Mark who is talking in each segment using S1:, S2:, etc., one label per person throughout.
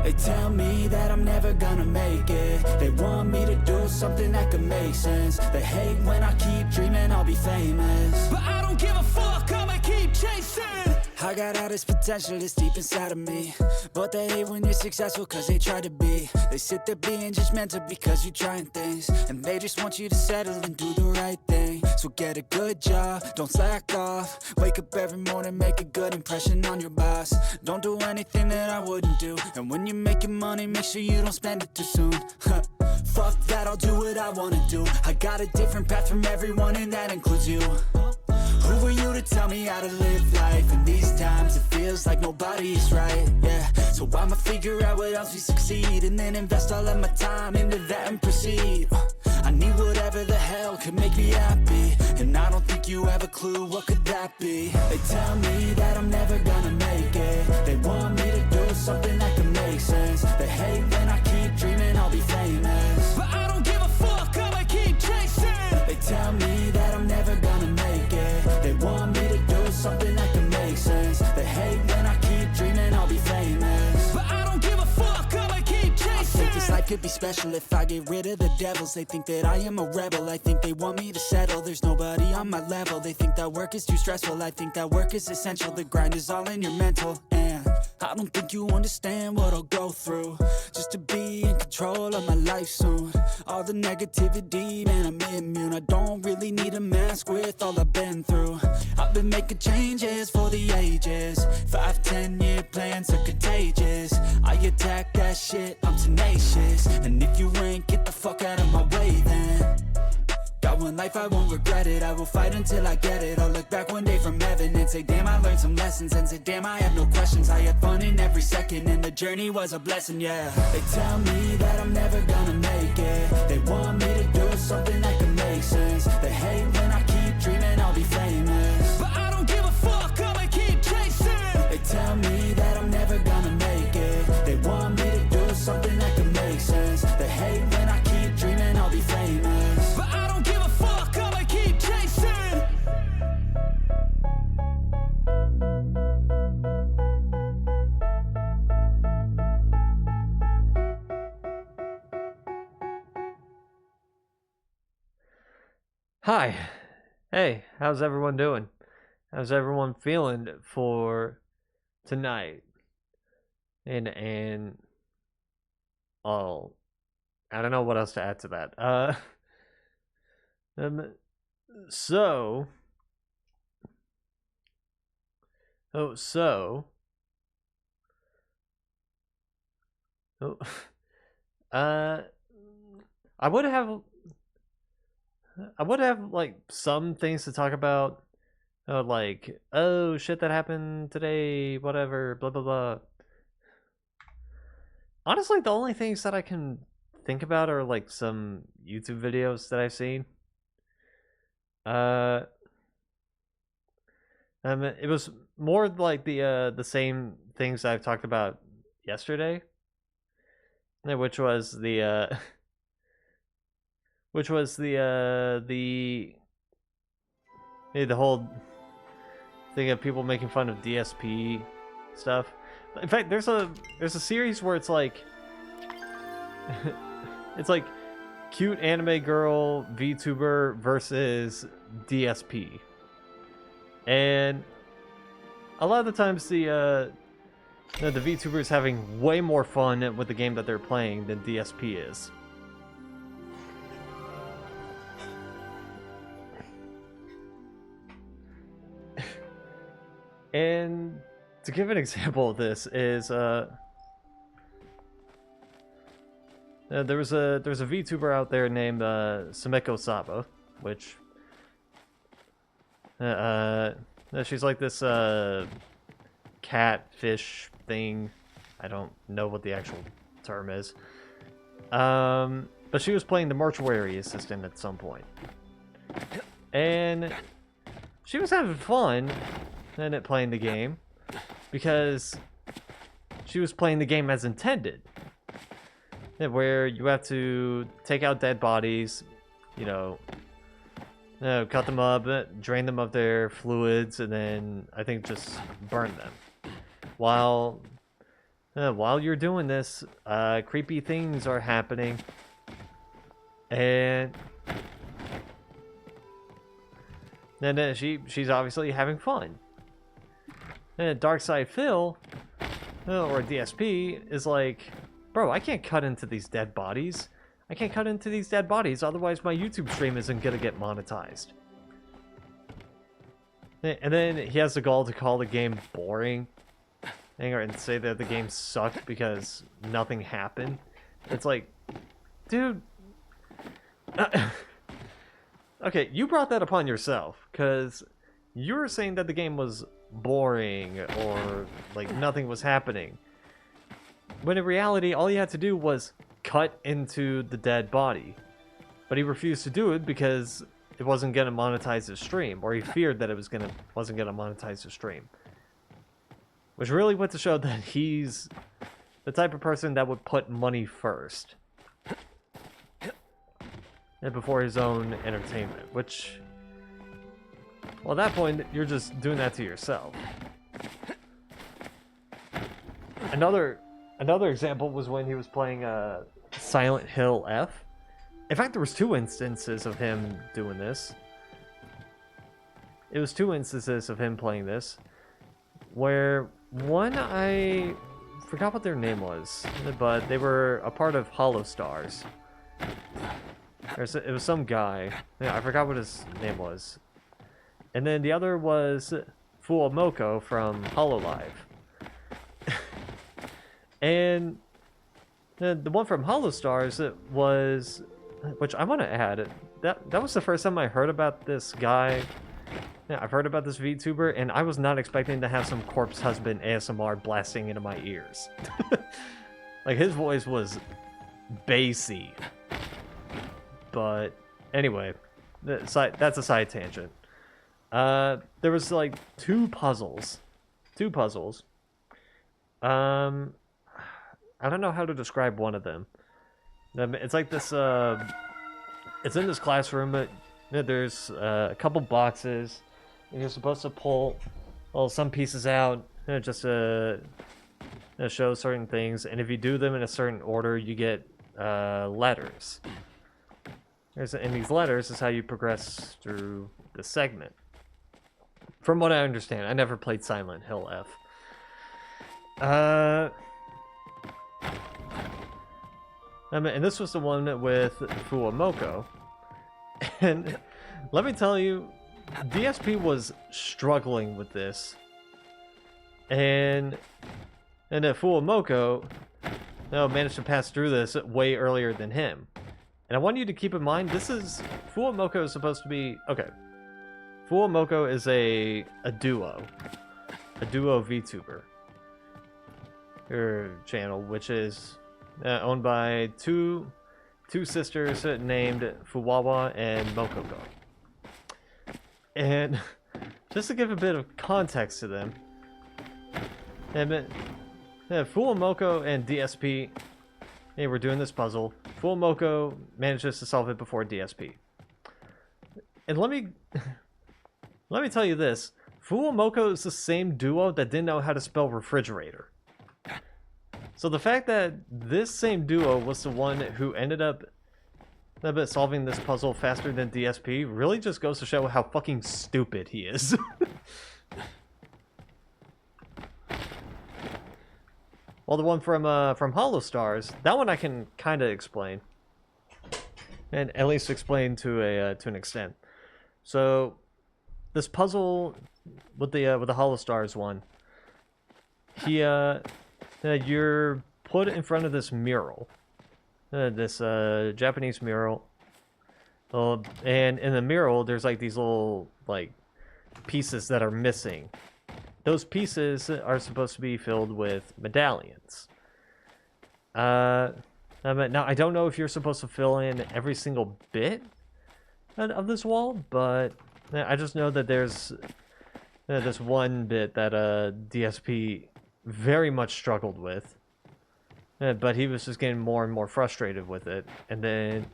S1: They tell me that I'm never gonna make it. They want me to do something that could make sense. They hate when I keep dreaming I'll be famous, but I don't give a fuck, I'ma keep chasing. I got all this potential that's deep inside of me, but they hate when you're successful cause they try to be. They sit there being judgmental because you're trying things, and they just want you to settle and do the right thing. So get a good job, don't slack off. Wake up every morning, make a good impression on your boss. Don't do anything that I wouldn't do, and when you're making money, make sure you don't spend it too soon. Fuck that, I'll do what I wanna do. I got a different path from everyone, and that includes you. Who are you to tell me how to live life? In these times it feels like nobody is right, yeah. So I'ma figure out what else we succeed, and then invest all of my time into that and proceed. I need whatever the hell could make me happy, and I don't think you have a clue what could that be. They tell me that I'm never gonna make it. They want me to do something that can make sense. They hate when I keep dreaming I'll be famous, but I don't give a fuck, I'ma keep chasing. They tell me that I'm never gonna make it. They want me to do something that can make sense. They hate when I keep dreaming I'll be famous, but I don't give a fuck, I'ma keep chasing. I think this life could be special if I get rid of the devils. They think that I am a rebel, I think they want me to settle. There's nobody on my level. They think that work is too stressful, I think that work is essential. The grind is all in your mental, and I don't think you understand what I'll go through just to be in control of my life soon. All the negativity, man, I'm immune. I don't really need a mask with all I've been through. I've been making changes for the ages. 5-10 year plans are contagious. I attack that shit, I'm tenacious. And if you ain't, get the fuck out of my way then. Got one life, I won't regret it. I will fight until I get it. I'll look back one day from heaven and say, damn, I learned some lessons. And say, damn, I have no questions. I had fun in every second, and the journey was a blessing, yeah. They tell me that I'm never gonna make it. They want me to do something that can make sense. They hate when I keep dreaming I'll be famous, but I don't give a fuck, I'ma keep chasing. They tell me that I'm never gonna make it. They want me to do something that can make sense. They hate when I keep dreaming I'll be famous, but I don't give a fuck, I'ma keep chasing.
S2: Hi. Hey, how's everyone doing? How's everyone feeling for tonight? And oh, I don't know what else to add to that. So oh so oh I would have like some things to talk about, like, oh shit that happened today, whatever, blah blah blah. Honestly, the only things that I can think about are like some YouTube videos that I've seen. It was more like the same things I've talked about yesterday, which was the whole thing of people making fun of DSP stuff. In fact, there's a series where it's like it's like cute anime girl VTuber versus DSP, and a lot of the times the VTuber is having way more fun with the game that they're playing than DSP is. And to give an example of this is there's a VTuber out there named Sumeko Saba, which she's like this catfish thing. I don't know what the actual term is. But she was playing the mortuary assistant at some point, and she was having fun in it playing the game because she was playing the game as intended, where you have to take out dead bodies, you know, cut them up, drain them of their fluids, and then I think just burn them. While while you're doing this, creepy things are happening. And then she's obviously having fun. And Darkside Phil, or DSP, is like, bro, I can't cut into these dead bodies. I can't cut into these dead bodies, otherwise my YouTube stream isn't gonna get monetized. And then he has the gall to call the game boring and say that the game sucked because nothing happened. It's like, dude. Okay, you brought that upon yourself, because you were saying that the game was boring or like nothing was happening. When in reality, all you had to do was cut into the dead body. But he refused to do it because it wasn't going to monetize his stream, or he feared that it wasn't going to monetize his stream. Which really went to show that he's the type of person that would put money first. And before his own entertainment, which, well, at that point, you're just doing that to yourself. Another example was when he was playing Silent Hill F. In fact, there was 2 instances of him doing this. It was 2 instances of him playing this, where one, I forgot what their name was, but they were a part of Hollow Stars. It was some guy. Yeah, I forgot what his name was. And then the other was Fuomoko from HoloLive. And the one from Hollow Stars was, which I want to add, that was the first time I heard about this guy. Yeah, I've heard about this VTuber, and I was not expecting to have some corpse husband ASMR blasting into my ears. Like, his voice was bassy. But anyway, that's a side tangent. There was like 2 puzzles. I don't know how to describe one of them. It's like this. It's in this classroom, but there's a couple boxes, and you're supposed to pull some pieces out just to show certain things. And if you do them in a certain order, you get letters. And these letters is how you progress through the segment. From what I understand, I never played Silent Hill F. And this was the one with Fuomoko. And let me tell you, DSP was struggling with this. And Fuomoko managed to pass through this way earlier than him. And I want you to keep in mind, Fuomoko is supposed to be, okay. Fuomoko is a duo VTuber channel, which is owned by two sisters named Fuwawa and Mokoko. And just to give a bit of context to them, Fuomoko and DSP, they were doing this puzzle. Fuomoko manages to solve it before DSP. And let me tell you this. Fuomoko is the same duo that didn't know how to spell refrigerator. So the fact that this same duo was the one who ended up solving this puzzle faster than DSP really just goes to show how fucking stupid he is. Well, the one from Hollow Stars, that one I can kind of explain, and at least explain to an extent. So, this puzzle with the Hollow Stars one, you're put in front of this mural, this Japanese mural, and in the mural there's like these little like pieces that are missing. Those pieces are supposed to be filled with medallions. Now, I don't know if you're supposed to fill in every single bit of this wall, but I just know that there's this one bit that DSP very much struggled with. But he was just getting more and more frustrated with it. And then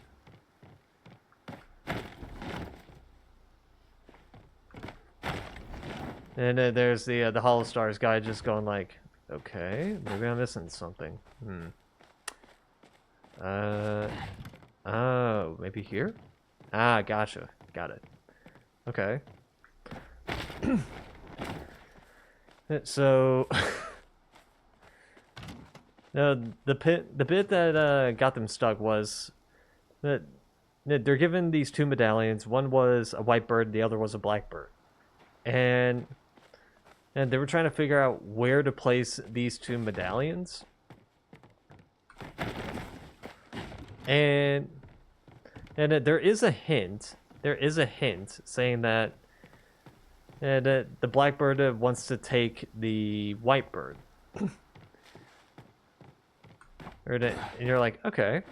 S2: there's the Hollow Stars guy just going like, Okay, maybe I'm missing something. Oh, maybe here? Ah, gotcha. Got it. Okay. So, the bit that got them stuck was that they're given these two medallions. One was a white bird, the other was a black bird, and they were trying to figure out where to place these two medallions. And there is a hint. There is a hint saying that the blackbird wants to take the white bird. And you're like, okay.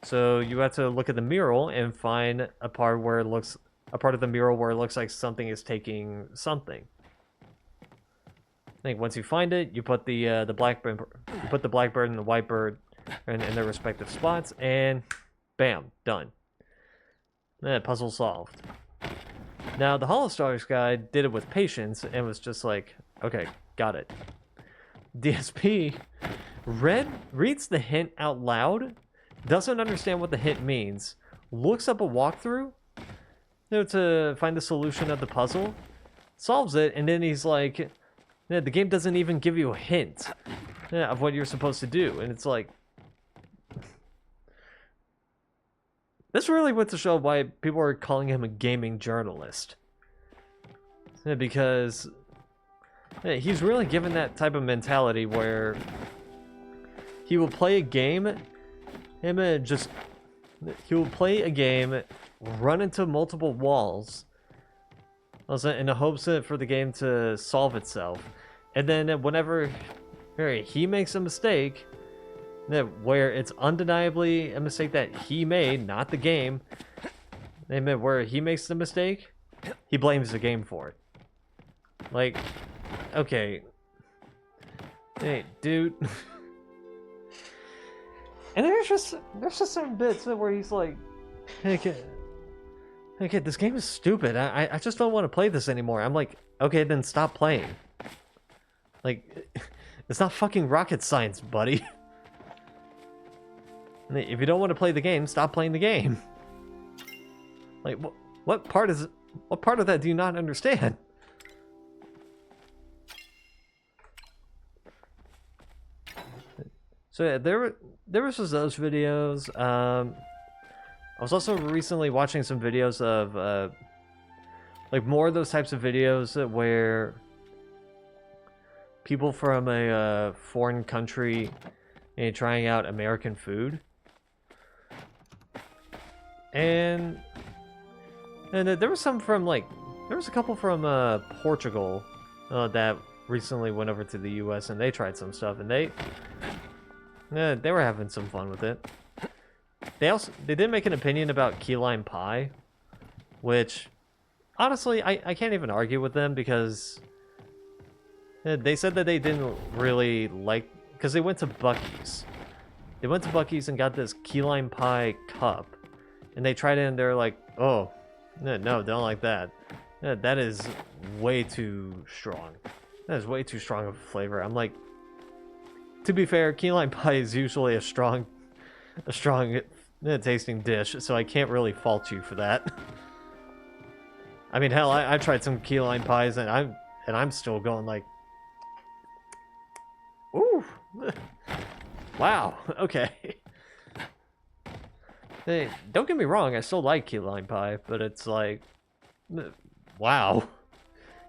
S2: So you have to look at the mural and find a part of the mural where it looks like something is taking something. I think once you find it, you put the blackbird and the white bird in their respective spots, and bam, done. Puzzle solved. Now, the Holostars guy did it with patience and was just like, okay, got it. DSP reads the hint out loud, doesn't understand what the hint means, looks up a walkthrough to find the solution of the puzzle, solves it, and then he's like, the game doesn't even give you a hint of what you're supposed to do. And it's like, this really went to show why people are calling him a gaming journalist. Because he's really given that type of mentality where he will play a game, run into multiple walls, in the hopes for the game to solve itself. And then whenever he makes a mistake, where it's undeniably a mistake that he made, not the game, where he makes the mistake, he blames the game for it. Like, okay. Hey, dude. And there's just some bits where he's like, okay, this game is stupid. I just don't want to play this anymore. I'm like, okay, then stop playing. Like, it's not fucking rocket science, buddy. If you don't want to play the game, stop playing the game. Like, what part of that do you not understand? So yeah, there was just those videos. I was also recently watching some videos of like more of those types of videos where people from a foreign country trying out American food. And there was some from there was a couple from Portugal that recently went over to the US, and they tried some stuff, and they were having some fun with it. They did make an opinion about key lime pie, which honestly I can't even argue with them, because they said that they didn't really like, because they went to Buc-ee's. They went to Buc-ee's and got this key lime pie cup, and they tried it and they're like, oh, no, don't like that. That is way too strong. That is way too strong of a flavor. I'm like, to be fair, key lime pie is usually a strong tasting dish, so I can't really fault you for that. I mean, hell, I tried some key lime pies, and I'm still going like, ooh, wow, okay. Hey, don't get me wrong, I still like key lime pie, but it's like, wow,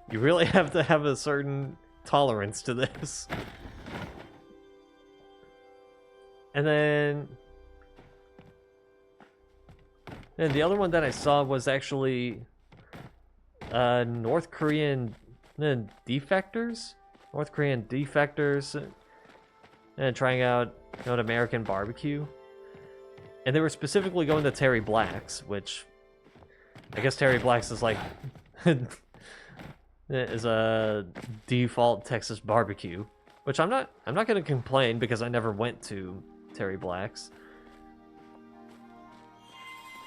S2: you really have to have a certain tolerance to this. And then the other one that I saw was actually North Korean defectors and trying out an American barbecue. And they were specifically going to Terry Black's, which I guess Terry Black's is like is a default Texas barbecue, which I'm not going to complain, because I never went to Terry Black's.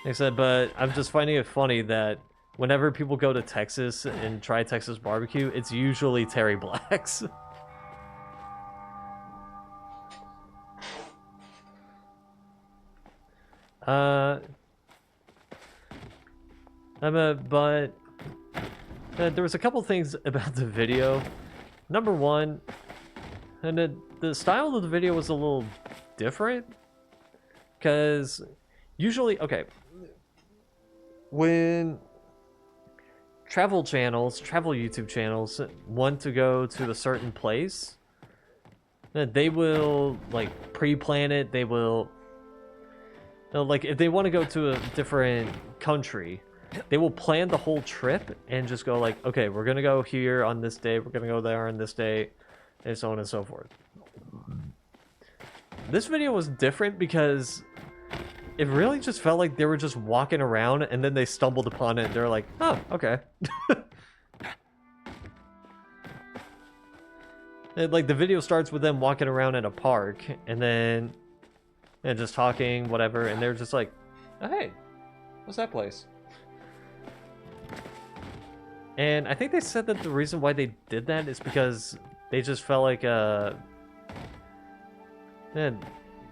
S2: Like I said, but I'm just finding it funny that whenever people go to Texas and try Texas barbecue, it's usually Terry Black's. But there was a couple things about the video. Number one, and the style of the video was a little different, because usually, okay, when travel YouTube channels want to go to a certain place, they will like pre-plan it. They will, like, if they want to go to a different country, they will plan the whole trip and just go like, okay, we're gonna go here on this day, we're gonna go there on this day, and so on and so forth. This video was different because it really just felt like they were just walking around and then they stumbled upon it and they're like, oh, okay. And, like, the video starts with them walking around in a park and then just talking, whatever, and they're just like, oh, hey, what's that place? And I think they said that the reason why they did that is because they just felt like, man,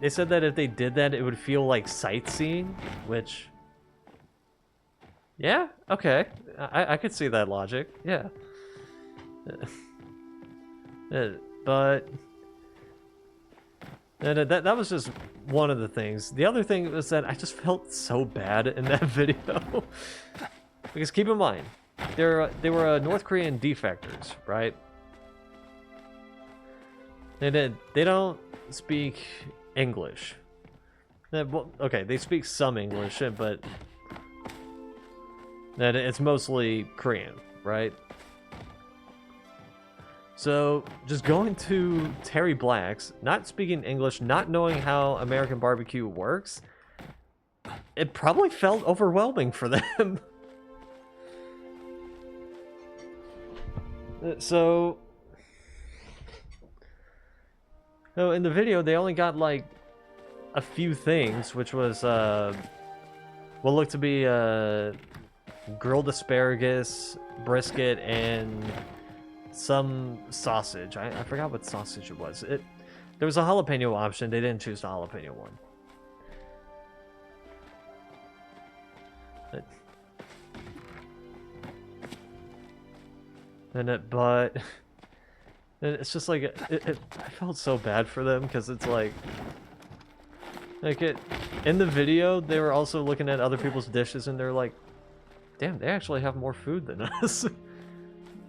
S2: they said that if they did that, it would feel like sightseeing, which, yeah, okay, I could see that logic, yeah. But that was just one of the things. The other thing was that I just felt so bad in that video. Because keep in mind, they were North Korean defectors, right? They don't speak English. Well, okay, they speak some English, but it's mostly Korean, right? So, just going to Terry Black's, not speaking English, not knowing how American barbecue works, it probably felt overwhelming for them. So in the video, they only got like a few things, which was what looked to be grilled asparagus, brisket, and some sausage. I forgot what sausage it was. There was a jalapeno option. They didn't choose the jalapeno one. But it's just like I felt so bad for them because it's like in the video they were also looking at other people's dishes and they're like, damn, they actually have more food than us.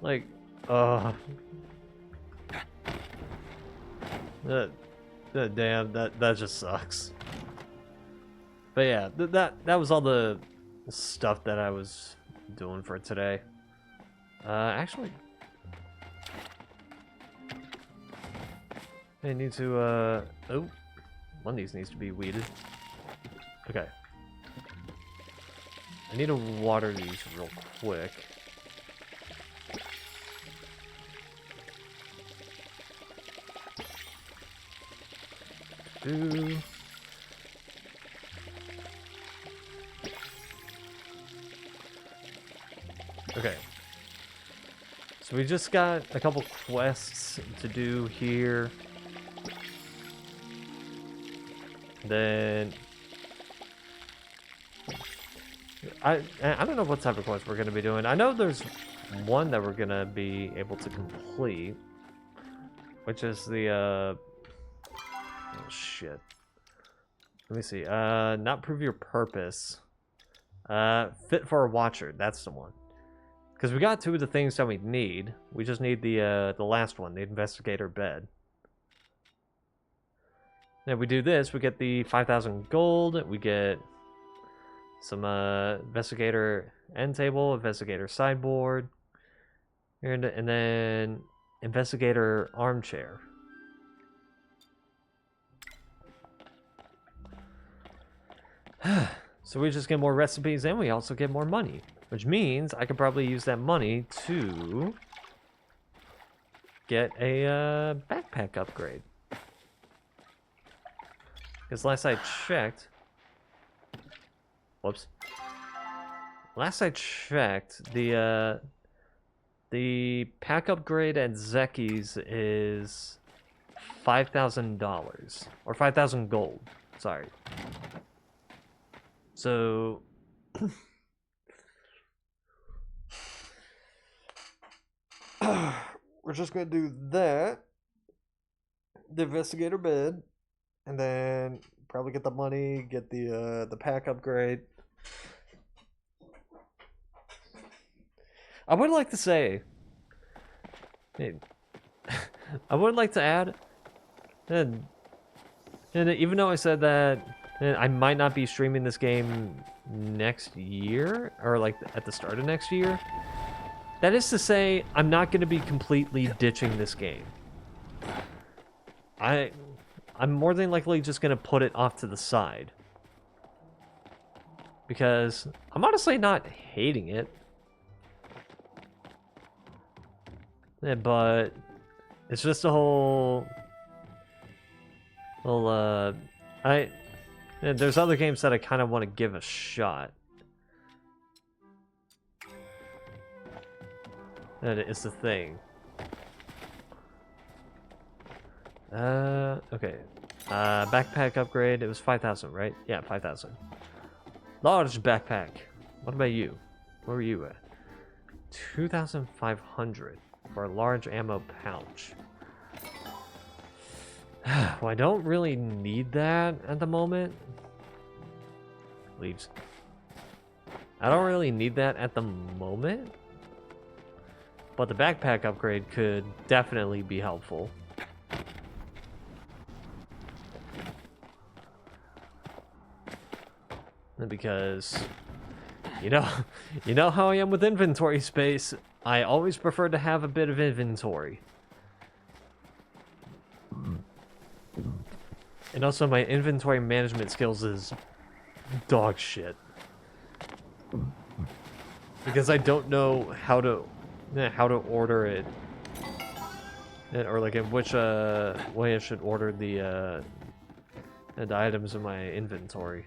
S2: Like, damn, that just sucks. But yeah, that was all the stuff that I was doing for today. Actually, I need to, oh, one of these needs to be weeded. Okay. I need to water these real quick. Okay. So we just got a couple quests to do here. Then I don't know what type of quest we're gonna be doing. I know there's one that we're gonna be able to complete, which is the oh shit. Let me see. Not prove your purpose. Fit for a watcher. That's the one. Because we got two of the things that we need. We just need the last one, the investigator bed. If we do this, we get the 5,000 gold. We get some investigator end table, investigator sideboard, and then investigator armchair. So we just get more recipes and we also get more money, which means I could probably use that money to get a backpack upgrade. Because last I checked, whoops. Last I checked, the pack upgrade at Zeki's is $5,000 or 5,000 gold. Sorry. So we're just gonna do that, the investigator bed, and then probably get the money, get the pack upgrade. I would like to say, I would like to add, and even though I said that I might not be streaming this game next year, or like at the start of next year, that is to say, I'm not going to be completely ditching this game. I'm more than likely just going to put it off to the side. Because I'm honestly not hating it. But it's just a whole... Well, there's other games that I kind of want to give a shot. That is the thing. Okay. Backpack upgrade, it was 5,000, right? Yeah, 5,000. Large backpack. What about you? Where were you at? 2,500 for a large ammo pouch. Well, I don't really need that at the moment. Leaves. I don't really need that at the moment. But the backpack upgrade could definitely be helpful. Because, you know how I am with inventory space. I always prefer to have a bit of inventory. And also my inventory management skills is dog shit. Because I don't know how to order it. Or like in which way I should order the items in my inventory.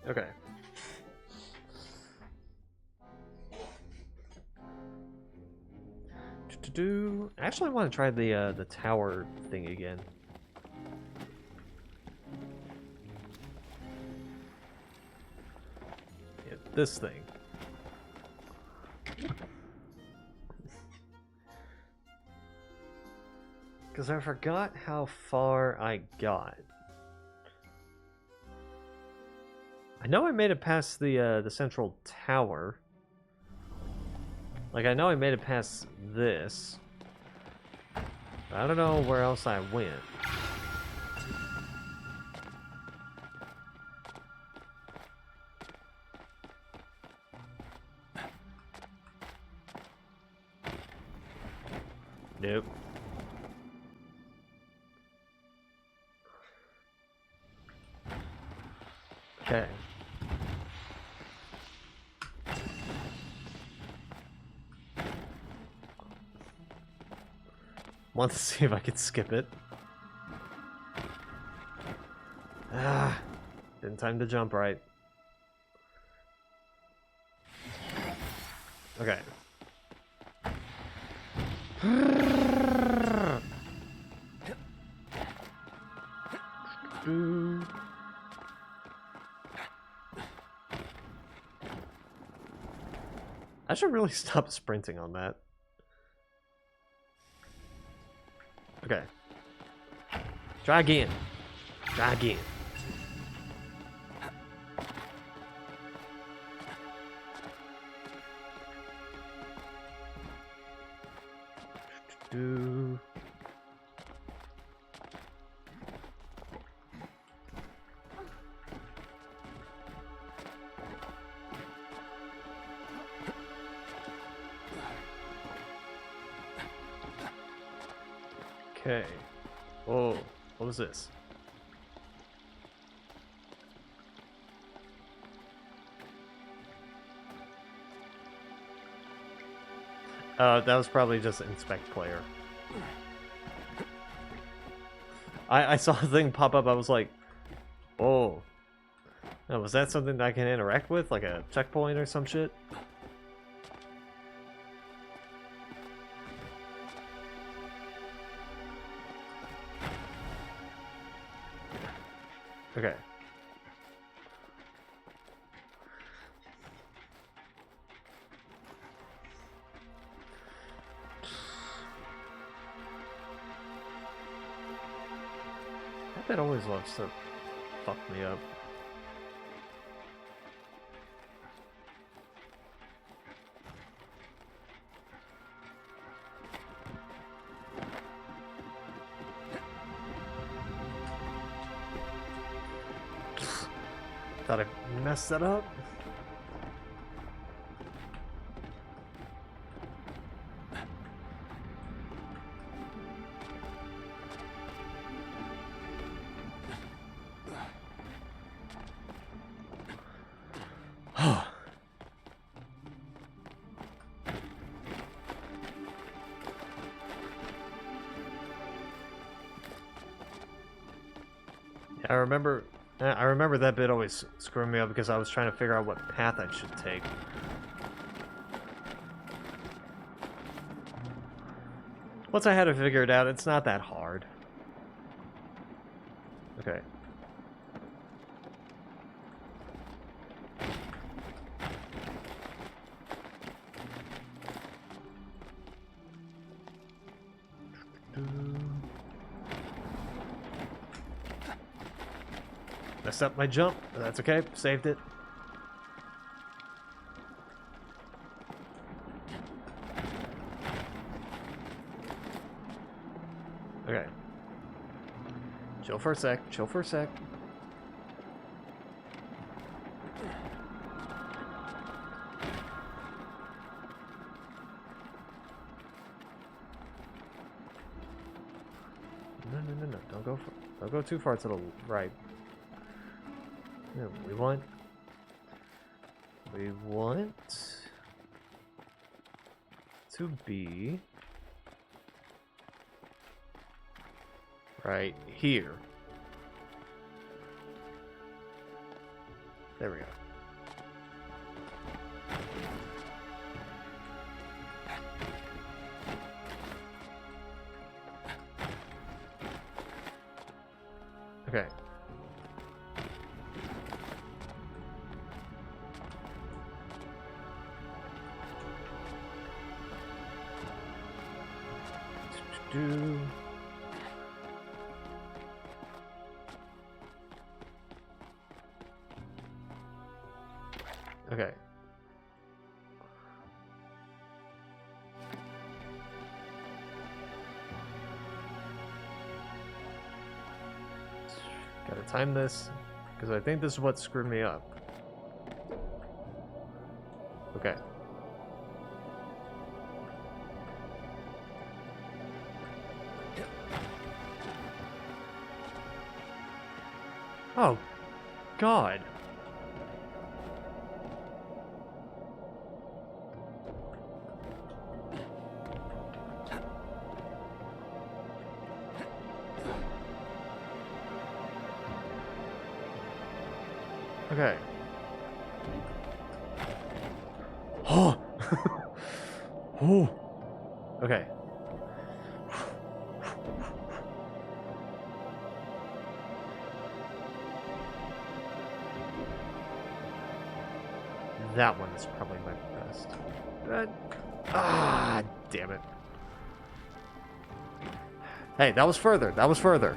S2: Okay. Actually, I want to try the tower thing again. Yeah, this thing. Because I forgot how far I got. I know I made it past the central tower. Like, I know I made it past this. But I don't know where else I went. Nope. Okay. Want to see if I could skip it. Ah, didn't time to jump right. Okay. I should really stop sprinting on that. Okay. Try again. Try again. Okay. Oh, what was this? That was probably just inspect player. I saw the thing pop up, I was like, oh. Oh, was that something that I can interact with? Like a checkpoint or some shit? Okay. That bit always wants to fuck me up. Thought I messed that up. I remember that bit always screwing me up because I was trying to figure out what path I should take. Once I had it figured out, it's not that hard. Okay. Messed up my jump, but that's okay. Saved it. Okay. Chill for a sec. Chill for a sec. No. Don't go too far to the right. No, we want to be right here. There we go. Okay. Okay. Gotta time this, because I think this is what screwed me up. Okay. Oh, God. Okay. Oh. Oh. Okay. That one is probably my best. Damn it. Hey, that was further. That was further.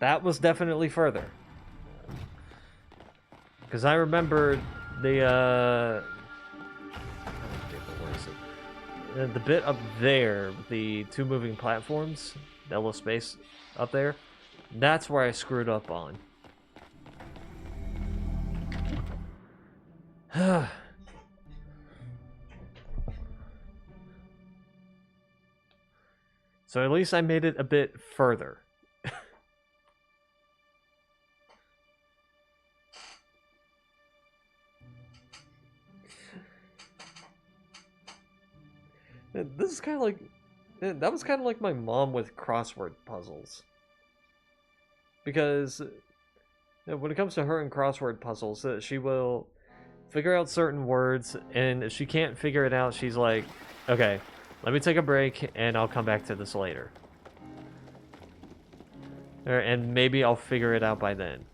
S2: That was definitely further. Because I remember the the bit up there, the two moving platforms, that little space up there, that's where I screwed up on. So at least I made it a bit further. This is kind of like... That was kind of like my mom with crossword puzzles. because when it comes to her and crossword puzzles, she will figure out certain words, and if she can't figure it out, she's like, okay, let me take a break, and I'll come back to this later. And maybe I'll figure it out by then.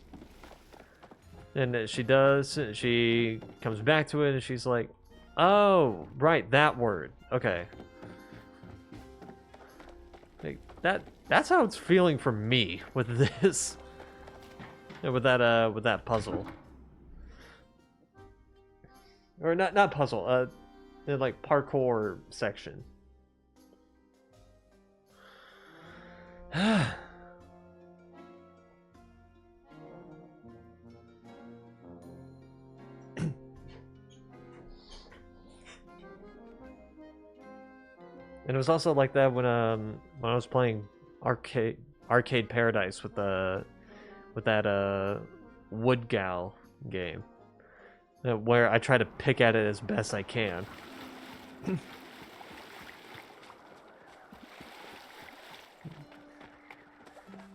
S2: And she does, she comes back to it, and she's like, oh, right, that word. Okay. Like, that's how it's feeling for me with this. With that puzzle. Or not puzzle, the like parkour section. And it was also like that when I was playing Arcade Paradise with that Wood Gal game, where I try to pick at it as best I can.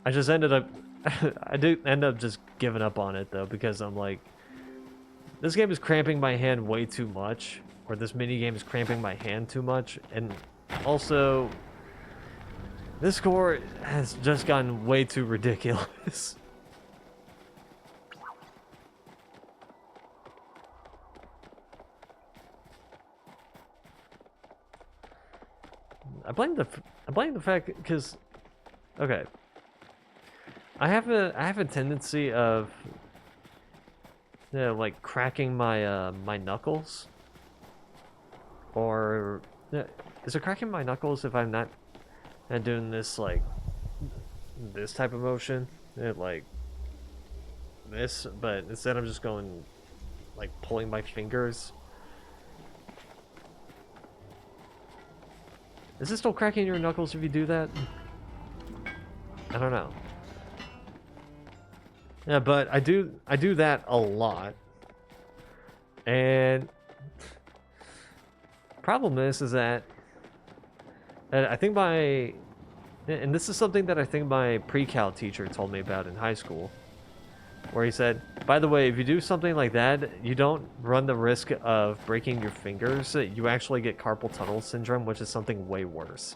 S2: I just ended up I did end up just giving up on it though, because I'm like, this game is cramping my hand way too much, or this mini game is cramping my hand too much, and also this score has just gotten way too ridiculous. I blame the fact because, okay, I have a tendency of, like cracking my my knuckles, or is it cracking my knuckles if I'm not doing this like this type of motion, like this, but instead I'm just going like pulling my fingers. Is it still cracking your knuckles if you do that? I don't know. Yeah, but I do that a lot. And problem is that I think and this is something that I think my pre-cal teacher told me about in high school, where he said, by the way, if you do something like that, you don't run the risk of breaking your fingers. You actually get carpal tunnel syndrome, which is something way worse.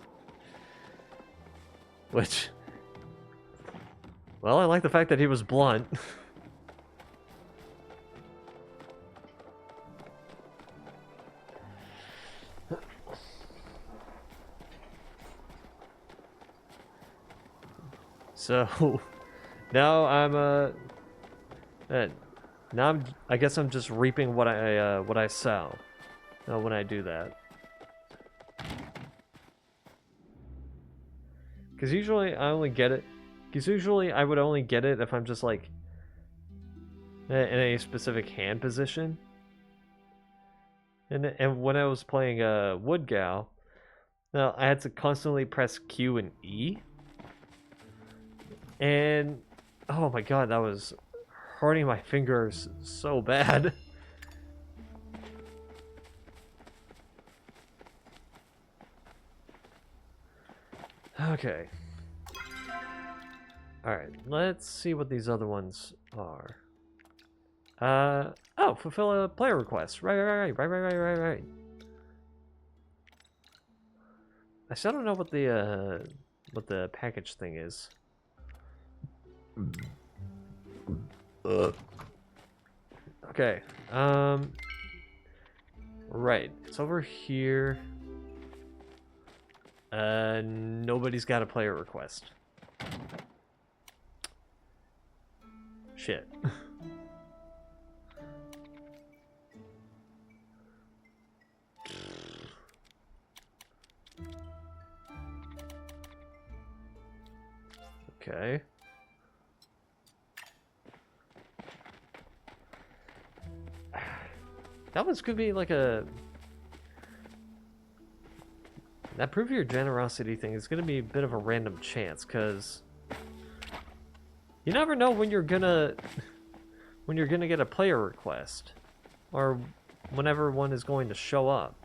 S2: Which, well, I like the fact that he was blunt. So now I guess I'm just reaping what I sow when I do that. Because usually I only get it. Because usually I would only get it if I'm just like in a specific hand position. And when I was playing Wood Gal, now I had to constantly press Q and E. And oh my god, that was hurting my fingers so bad. Okay. Alright, let's see what these other ones are. Oh, fulfill a player request. Right. I still don't know what the package thing is. Okay. Right. It's over here. Nobody's got a player request. Shit. Okay. That one's could be like a... That prove your generosity thing is gonna be a bit of a random chance, because you never know when you're gonna get a player request, or whenever one is going to show up.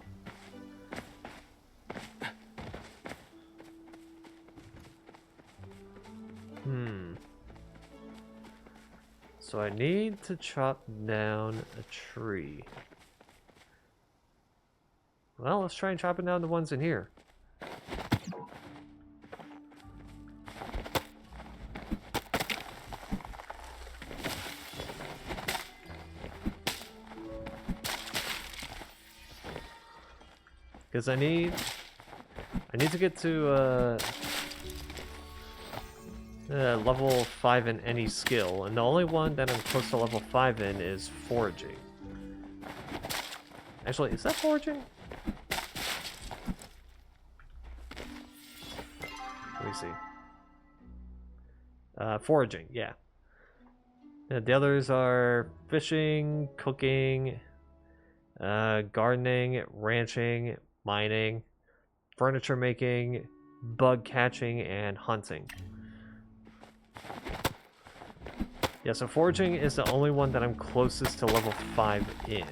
S2: So I need to chop down a tree. Well, let's try and chopping down the ones in here. Because I need to get to level 5 in any skill, and the only one that I'm close to level 5 in is foraging. Actually, is that foraging? Let me see. Foraging, yeah. The others are fishing, cooking, gardening, ranching, mining, furniture making, bug catching, and hunting. Yeah, so foraging is the only one that I'm closest to level 5 in.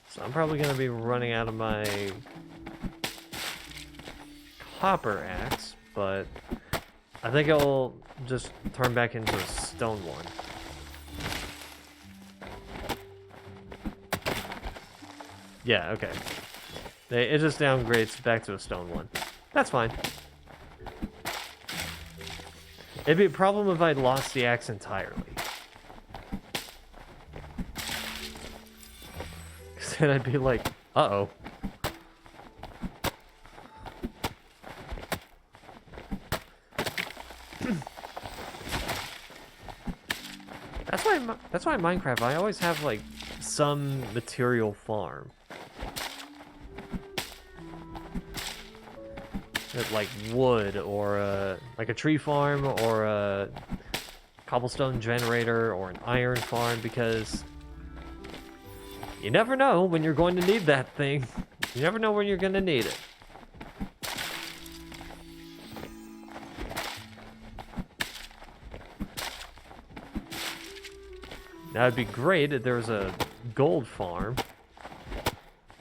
S2: So I'm probably going to be running out of my copper axe, but I think it'll just turn back into a stone one. Yeah, okay. It just downgrades back to a stone one. That's fine. It'd be a problem if I lost the axe entirely. Because then I'd be like, uh-oh. That's why in Minecraft I always have like some material farm. Like wood or like a tree farm or a cobblestone generator or an iron farm, because you never know when you're going to need that thing. You never know when you're going to need it. Now it'd be great if there was a gold farm,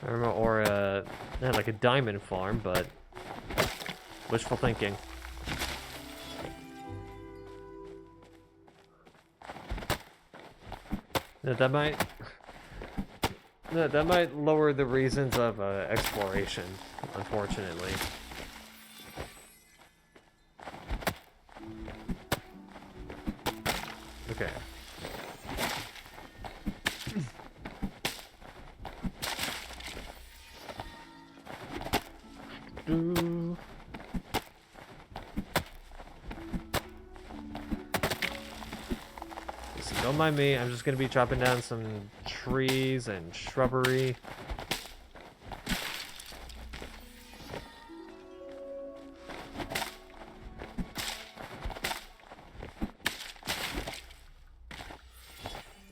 S2: or like a diamond farm, but wishful thinking. That might lower the reasons of exploration, unfortunately. Okay. Don't mind me, I'm just gonna be chopping down some trees and shrubbery.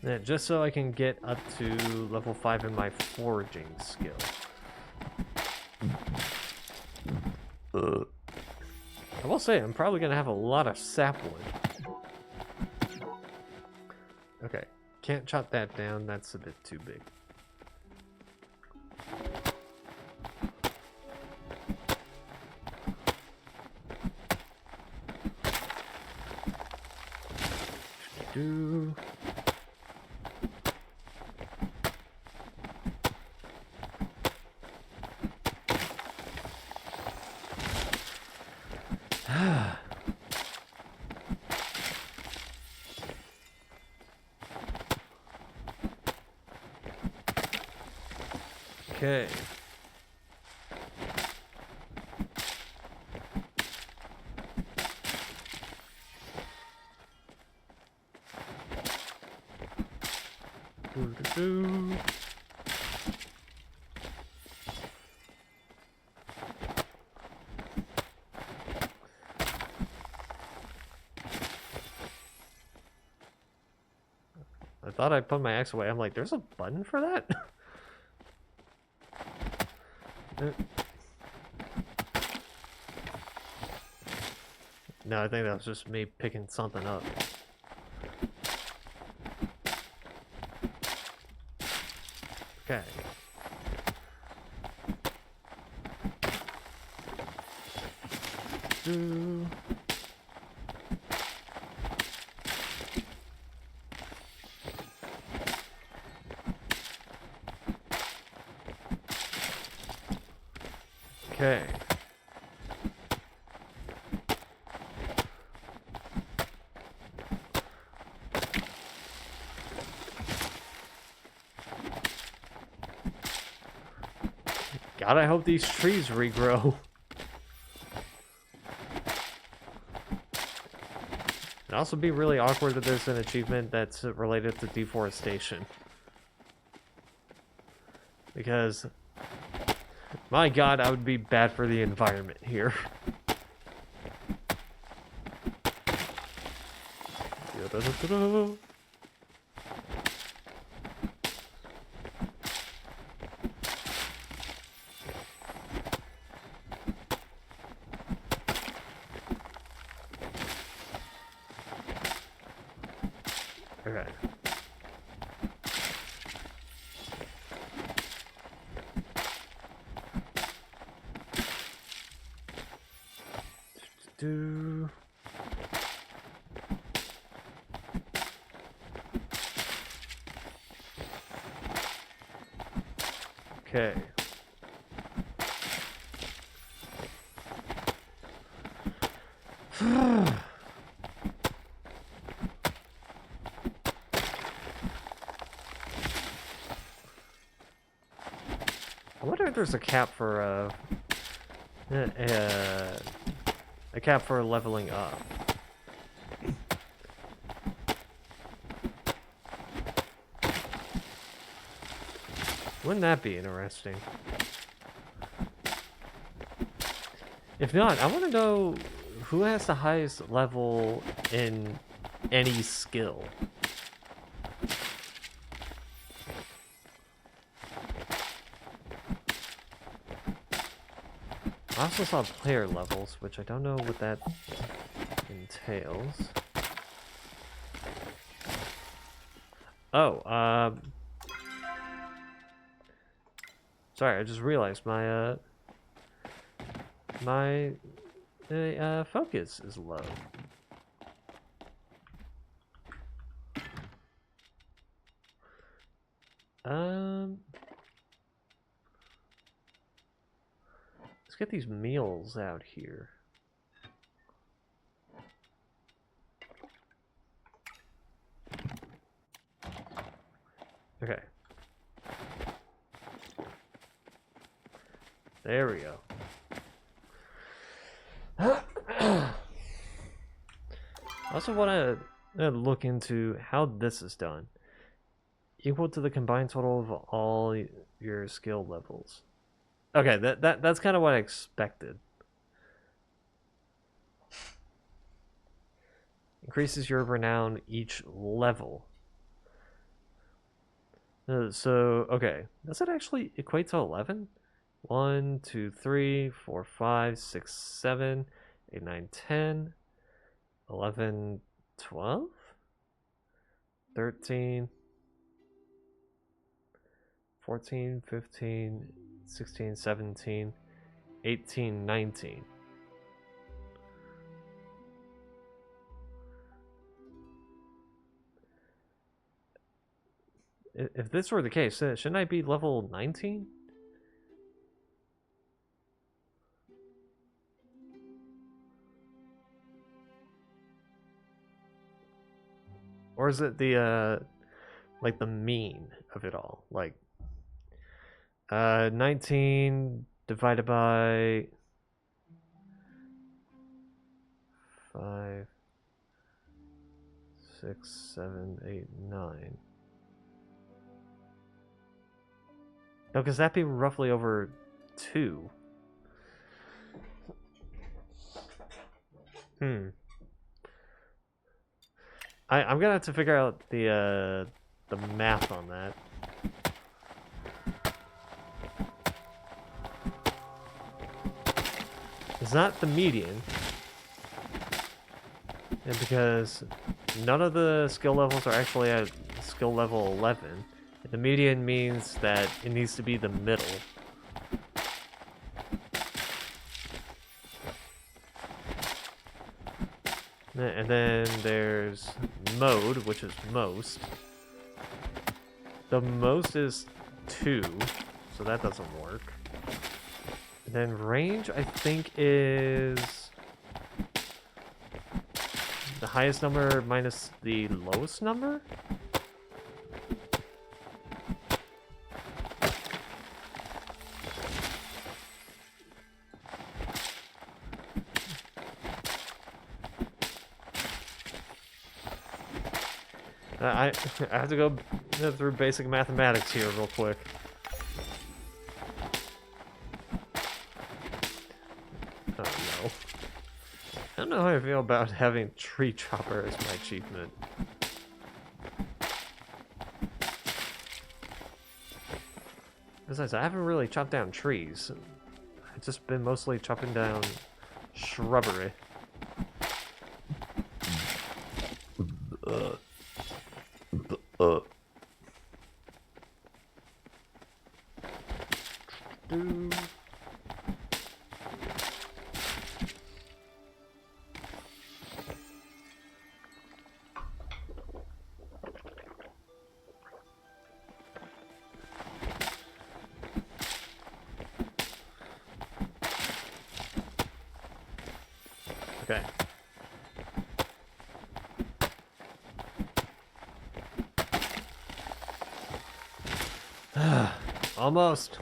S2: Yeah, just so I can get up to level 5 in my foraging skill. I will say, I'm probably gonna have a lot of sapwood. Okay, can't chop that down, that's a bit too big. Do. Okay. Doo-doo-doo. I thought I put my axe away. I'm like, there's a button for that? No, I think that was just me picking something up. Okay. Okay. God, I hope these trees regrow. It'd also be really awkward that there's an achievement that's related to deforestation. Because, my God, I would be bad for the environment here. Okay. Do. Okay. I wonder if there's a cap for a cap for leveling up. Wouldn't that be interesting? If not, I want to know who has the highest level in any skill. I also saw player levels, which I don't know what that entails. Oh, sorry, I just realized my focus is low. Let's get these meals out here. Okay. There we go. I also want to look into how this is done. Equal to the combined total of all your skill levels. Okay, that's kind of what I expected. Increases your renown each level. Okay. Does it actually equate to 11? 1, 2, 3, 4, 5, 6, 7, 8, 9, 10, 11, 12, 13, 14, 15, 16, 17, 18, 19. If this were the case, shouldn't I be level 19? Or is it the like the mean of it all? Like 19 divided by 5, 6, 7, 8, 9. No, because that'd be roughly over 2. I'm gonna have to figure out the math on that. It's not the median. And because none of the skill levels are actually at skill level 11. The median means that it needs to be the middle. And then there's mode, which is most. The most is 2, so that doesn't work. And then range, I think, is the highest number minus the lowest number? I have to go through basic mathematics here real quick. Oh no. I don't know how I feel about having Tree Chopper as my achievement. Besides, I haven't really chopped down trees. I've just been mostly chopping down shrubbery. Okay. Almost.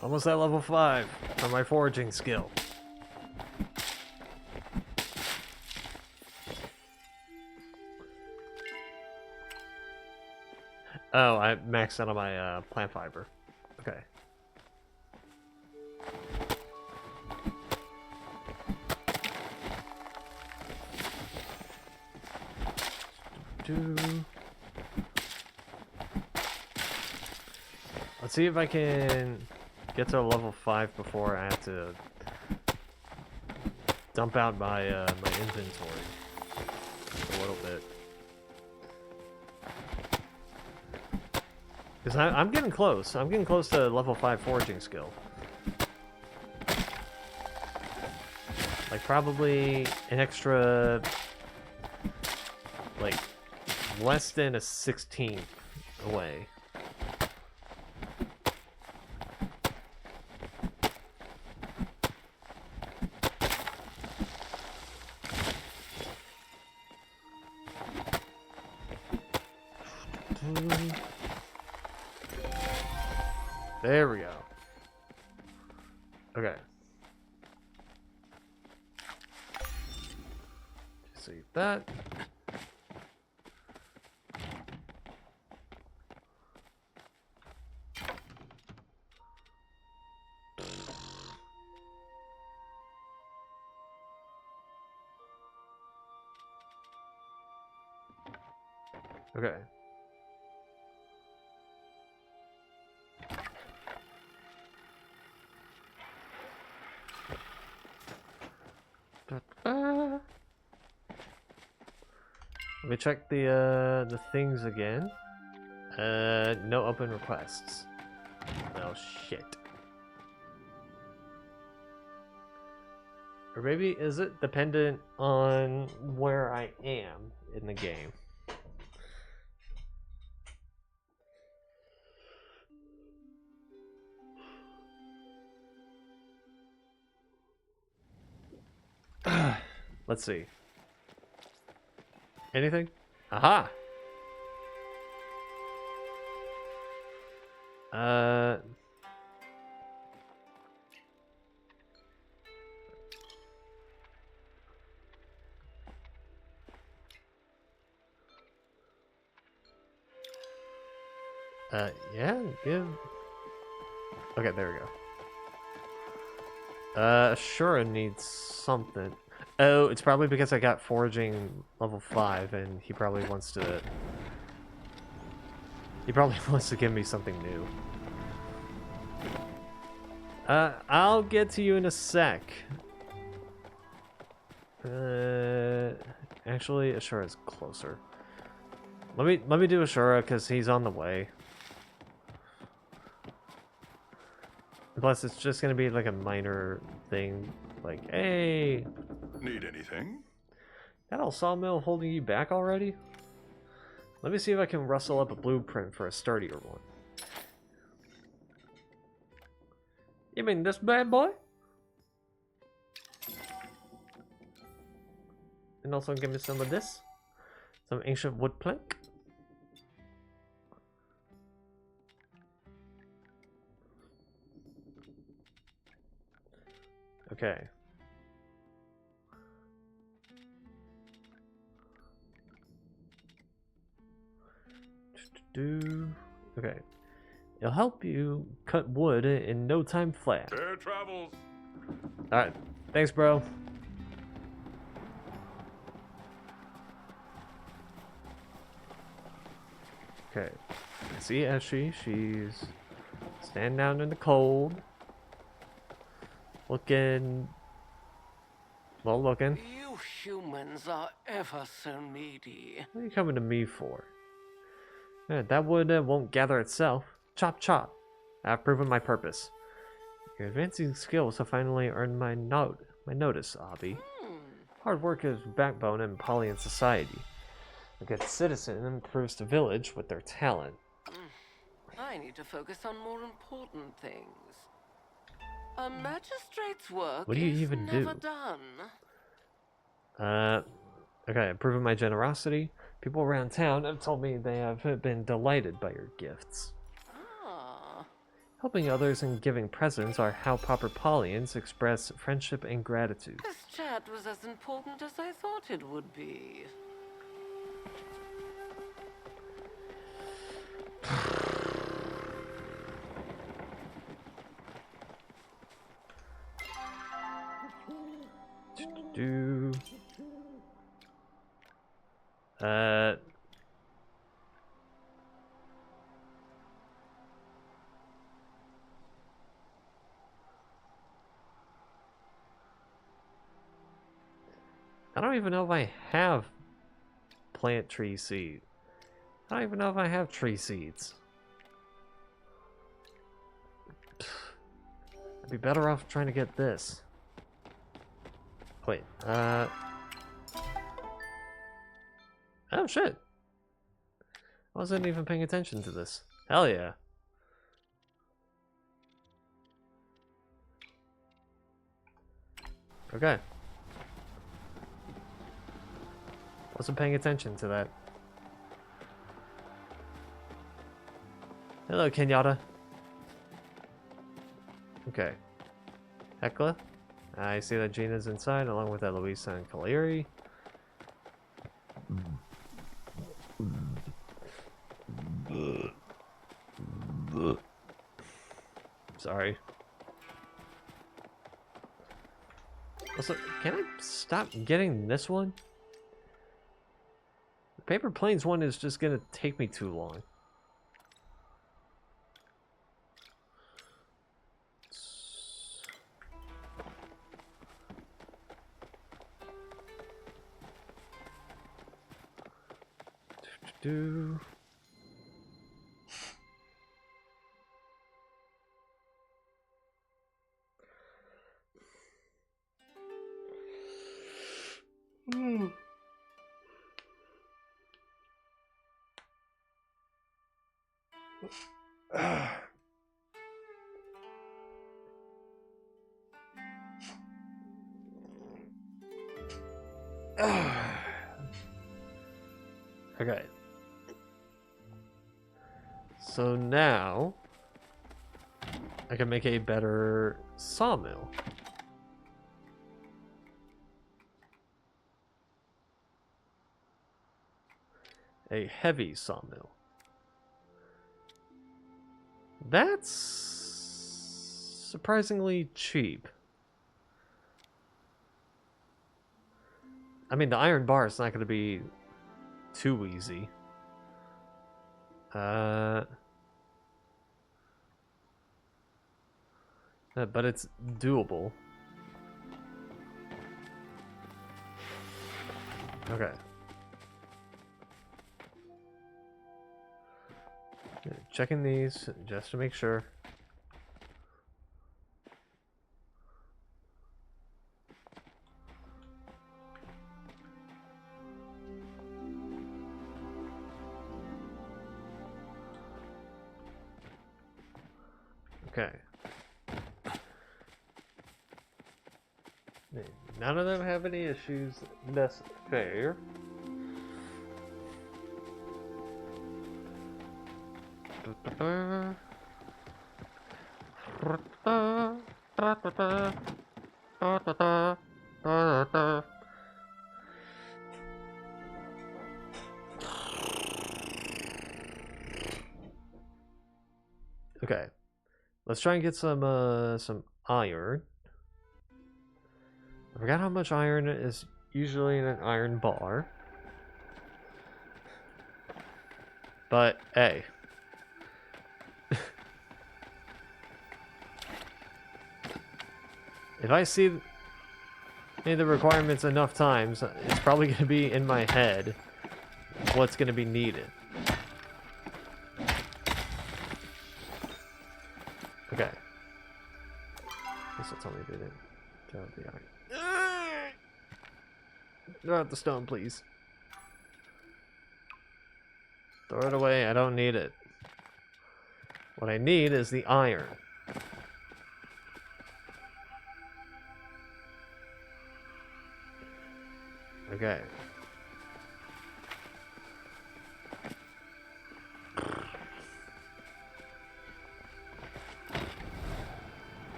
S2: Almost at level 5 for my foraging skill. Oh, I maxed out on my plant fiber. Okay. Let's see if I can get to level 5 before I have to dump out my my inventory a little bit. Because I'm getting close. I'm getting close to level 5 foraging skill. Like probably an extra, like, less than a 16th away. There we go. Okay. See that. Okay. Let me check the things again. No open requests. Oh shit. Or maybe is it dependent on where I am in the game? Let's see. Anything? Aha! Yeah, give... Okay, there we go. Ashura needs something. Oh, it's probably because I got foraging level 5 and he probably wants to... He probably wants to give me something new. I'll get to you in a sec. Actually, Ashura's closer. Let me do Ashura because he's on the way. Plus, it's just gonna be like a minor thing. Like, hey,
S3: Need anything?
S2: that old sawmill holding you back already? Let me see if I can rustle up a blueprint for a sturdier one. You mean this bad boy? And also give me some of this. Some ancient wood plank. Okay. Okay. It'll help you cut wood in no time flat.
S3: Fair travels.
S2: Alright. Thanks, bro. Okay. I see Ashley. She's standing down in the cold. Looking. Well, looking.
S4: You humans are ever so needy.
S2: What are you coming to me for? Yeah, that wood won't gather itself. Chop chop. I've proven my purpose. Your advancing skills have finally earned my notice, Abby. Hard work is backbone in Palian society. A good citizen improves the village with their talent.
S4: I need to focus on more important things. A magistrate's work
S2: What do you
S4: is
S2: even
S4: never
S2: do?
S4: done.
S2: Okay, proving my generosity. People around town have told me they have been delighted by your gifts.
S4: Ah,
S2: Helping others and giving presents are how proper Palians express friendship and gratitude.
S4: this chat was as important as I thought it would be.
S2: Do. I don't even know if I have plant tree seed. I don't even know if I have tree seeds. I'd be better off trying to get this. Wait, oh shit. I wasn't even paying attention to this. Hell yeah. Okay. Wasn't paying attention to that. Hello, Kenyatta. Okay. Hecla. I see that Gina's inside, along with Eloisa and Kaleri. Sorry. Also, can I stop getting this one? The Paper Planes one is just gonna take me too long. Do. Okay. So now I can make a better sawmill. A heavy sawmill. That's surprisingly cheap. I mean, the iron bar is not going to be too easy. But it's doable. Okay. Checking these just to make sure. Okay. None of them have any issues. That's fair. Okay. Let's try and get some iron. I forgot how much iron is usually in an iron bar. But hey. If I see the requirements enough times, it's probably going to be in my head what's going to be needed. Okay. Guess that's all we did. Throw out the iron. Throw out the stone, please. Throw it away. I don't need it. What I need is the iron. Okay.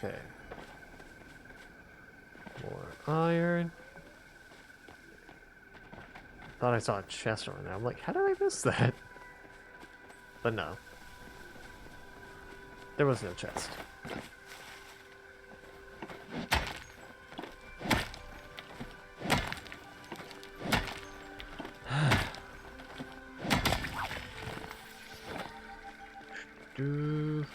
S2: Okay. More iron. Thought I saw a chest over there. I'm like, how did I miss that? But no. There was no chest. Do.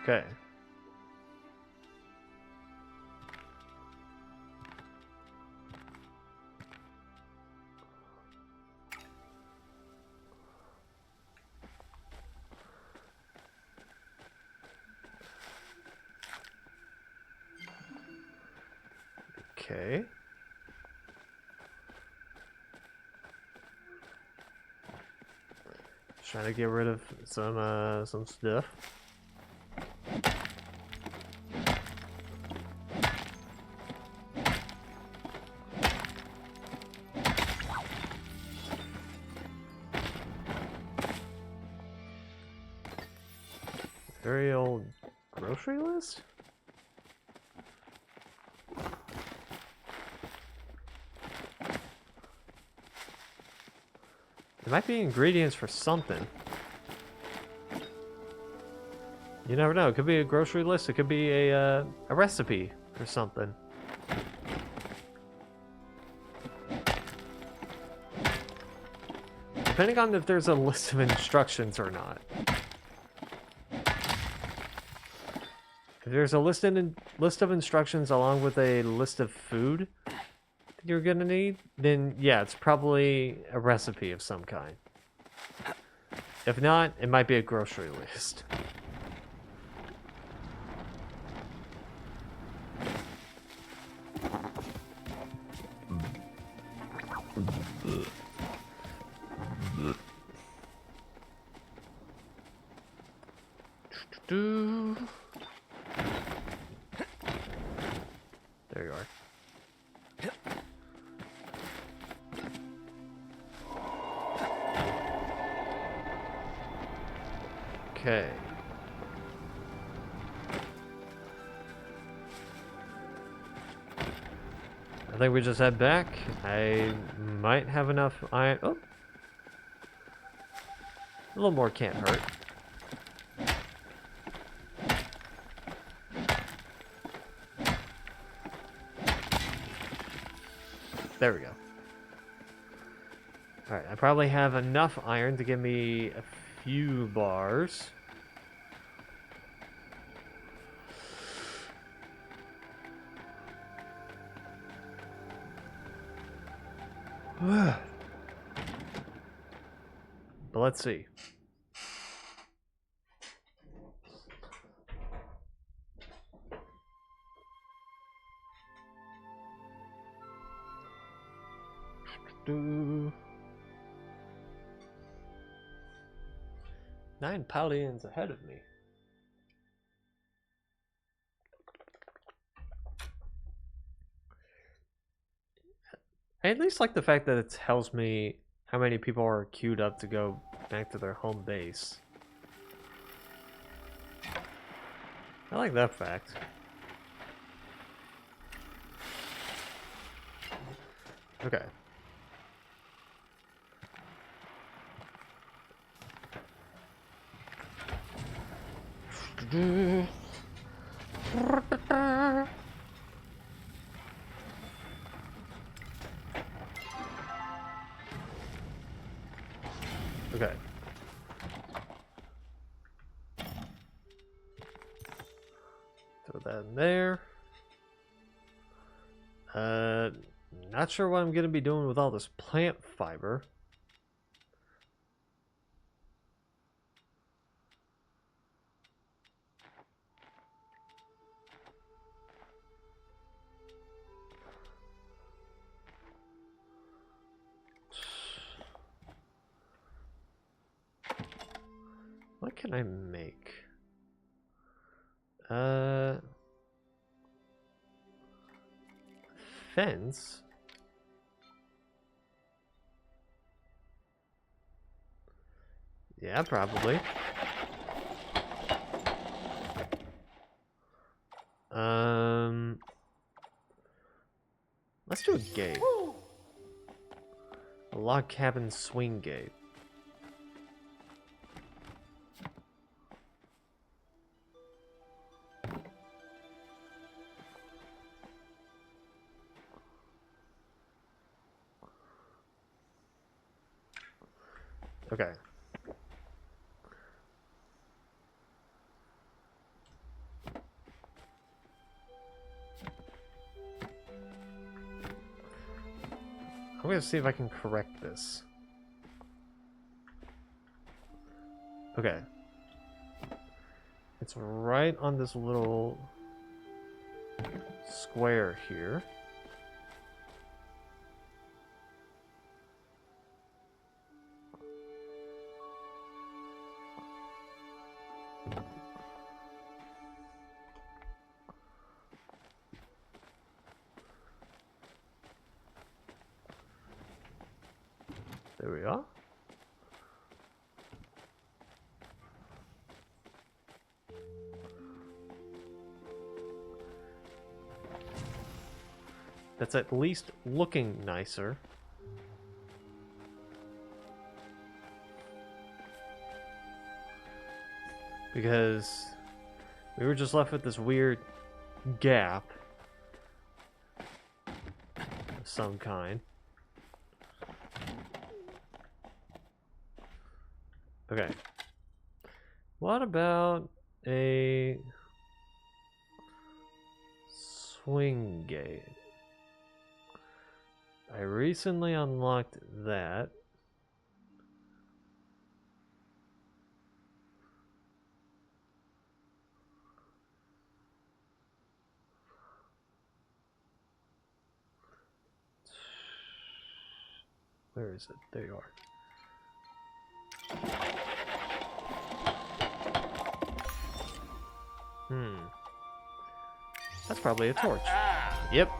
S2: Okay. Okay. Trying to get rid of some stuff. Very old grocery list? It might be ingredients for something. You never know. It could be a grocery list. It could be a recipe for something. Depending on if there's a list of instructions or not. If there's a list of instructions along with a list of food that you're gonna need, then yeah, it's probably a recipe of some kind. If not, it might be a grocery list. There you are. Okay. I think we just head back. I might have enough iron. Oh. A little more can't hurt. There we go. Alright, I probably have enough iron to give me a few bars. But let's see. Do 9 PALIANS ahead of me. I at least like the fact that it tells me how many people are queued up to go back to their home base. I like that fact. Okay. Okay. Throw that in there. Not sure what I'm gonna be doing with all this plant fiber. What can I make? Fence? Yeah, probably. Let's do a gate. A log cabin swing gate. Okay. I'm gonna see if I can correct this. Okay. It's right on this little square here. There we are. That's at least looking nicer. Because we were just left with this weird gap of some kind. Okay. What about a swing gate? I recently unlocked that. Where is it? There you are. That's probably a torch. Yep.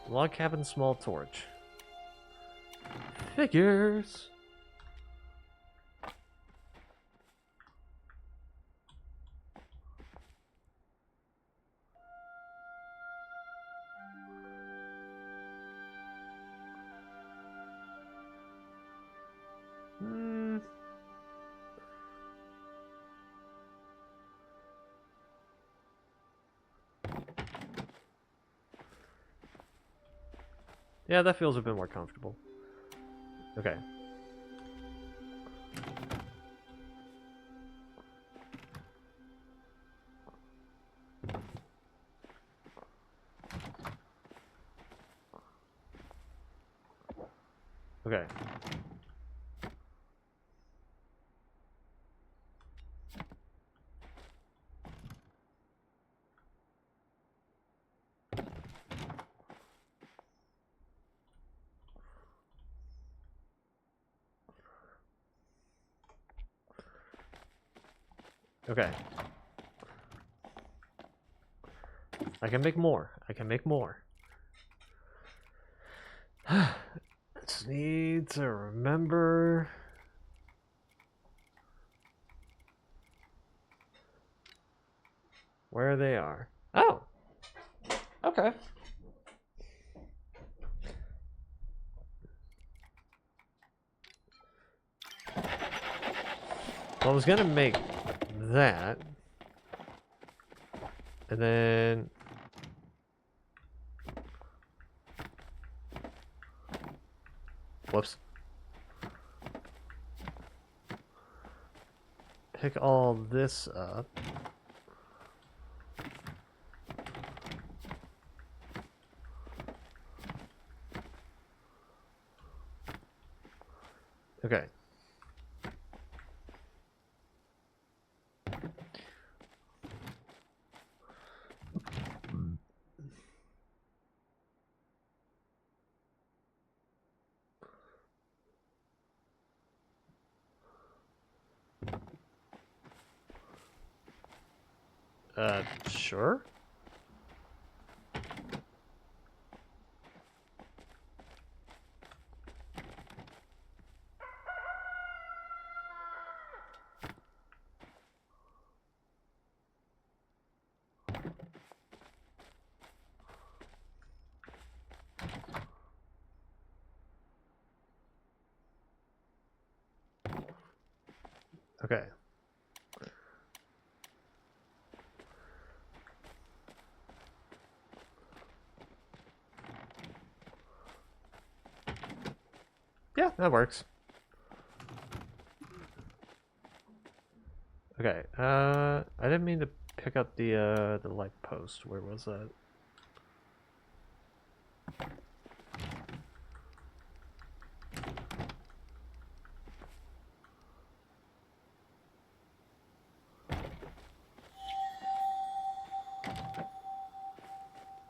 S2: Log cabin, small torch. Figures. Yeah, that feels a bit more comfortable. Okay. Okay. Okay. I can make more. I can make more. Just need to remember where they are. Oh. Okay. Well, I was gonna make that. And then whoops. Pick all this up. Okay. Sure. Okay. Yeah, that works. Okay, I didn't mean to pick up the light post. Where was that?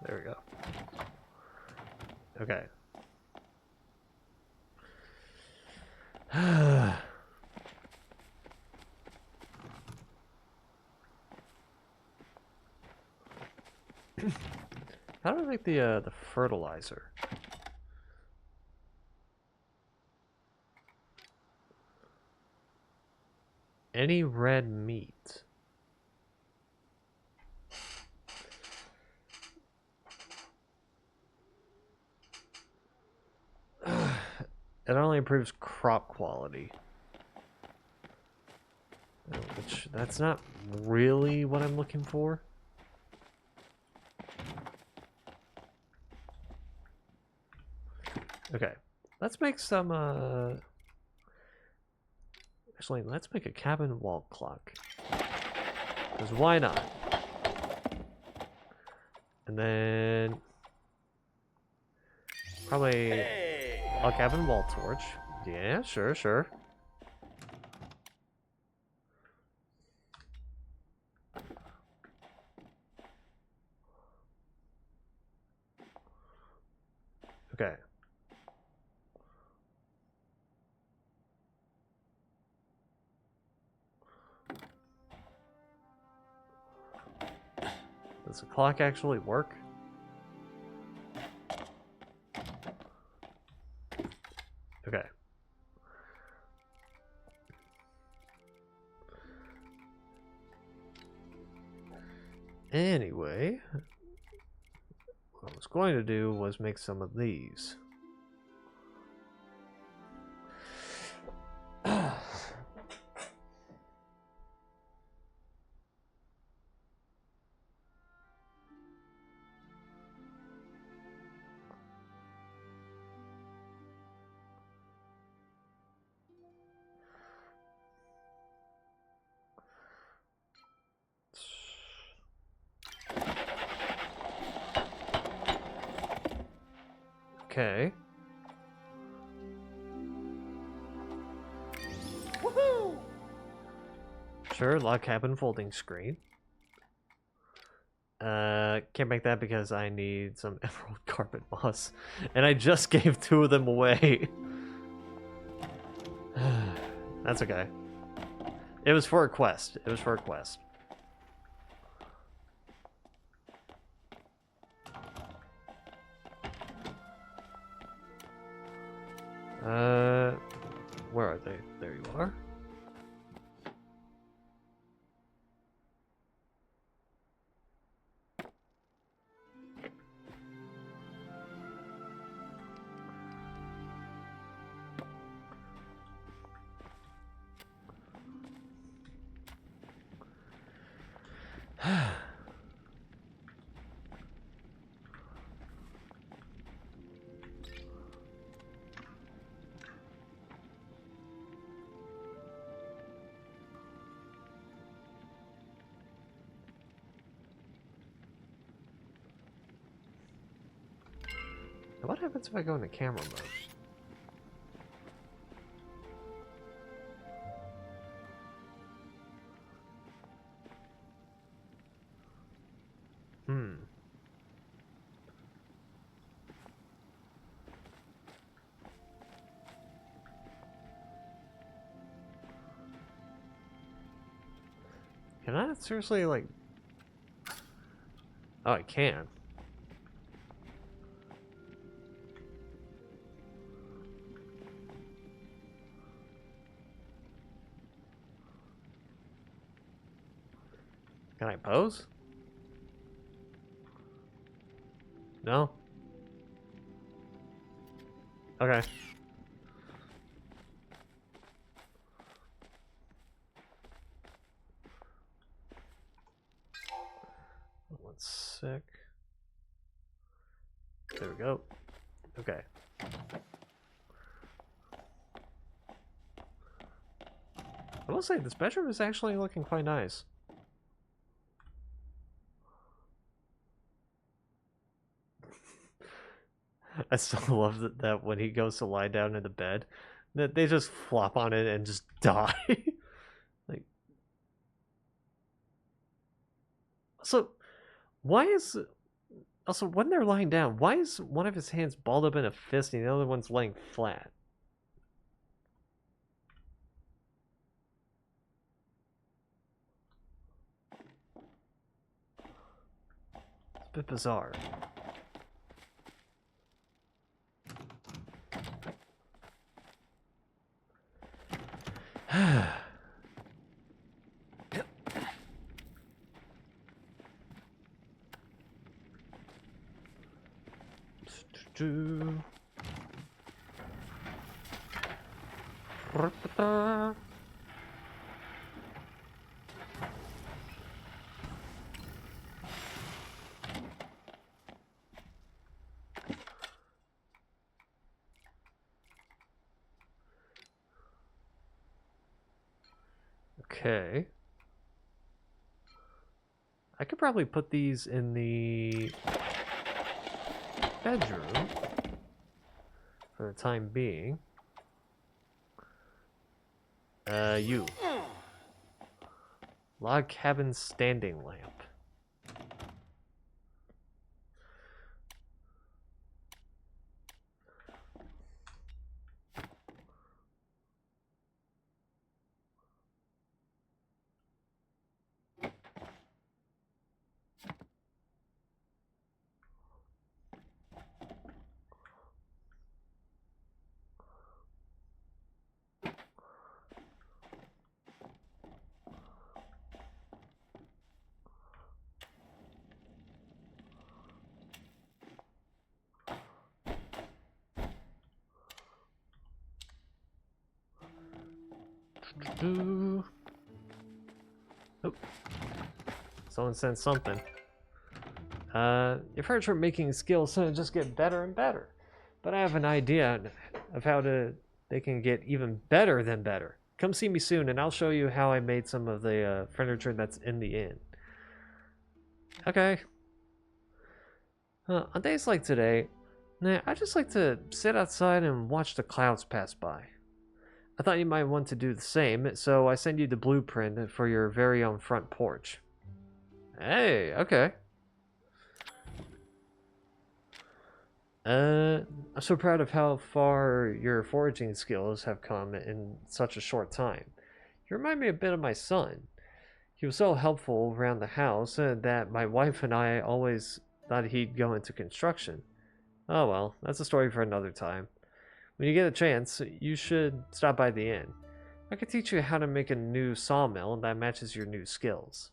S2: There we go. Okay. How do I make the fertilizer? Any red meat? It only improves crop quality. Which, that's not really what I'm looking for. Okay, let's make some, actually, let's make a cabin wall clock. Because why not? And then probably a cabin wall torch. Yeah, sure, sure. Okay. Does the clock actually work? Okay. Anyway, what I was going to do was make some of these. Okay.
S5: Woohoo!
S2: Sure, log cabin folding screen. Can't make that because I need some emerald carpet moss. And I just gave 2 of them away. That's okay. It was for a quest. It was for a quest. Where are they? There you are. What happens if I go into camera mode? Can I seriously, like... Oh, I can. Can I pose? No? Okay. One sec. There we go. Okay. I will say this bedroom is actually looking quite nice. I still love that when he goes to lie down in the bed, that they just flop on it and just die. Like, so why is also when they're lying down, why is one of his hands balled up in a fist and the other one's laying flat? It's a bit bizarre. Okay. I could probably put these in the bedroom for the time being. You. Log cabin standing lamp. Oh. Someone sent something. Your furniture making skills just get better and better. But I have an idea of how they can get even better than better. Come see me soon and I'll show you how I made some of the furniture that's in the inn. Okay. On days like today, Nah, I just like to sit outside and watch the clouds pass by. I thought you might want to do the same, so I sent you the blueprint for your very own front porch. Hey, okay. I'm so proud of how far your foraging skills have come in such a short time. You remind me a bit of my son. He was so helpful around the house that my wife and I always thought he'd go into construction. Oh well, that's a story for another time. When you get a chance, you should stop by the inn. I could teach you how to make a new sawmill that matches your new skills.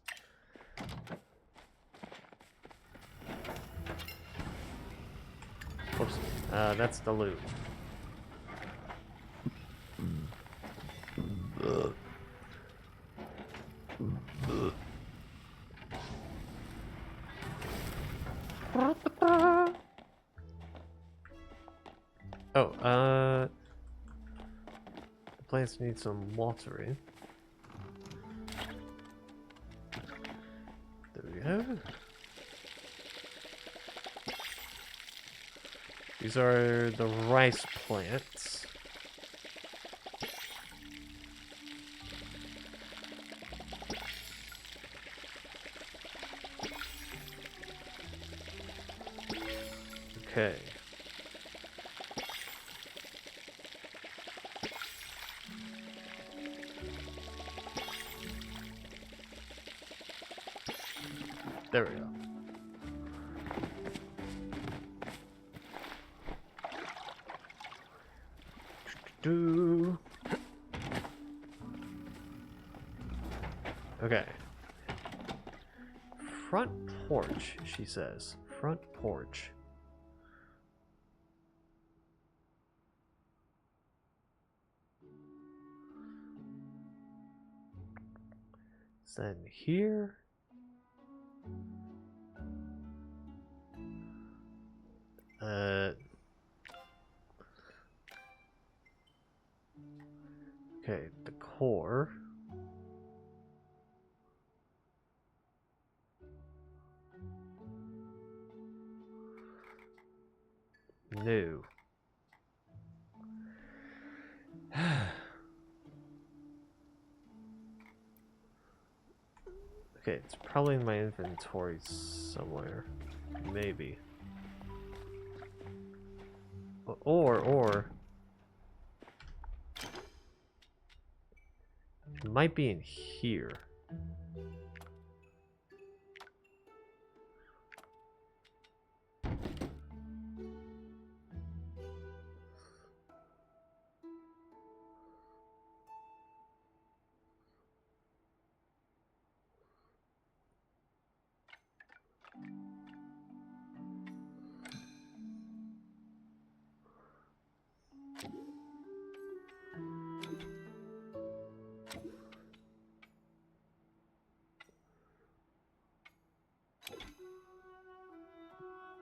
S2: Oops, that's the loot. Oh, the plants need some watering. There we go. These are the rice plants. Okay. There we go. Okay. Front porch, she says. Front porch. Then here. Okay, decor. New. Okay, it's probably in my inventory somewhere. Maybe. Or it might be in here.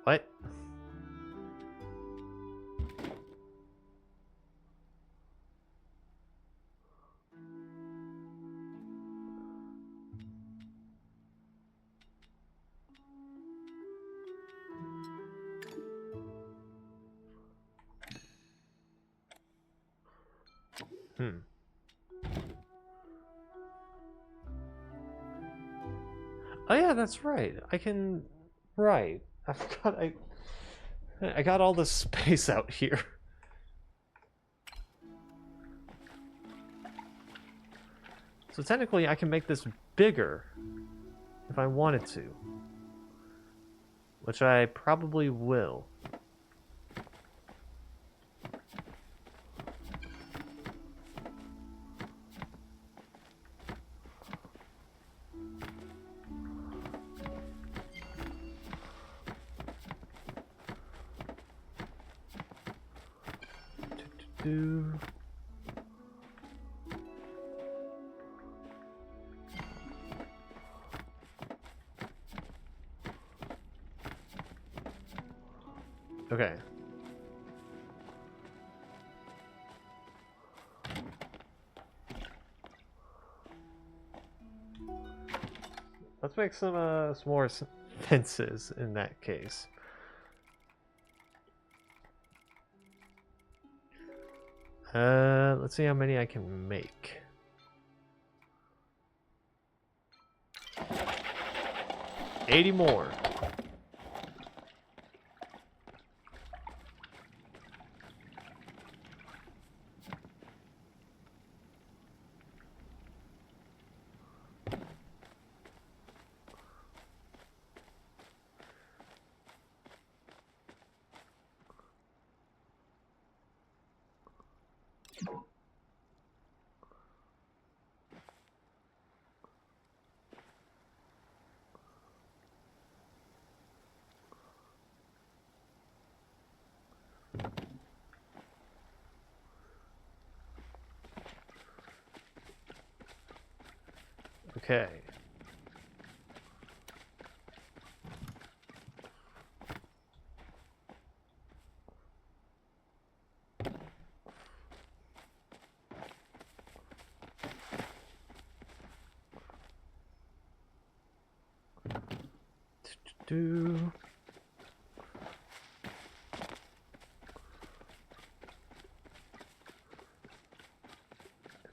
S2: What? Oh yeah, that's right. I can... Right. I forgot I got all this space out here. So technically I can make this bigger if I wanted to. Which I probably will. Okay. Let's make some more fences in that case. Let's see how many I can make. $80 more. Okay. Do.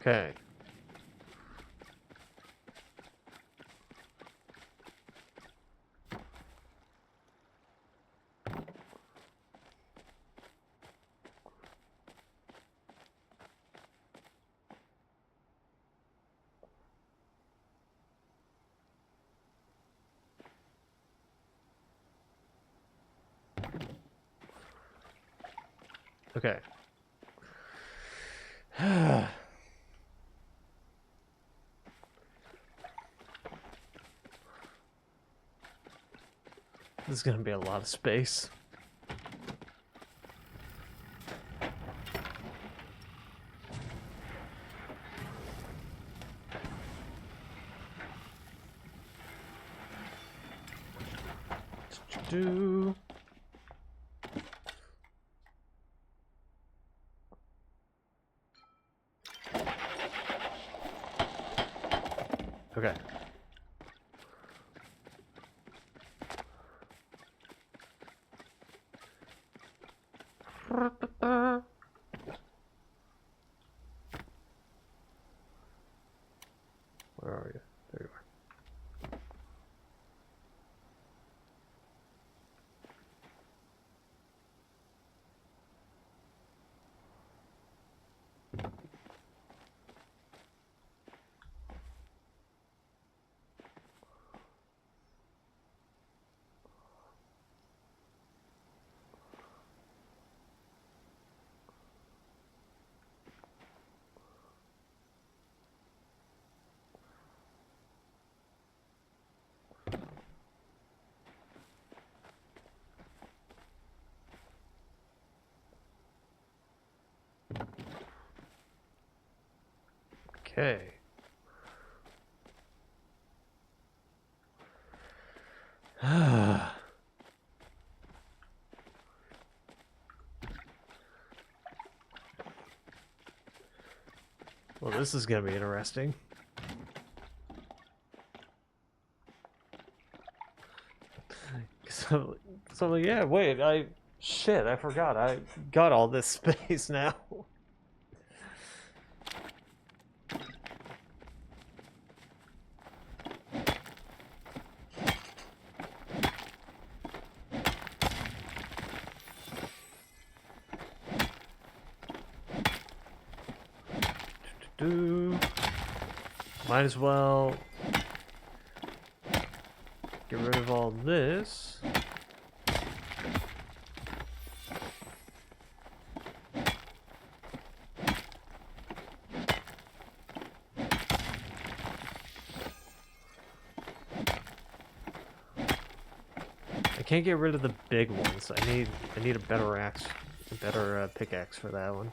S2: Okay. Okay. This is gonna be a lot of space. Do. Okay. Where are you? There you are. Okay. Well, this is gonna be interesting. So yeah, wait, shit, I forgot. I got all this space now. Might as well get rid of all this. I can't get rid of the big ones. I need a better axe, a better pickaxe for that one.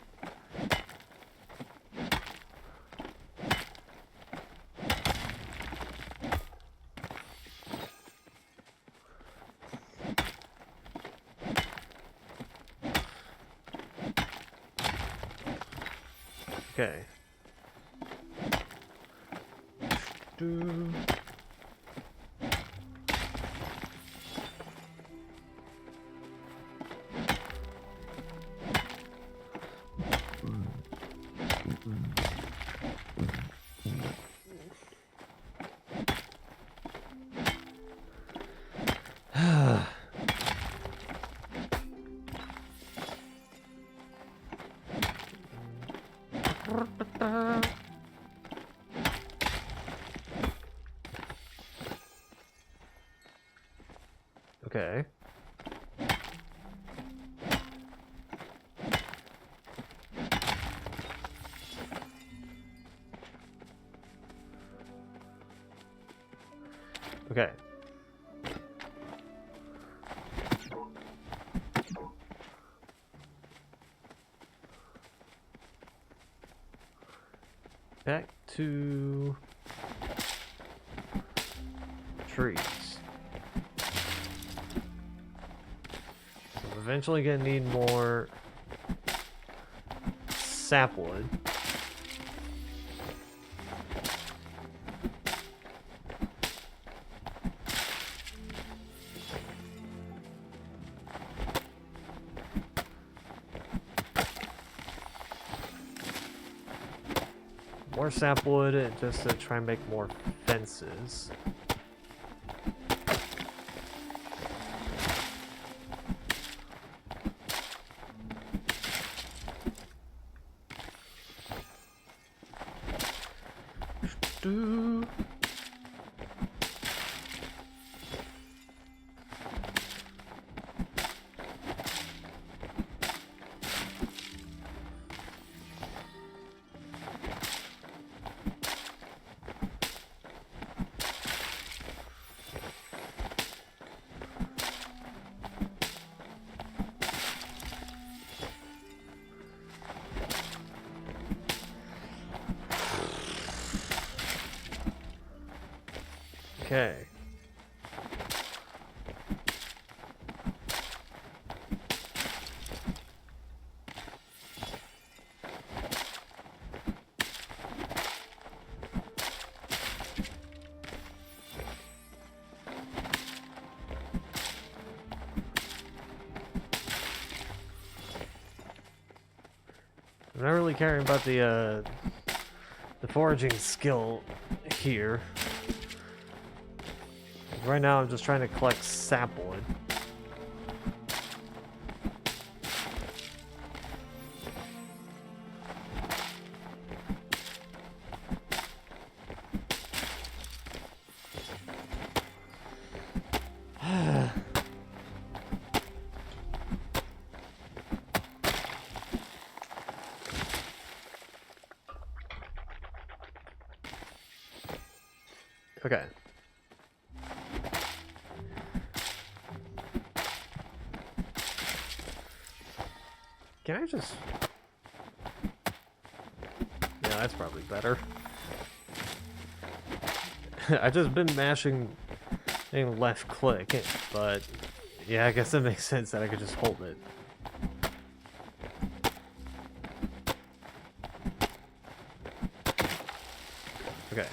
S2: Okay. Do. Okay. Okay. Back to trees. So I'm eventually gonna need more sapwood. More sapwood just to try and make more fences. Do. Okay. I'm not really caring about the foraging skill here. Right now I'm just trying to collect sapwood. Okay. Can I just... Yeah, that's probably better. I've just been mashing left click, but yeah, I guess it makes sense that I could just hold it. Okay.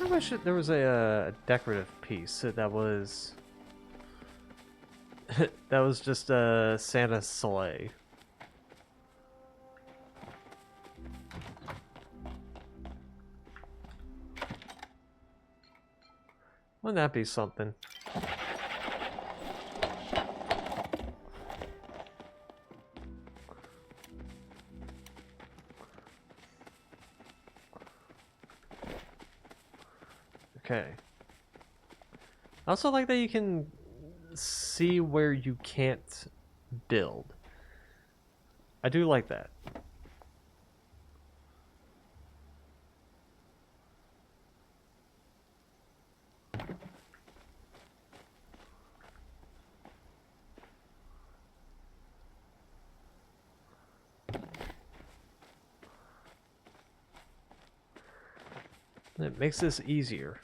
S2: I wish there was a decorative piece that was that was just a Santa sleigh. Wouldn't that be something? Okay. I also like that you can see where you can't build. I do like that. It makes this easier.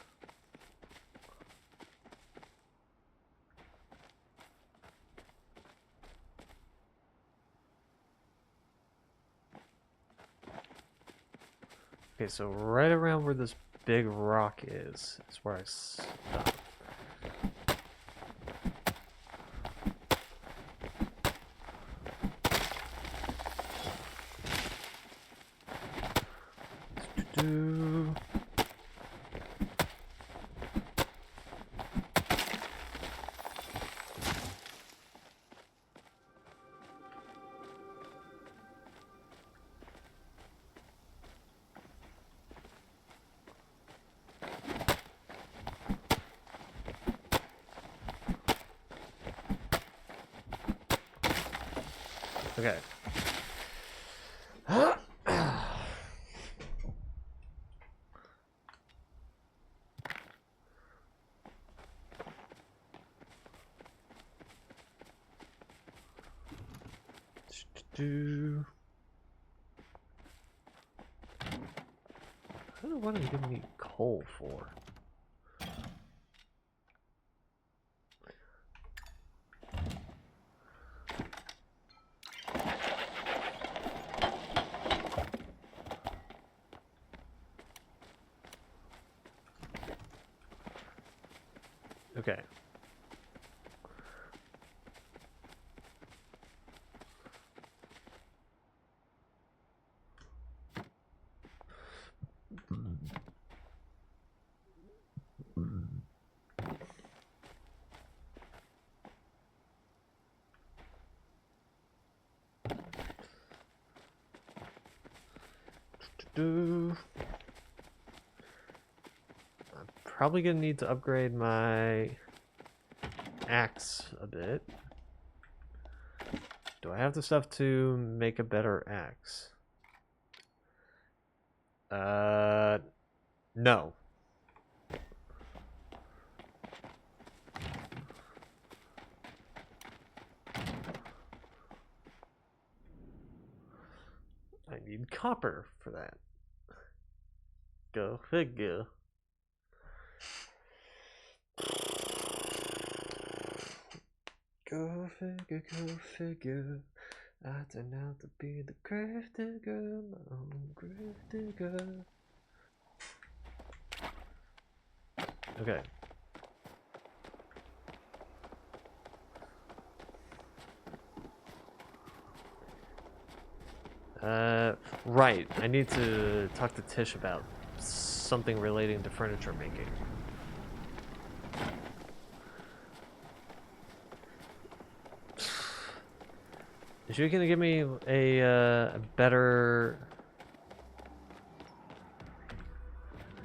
S2: Okay, so right around where this big rock is where I stop. Do. Okay. Do. I don't know what I'm giving me coal for. Okay. I'm probably gonna need to upgrade my axe a bit. Do I have the stuff to make a better axe? No. I need copper for that. Go figure. Go figure, go figure. I turn out to be the grave digger, my own grave digger. Okay. Right. I need to talk to Tish about something relating to furniture making. Is she gonna give me a better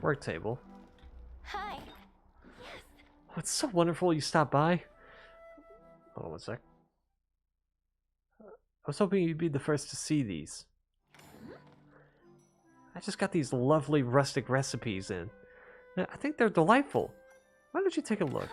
S2: work table?
S5: Hi. Yes.
S2: Oh, it's so wonderful you stopped by. Hold on one sec. I was hoping you'd be the first to see these. I just got these lovely rustic recipes in. I think they're delightful. Why don't you take a look?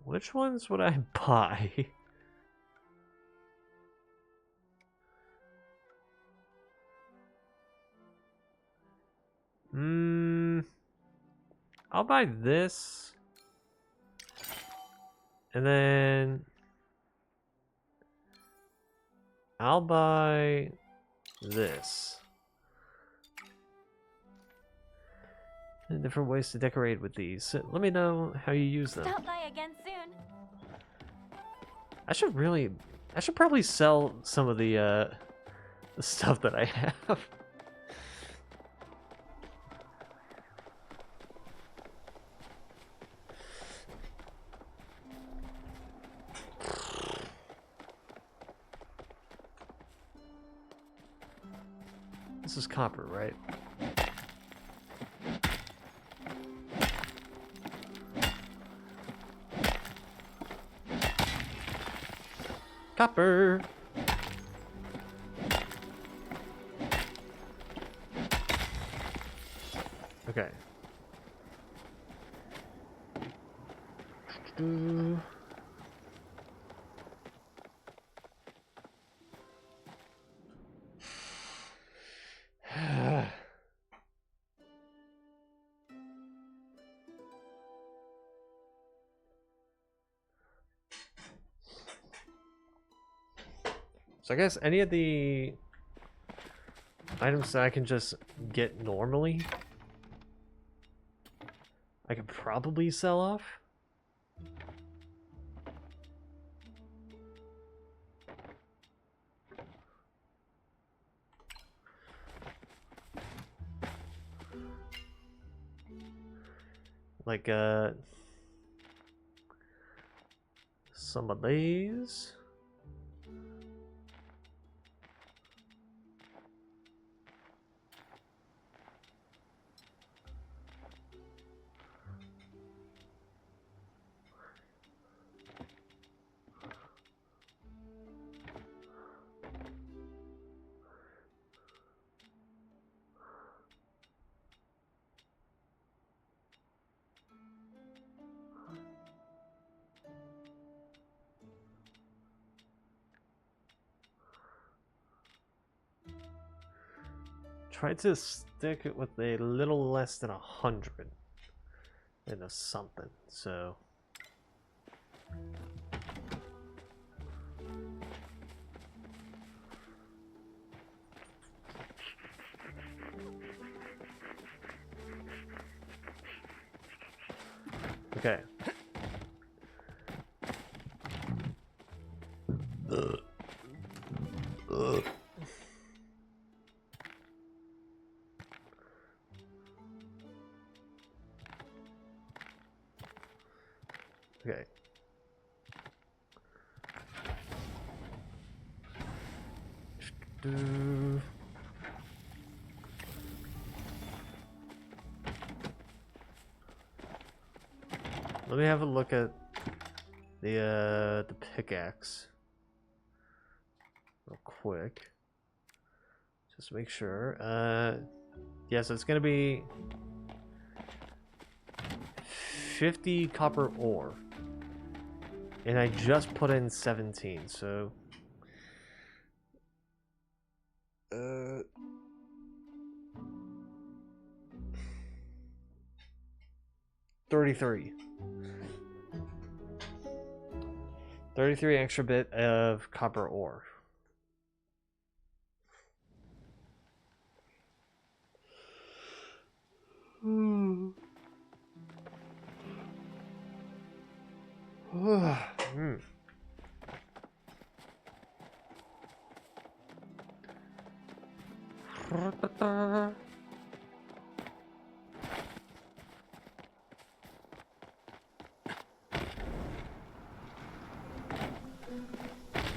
S2: Which ones would I buy? I'll buy this. And then I'll buy this. And different ways to decorate with these. Let me know how you use them.
S5: Stop by again soon.
S2: I should probably sell some of the stuff that I have. This is copper, right? Copper. Okay. So I guess any of the items that I can just get normally, I could probably sell off. Like, some of these. Try to stick it with a little less than 100 into something. So okay. Okay. Let me have a look at the pickaxe real quick. Just make sure. Yeah, so it's gonna be 50 copper ore. And I just put in 17, so 33. 33 extra bit of copper ore.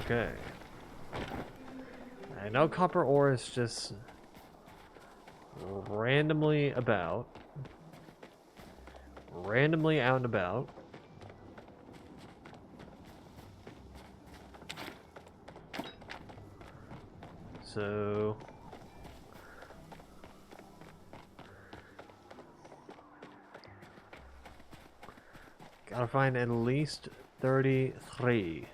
S2: Okay. I know copper ore is just randomly out and about. So gotta find at least 33.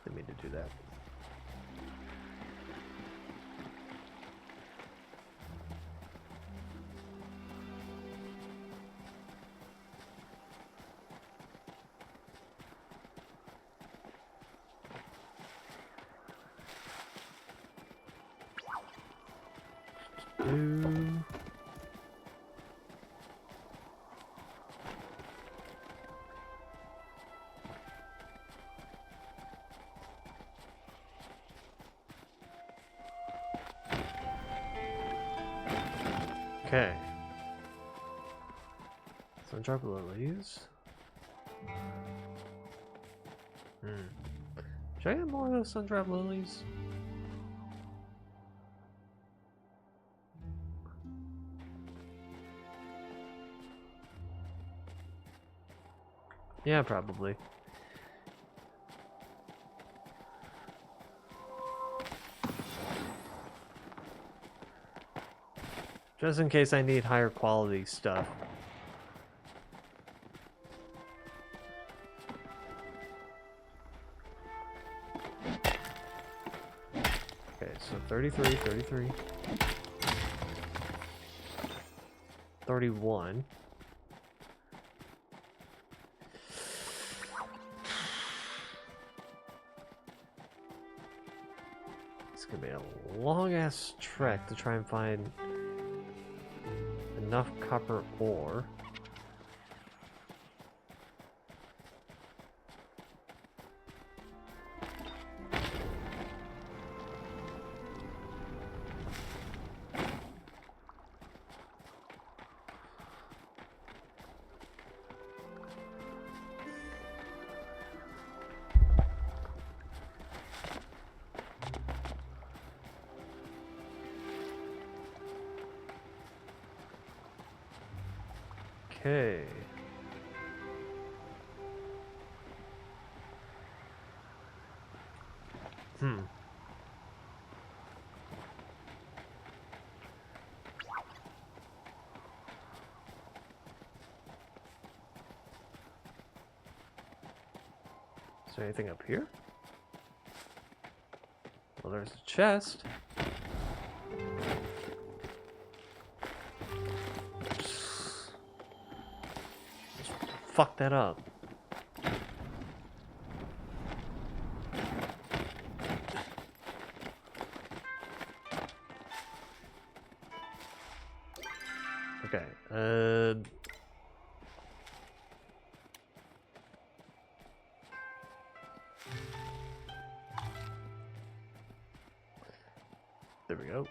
S2: Didn't mean to do that. Okay. Sundrop lilies. Should I get more of those sundrop lilies? Yeah, probably. Just in case I need higher quality stuff. Okay, so 33, 33. 31. It's gonna be a long ass trek to try and find enough copper ore. Okay. Is there anything up here? Well, there's a chest. Fuck that up. Okay, there we go.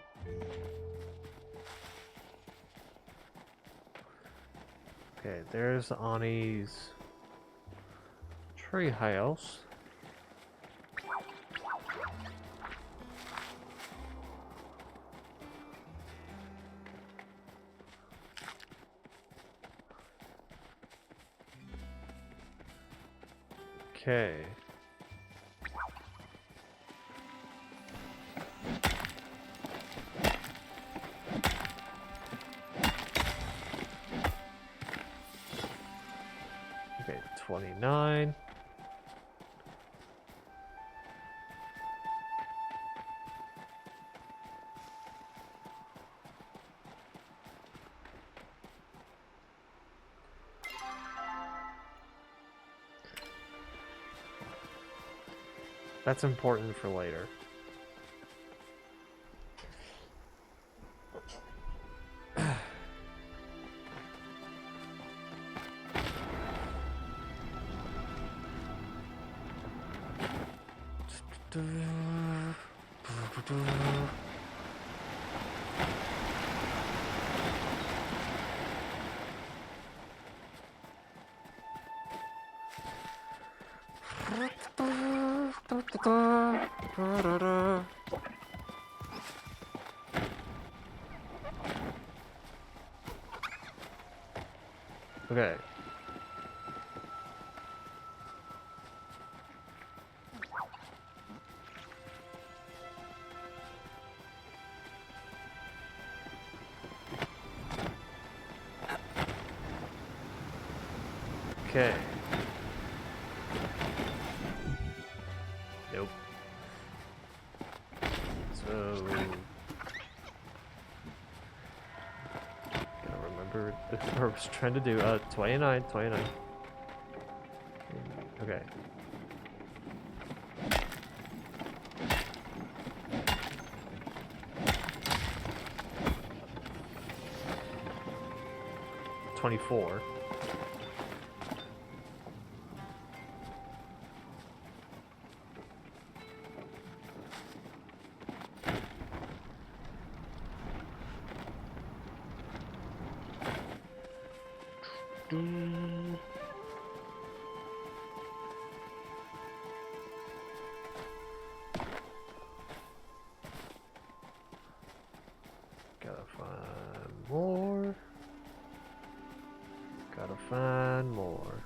S2: Okay, there's Ani's tree house. Okay. Okay, 29. That's important for later. Okay. Okay. Nope. So gotta remember what I was trying to do. 29. Okay. $24. Gotta find more. Gotta find more.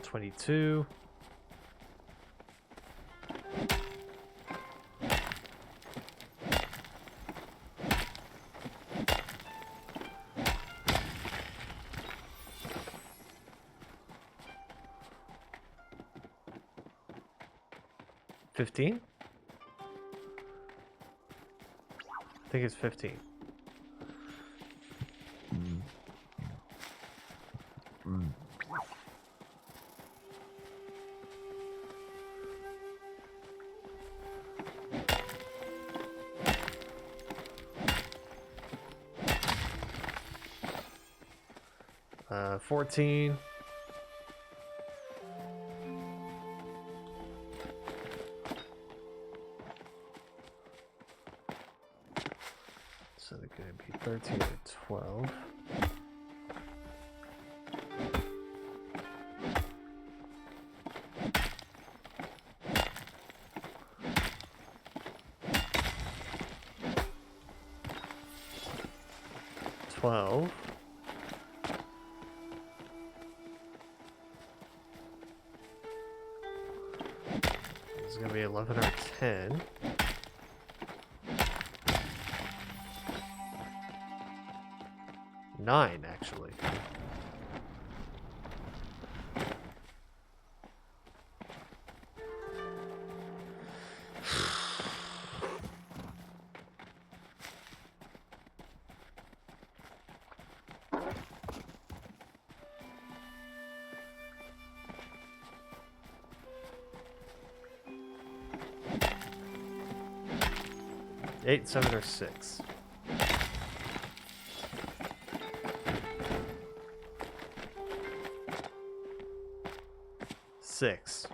S2: 22. $15? I think it's 15. Uh, 14. So they're gonna be 13 to 12. It's gonna be 11 or 10. Nine, actually. Eight, 7, or 6. Six.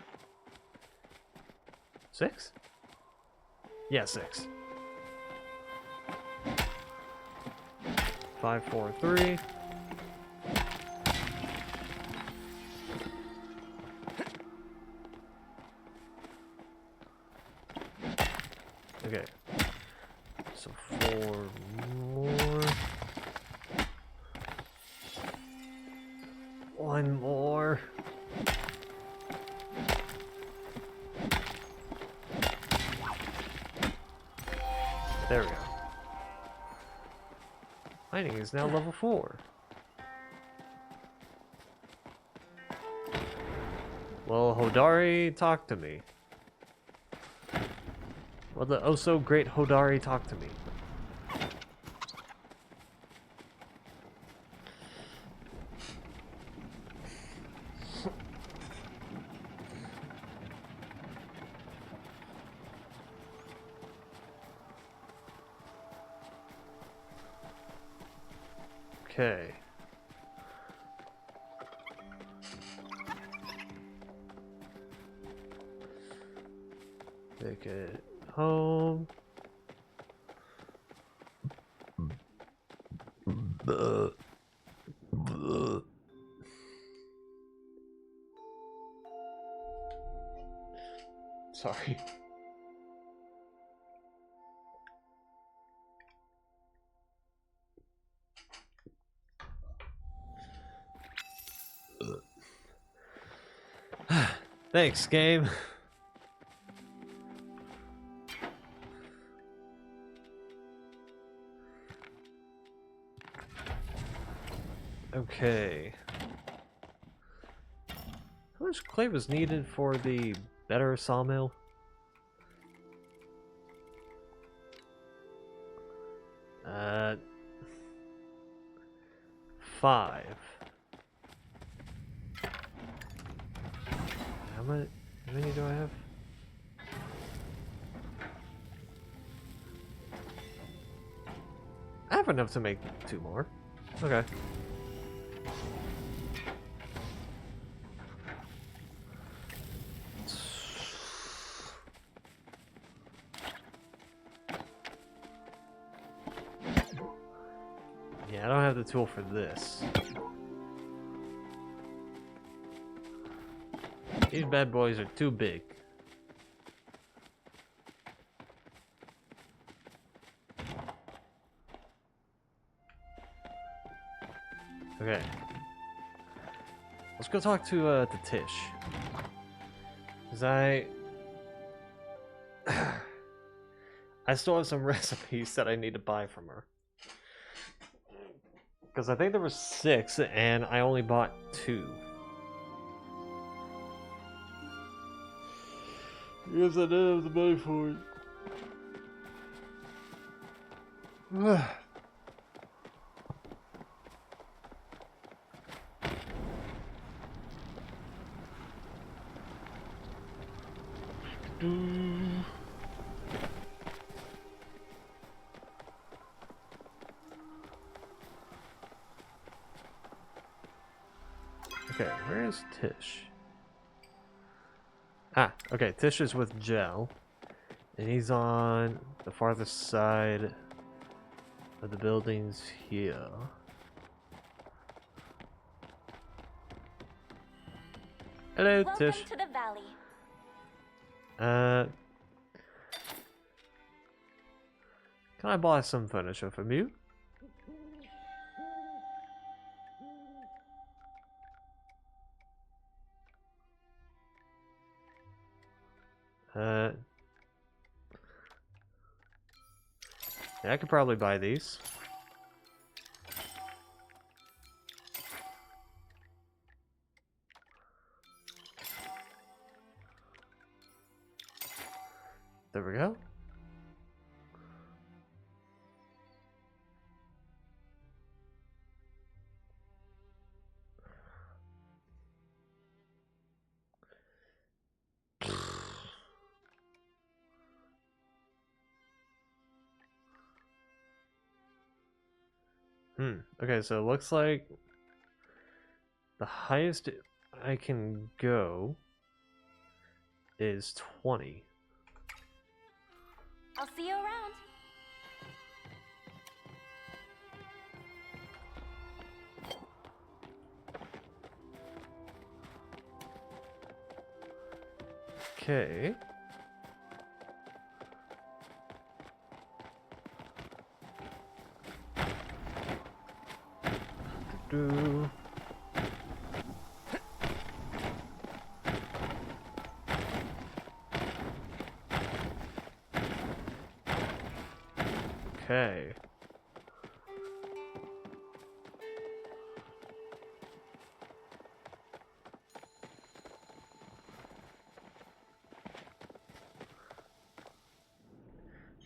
S2: 6? Yeah, 6. 5, 4, 3. Okay. So 4 more. 1 more. There we go. Mining is now level 4. Well, Hodari, talk to me. Well, the oh so great Hodari, talk to me. Okay. Take it home. Sorry. Thanks, game. Okay. How much clay was needed for the better sawmill? Uh, 5. How many do I have? I have enough to make 2 more. Okay. Yeah, I don't have the tool for this. These bad boys are too big. Okay. Let's go talk to Tish. Cause I still have some recipes that I need to buy from her. Because I think there were 6 and I only bought 2. Yes, I did have the money for it. Okay, where is Tish? Ah, okay, Tish is with Joe. And he's on the farthest side of the buildings here. Hello,
S5: Welcome
S2: Tish.
S5: to the valley.
S2: Can I buy some furniture from you? Yeah, I could probably buy these. There we go. Okay, so it looks like the highest I can go is 20.
S5: I'll see you around.
S2: Okay. Do. Okay.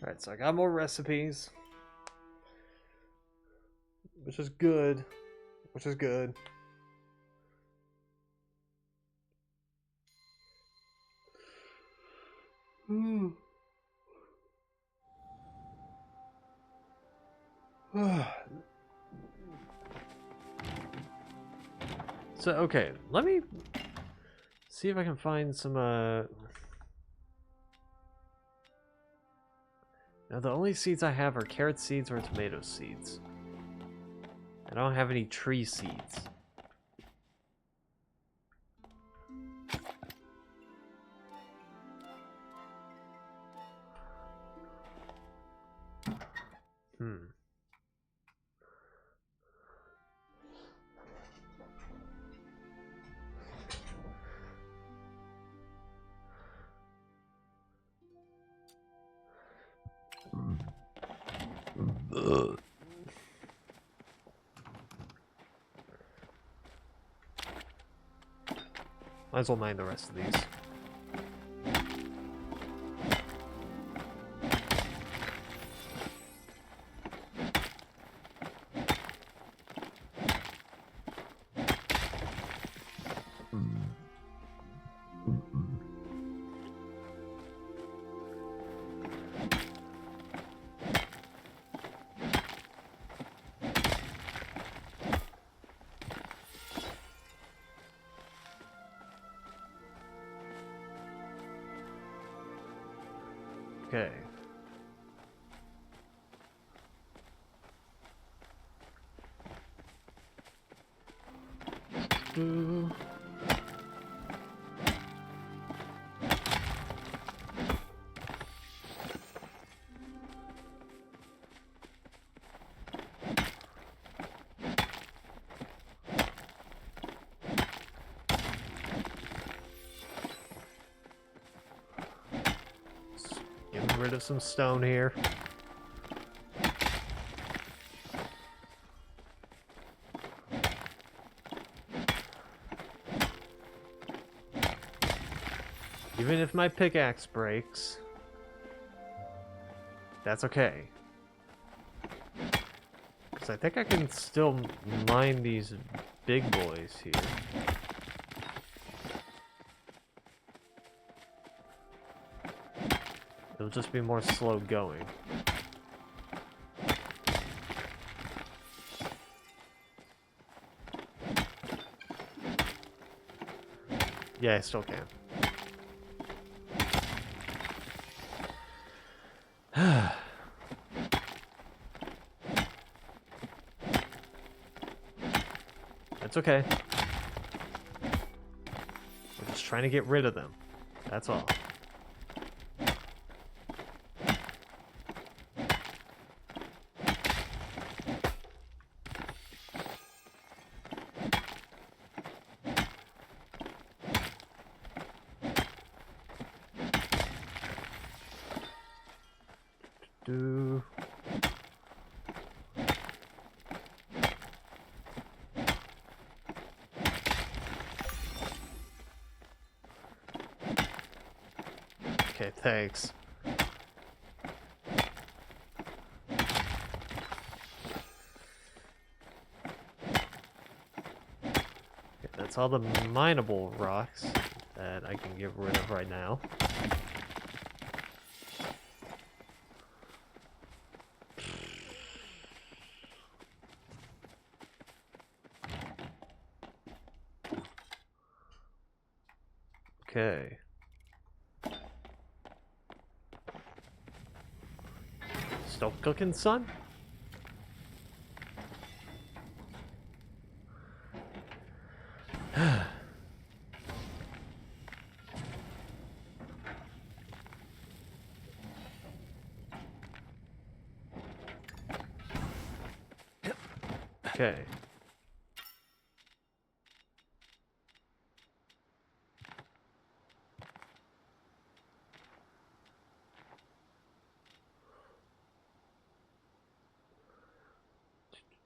S2: Alright, so I got more recipes. Which is good. Which is good. So, okay, let me see if I can find some, Now, the only seeds I have are carrot seeds or tomato seeds. I don't have any tree seeds. Might as well mine the rest of these. Okay. rid of some stone here. Even if my pickaxe breaks, that's okay. Because I think I can still mine these big boys here. It'll just be more slow going. Yeah, I still can. That's okay. We're just trying to get rid of them. That's all. Do. Okay, thanks. Okay, that's all the mineable rocks that I can get rid of right now. Okay. Still cooking, son? Okay.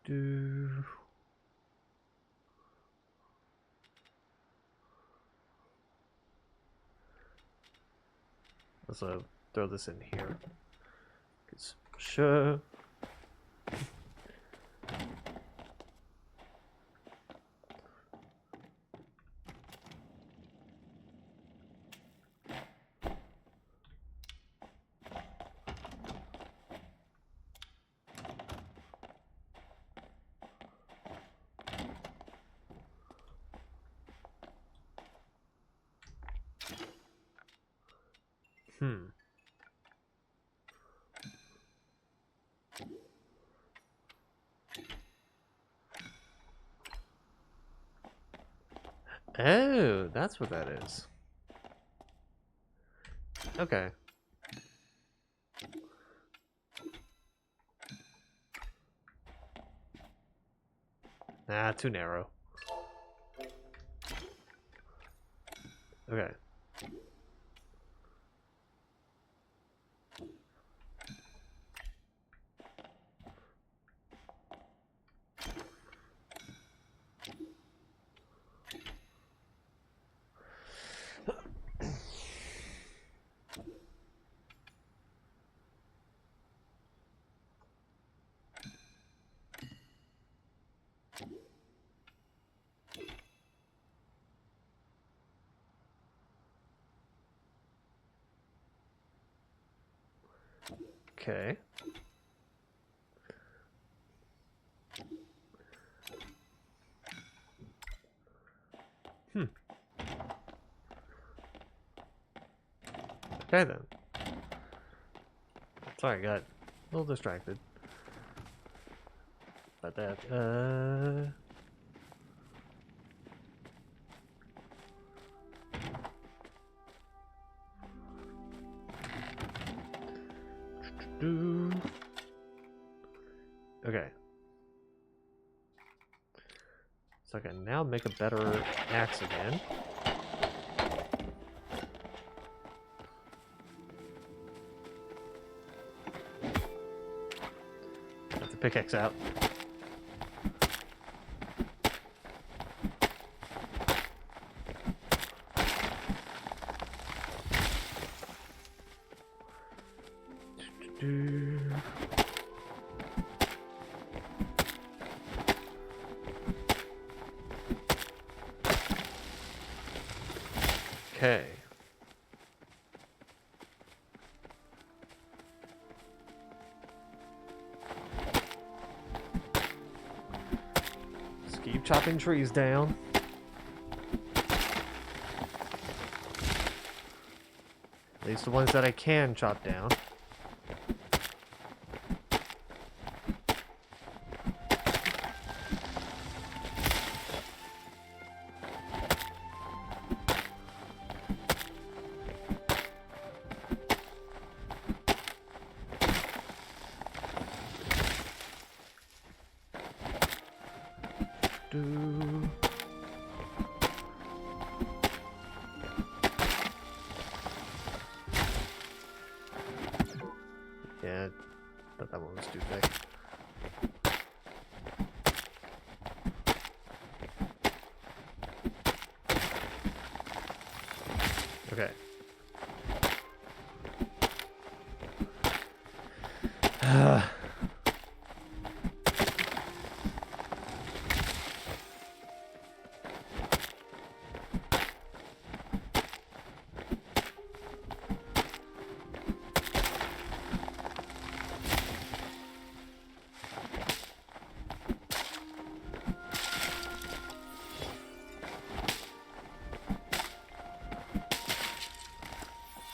S2: Do. Let's throw this in here. 'Cause sure. Oh, that's what that is. Okay. Nah, too narrow. Okay. Okay. Okay then. Sorry, I got a little distracted. About that. Okay. So I can now make a better axe again. pickaxe out. Okay. Just keep chopping trees down. At least the ones that I can chop down. Yeah, thought that one was too thick. Okay.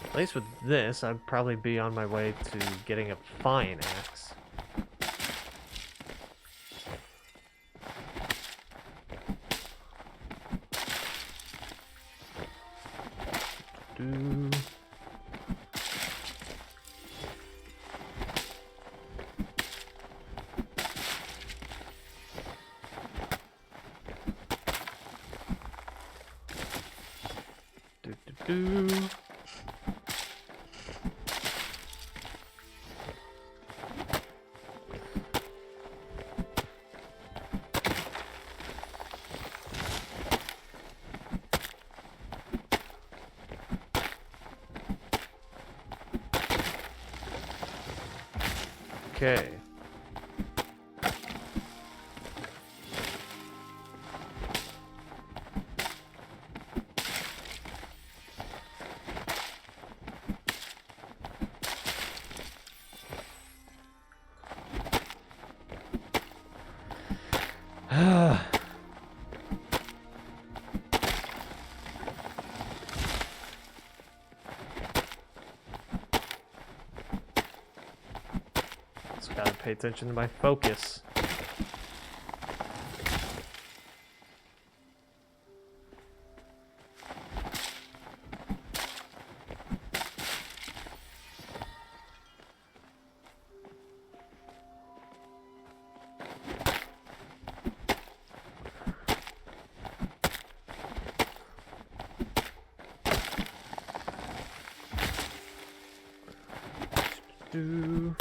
S2: At least with this, I'd probably be on my way to getting a fine axe. Do. Do. Okay. Just gotta pay attention to my focus. Do.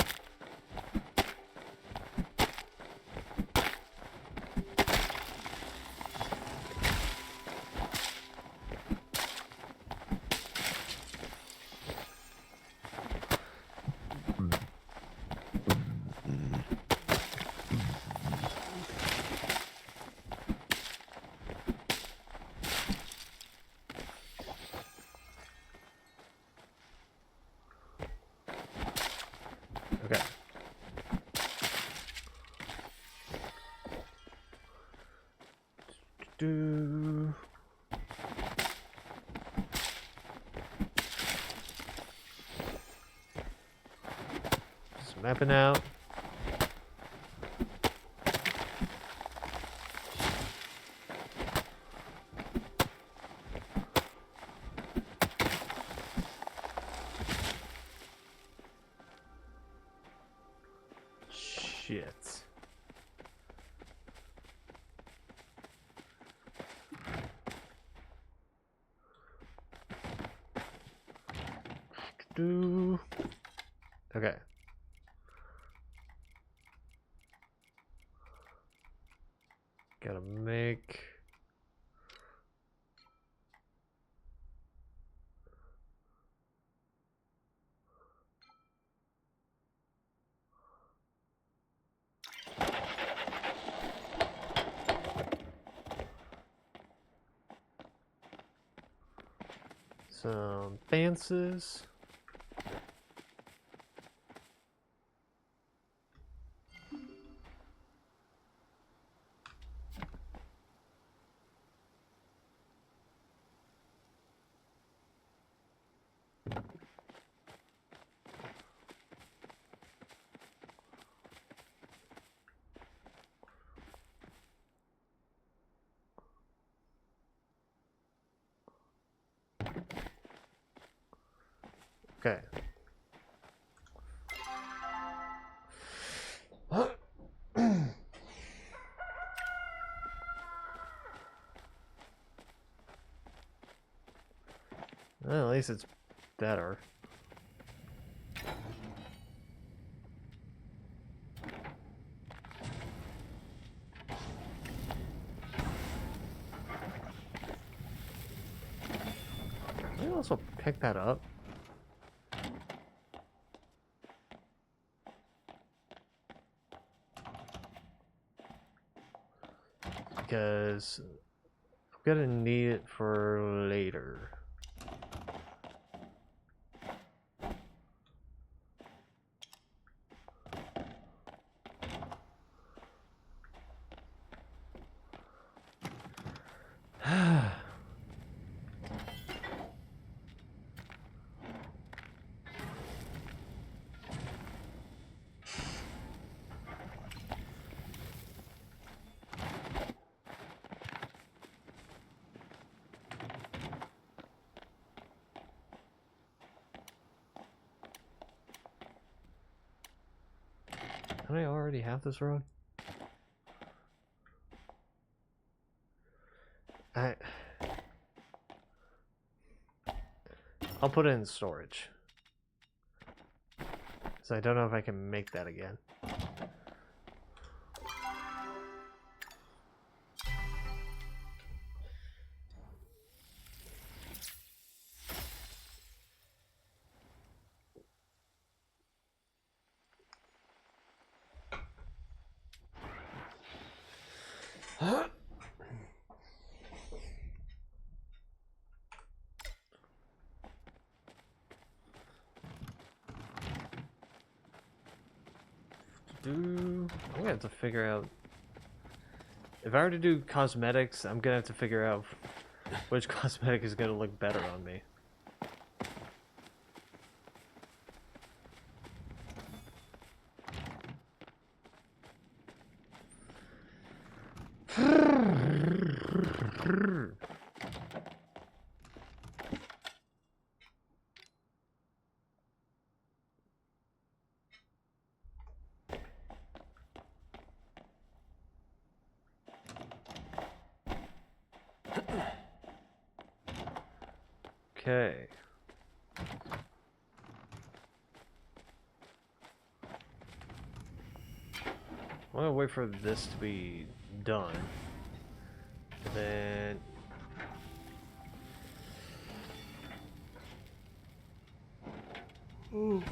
S2: Okay. Do. Just mapping out. Shit. Do. Okay. Some fences. Okay. Well, at least it's better. Can I also pick that up? Because I'm gonna need it for later. Don't I already have this road? I'll put it in storage. So I don't know if I can make that again. I'm gonna have to figure out if I were to do cosmetics. I'm gonna have to figure out which cosmetic is gonna look better on me. Okay. I'm gonna wait for this to be done. And then ooh.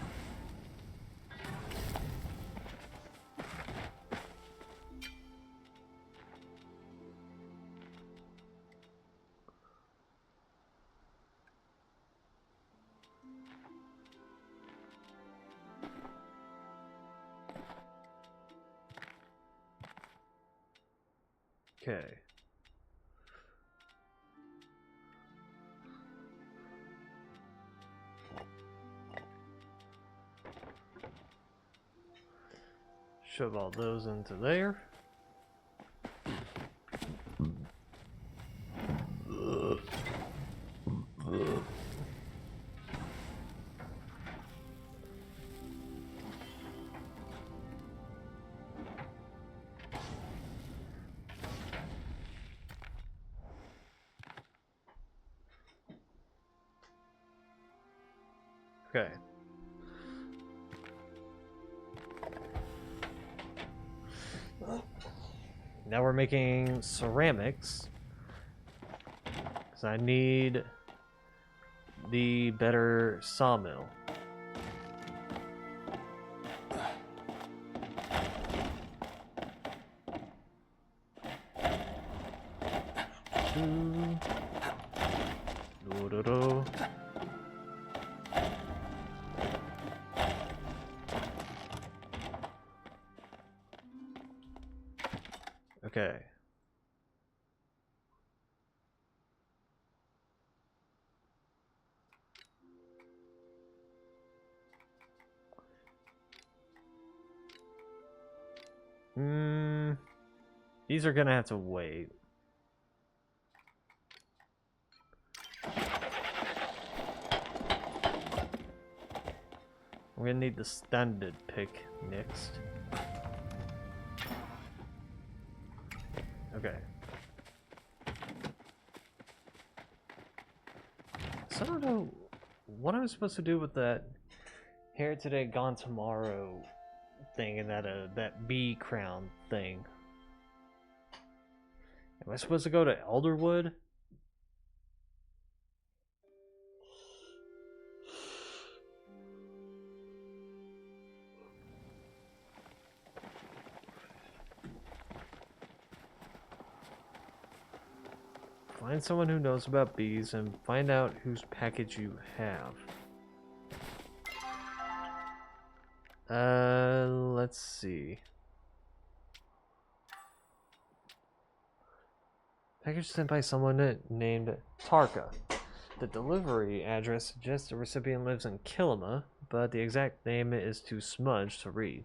S2: Okay. Shove all those into there. Okay. Now we're making ceramics. Because I need the better sawmill. Do-do-do. Okay. These are gonna have to wait. We're gonna need the standard pick next. Okay. So I don't know what I'm supposed to do with that hair today, gone tomorrow thing and that bee crown thing. Am I supposed to go to Elderwood? Find someone who knows about bees and find out whose package you have. Let's see. Package sent by someone named Tarka. The delivery address suggests the recipient lives in Kilima, but the exact name is too smudged to read.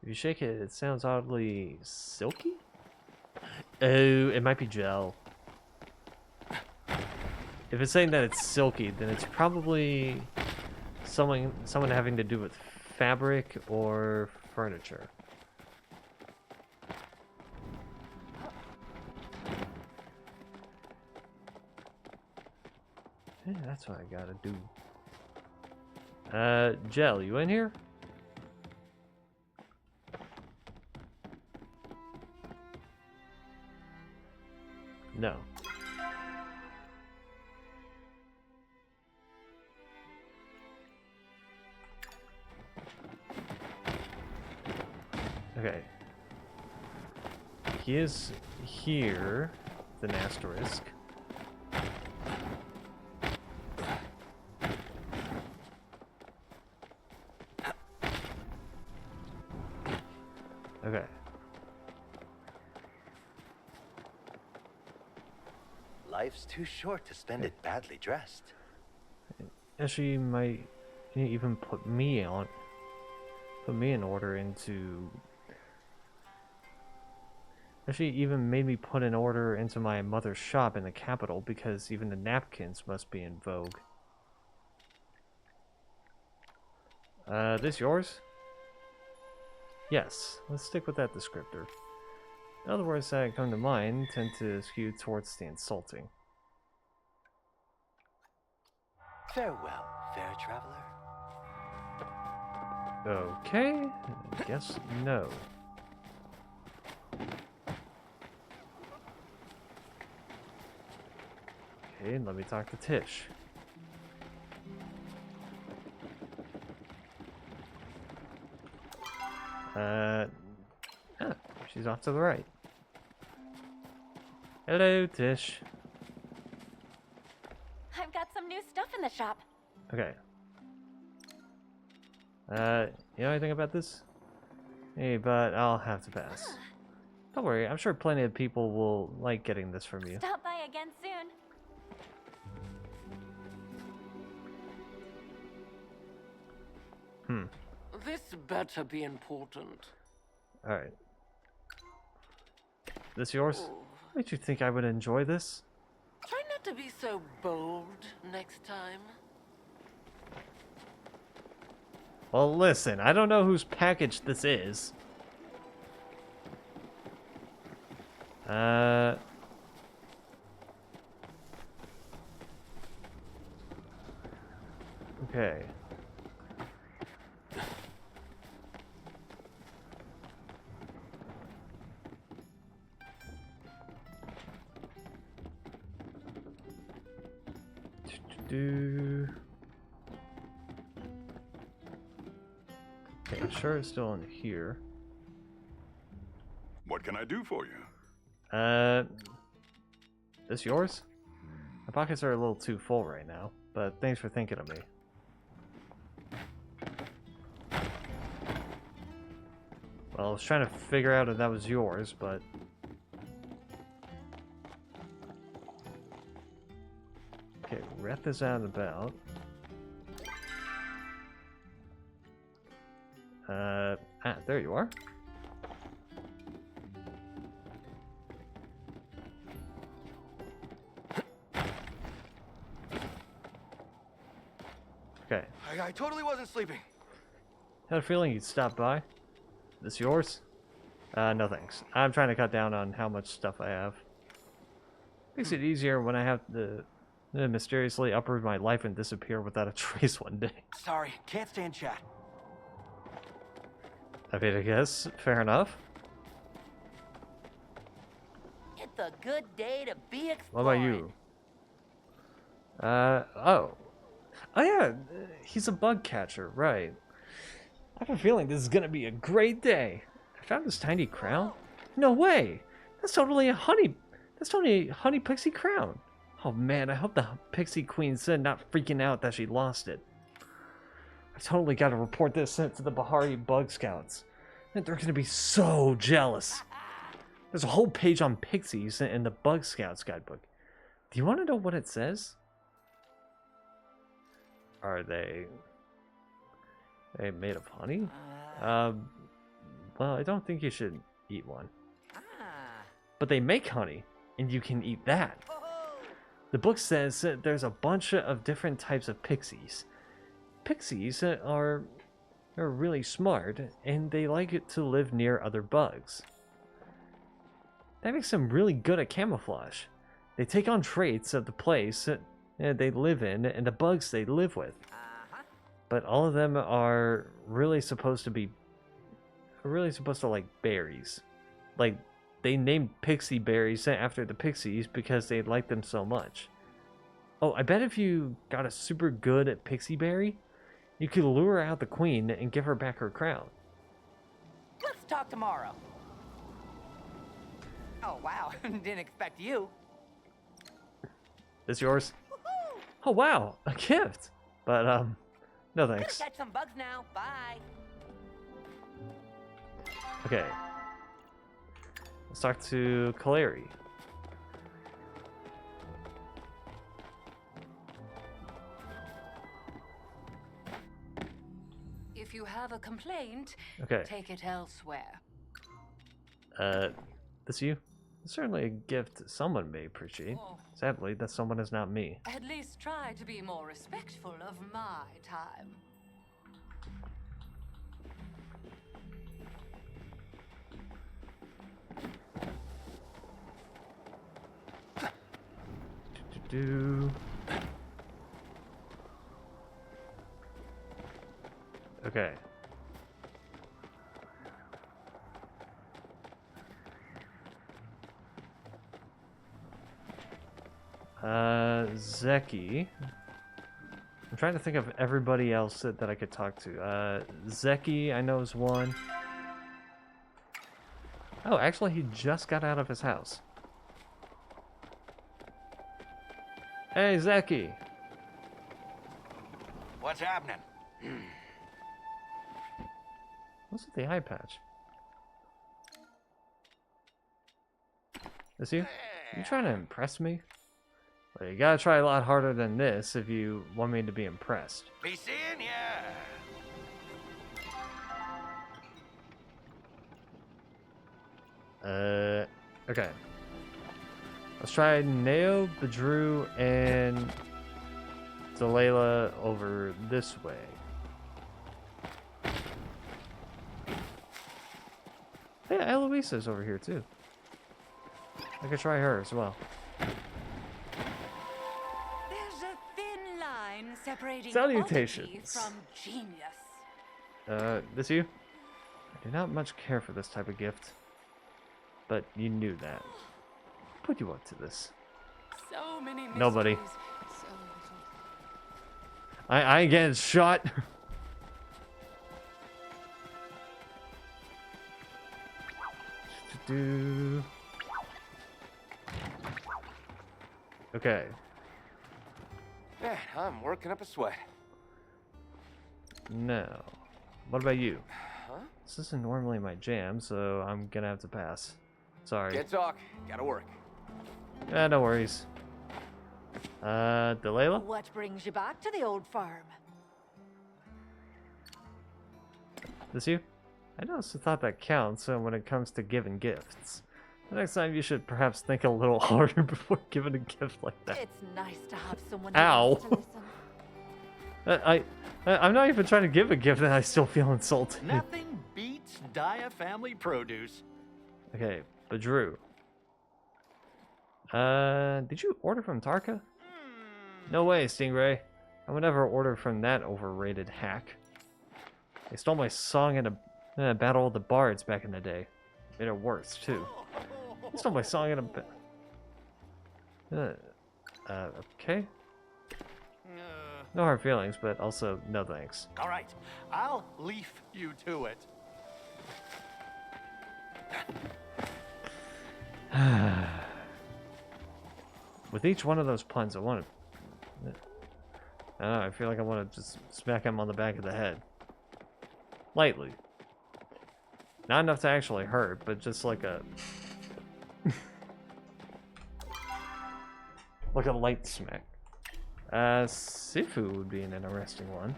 S2: If you shake it, it sounds oddly silky? Oh, it might be gel. If it's saying that it's silky, then it's probably someone having to do with fabric or furniture. Yeah, that's what I gotta do. Gel, you in here? No. Okay. He is here with an asterisk. Okay.
S6: Life's too short to spend it badly dressed.
S2: Actually, might even put me in order into. Actually, even made me put an order into my mother's shop in the capital because even the napkins must be in vogue. This yours? Yes, let's stick with that descriptor. The other words that come to mind tend to skew towards the insulting.
S6: Farewell, fair traveler.
S2: Okay, I guess no. Okay, let me talk to Tish. She's off to the right. Hello, Tish.
S5: I've got some new stuff in the shop.
S2: Okay. You know anything about this? Hey, but I'll have to pass. Don't worry, I'm sure plenty of people will like getting this from you.
S5: Stop by again soon.
S4: This better be important.
S2: Alright. This yours?
S4: Oh,
S2: Did you think I would enjoy this?
S4: try not to be so bold next time.
S2: Well, listen, I don't know whose package this is. Okay. Okay, I'm sure it's still in here.
S3: What can I do for you?
S2: This yours? My pockets are a little too full right now, but thanks for thinking of me. Well, I was trying to figure out if that was yours, but breath is out and about. There you are. Okay.
S6: I totally wasn't sleeping.
S2: Had a feeling you'd stop by. This yours? No thanks. I'm trying to cut down on how much stuff I have. Makes it easier when I have to mysteriously uproot my life and disappear without a trace one day.
S6: Sorry, can't stand chat.
S2: I mean, I guess. Fair enough.
S4: It's a good day to be exploring.
S2: What about you? Oh. Oh yeah, he's a bug catcher, right. I have a feeling this is gonna be a great day. I found this tiny crown? No way! That's totally a honey pixie crown. Oh man, I hope the pixie queen's not freaking out that she lost it. I totally gotta report this to the Bahari Bug Scouts. They're gonna be so jealous. There's a whole page on pixies in the Bug Scouts guidebook. Do you want to know what it says? Are they made of honey? Well, I don't think you should eat one. But they make honey, and you can eat that. The book says that there's a bunch of different types of pixies. Pixies are really smart, and they like it to live near other bugs. That makes them really good at camouflage. They take on traits of the place they live in and the bugs they live with. But all of them are really supposed to like berries. Like, they named pixie berries after the pixies because they like them so much. Oh, I bet if you got a super good at pixie berry, you could lure out the queen and give her back her crown.
S7: Let's talk tomorrow. Oh, wow. Didn't expect you.
S2: This yours? Oh, wow. A gift. But, no
S7: Gonna
S2: thanks.
S7: catch some bugs now. Bye.
S2: Okay. Let's talk to Kaleri.
S4: If you have a complaint,
S2: Okay.
S4: take it elsewhere.
S2: This you? Certainly a gift someone may appreciate. Sadly, that someone is not me.
S4: At least try to be more respectful of my time.
S2: Do. Okay. Zeki. I'm trying to think of everybody else that I could talk to. Zeki, I know is one. Oh, actually, he just got out of his house. Hey, Zeki.
S6: What's happening?
S2: What's with the eye patch? Is you? You trying to impress me? Well, you gotta try a lot harder than this if you want me to be impressed.
S6: Be seeing ya.
S2: Okay. Let's try Neo, Badru, and Delilah over this way. Yeah, Eloisa's over here too. I could try her as well.
S4: There's a thin line separating
S2: Salutations.
S4: oddity from genius.
S2: This you? I do not much care for this type of gift. But you knew that. Put you up to this.
S4: So many mysteries,
S2: Nobody.
S4: so little.
S2: I ain't getting shot. Okay.
S6: Man, I'm working up a sweat.
S2: Now, what about you?
S6: Huh?
S2: This isn't normally my jam, so I'm gonna have to pass. Sorry.
S6: Can't talk. Gotta work.
S2: No worries. Delilah?
S8: What brings you back to the old farm?
S2: This you? I also thought that counts when it comes to giving gifts. The next time you should perhaps think a little harder before giving a gift like that.
S8: It's nice to have someone
S2: Ow.
S8: who wants to listen.
S2: I'm not even trying to give a gift and I still feel insulted.
S9: Nothing beats Dia family produce.
S2: Okay, but Drew. Did you order from Tarka? No way, Stingray. I would never order from that overrated hack. They stole my song in a battle of the bards back in the day. Made it worse, too. They stole my song in a okay. No hard feelings, but also no thanks.
S9: All right, I'll leave you to it.
S2: With each one of those puns, I want to... I don't know, I feel like I want to just smack him on the back of the head. Lightly. Not enough to actually hurt, but just like a... like a light smack. Sifu would be an interesting one.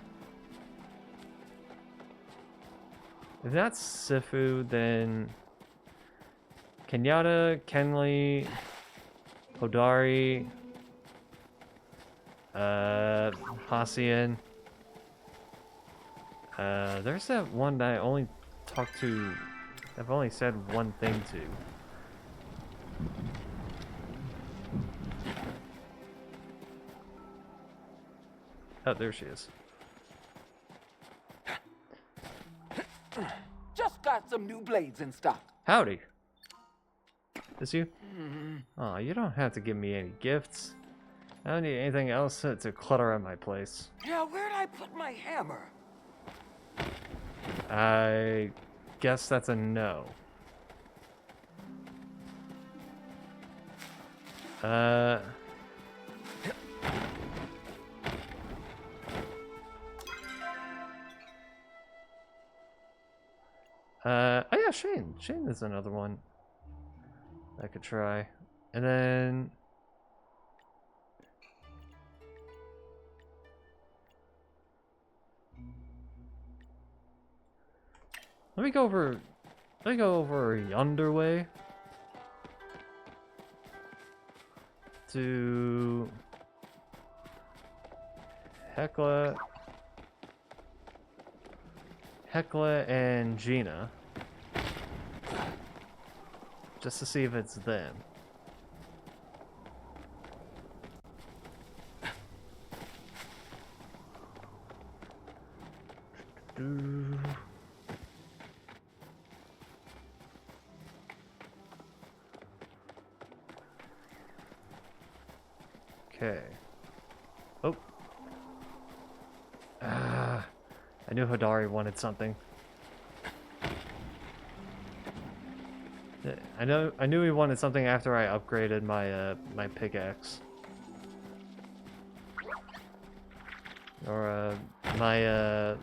S2: If not Sifu, then... Kenyatta, Kenley... Hodari... Hassian... there's that one that I only talked to... I've only said one thing to. Oh, there she is.
S4: Just got some new blades in stock.
S2: Howdy. Is you? Oh, you don't have to give me any gifts. I don't need anything else to clutter at my place.
S4: Yeah, where'd I put my hammer?
S2: I guess that's a no. Oh yeah, Shane. Shane is another one I could try. And then... Let me go over yonder way. To... Hecla and Gina. Just to see if it's them. Okay. Oh. I knew Hodari wanted something. I knew he wanted something after I upgraded my my pickaxe. Or my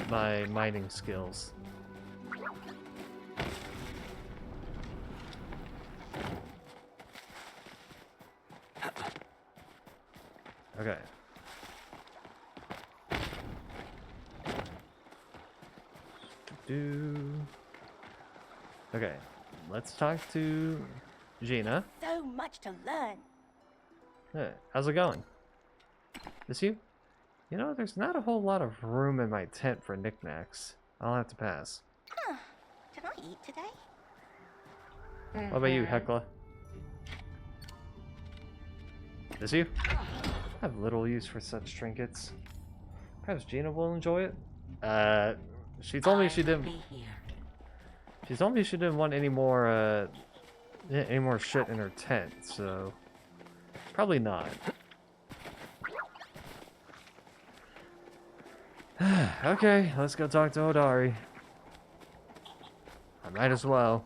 S2: my mining skills. Okay. Okay, let's talk to Gina.
S5: So much to learn.
S2: Hey, how's it going? This you? You know, there's not a whole lot of room in my tent for knickknacks. I'll have to pass.
S5: Huh. Can I eat today?
S2: What about you, Hecla? This you? I have little use for such trinkets. Perhaps Gina will enjoy it? She told me she didn't... She told me she didn't want any more shit in her tent, so... Probably not. Okay, let's go talk to Hodari. I might as well.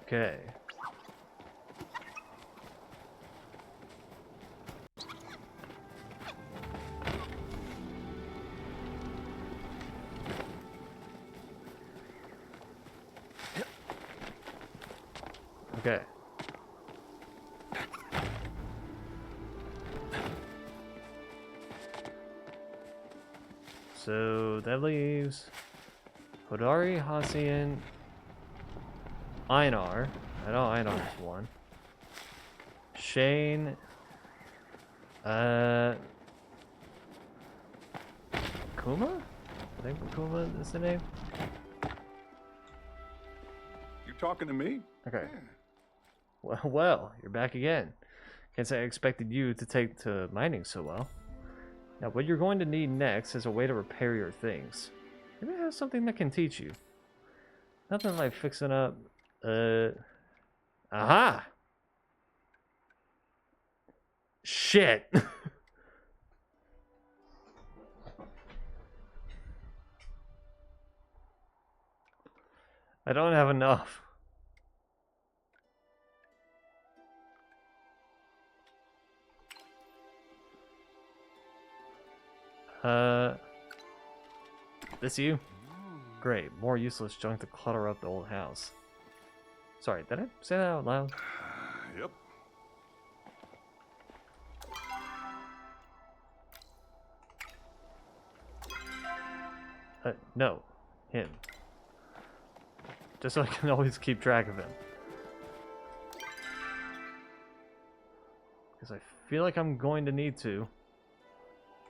S2: Okay. Okay. So that leaves Hodari, Hassian, Einar. I know Einar's one. Shane. Kuma? I think Kuma is the name.
S3: You talking to me?
S2: Okay. Well, you're back again. Can't say I expected you to take to mining so well. Now, what you're going to need next is a way to repair your things. Maybe I have something that can teach you. Nothing like fixing up. Aha! Shit! I don't have enough. This you? Great. More useless junk to clutter up the old house. Sorry, did I say that out loud?
S3: Yep.
S2: No. Him. Just so I can always keep track of him. Because I feel like I'm going to need to.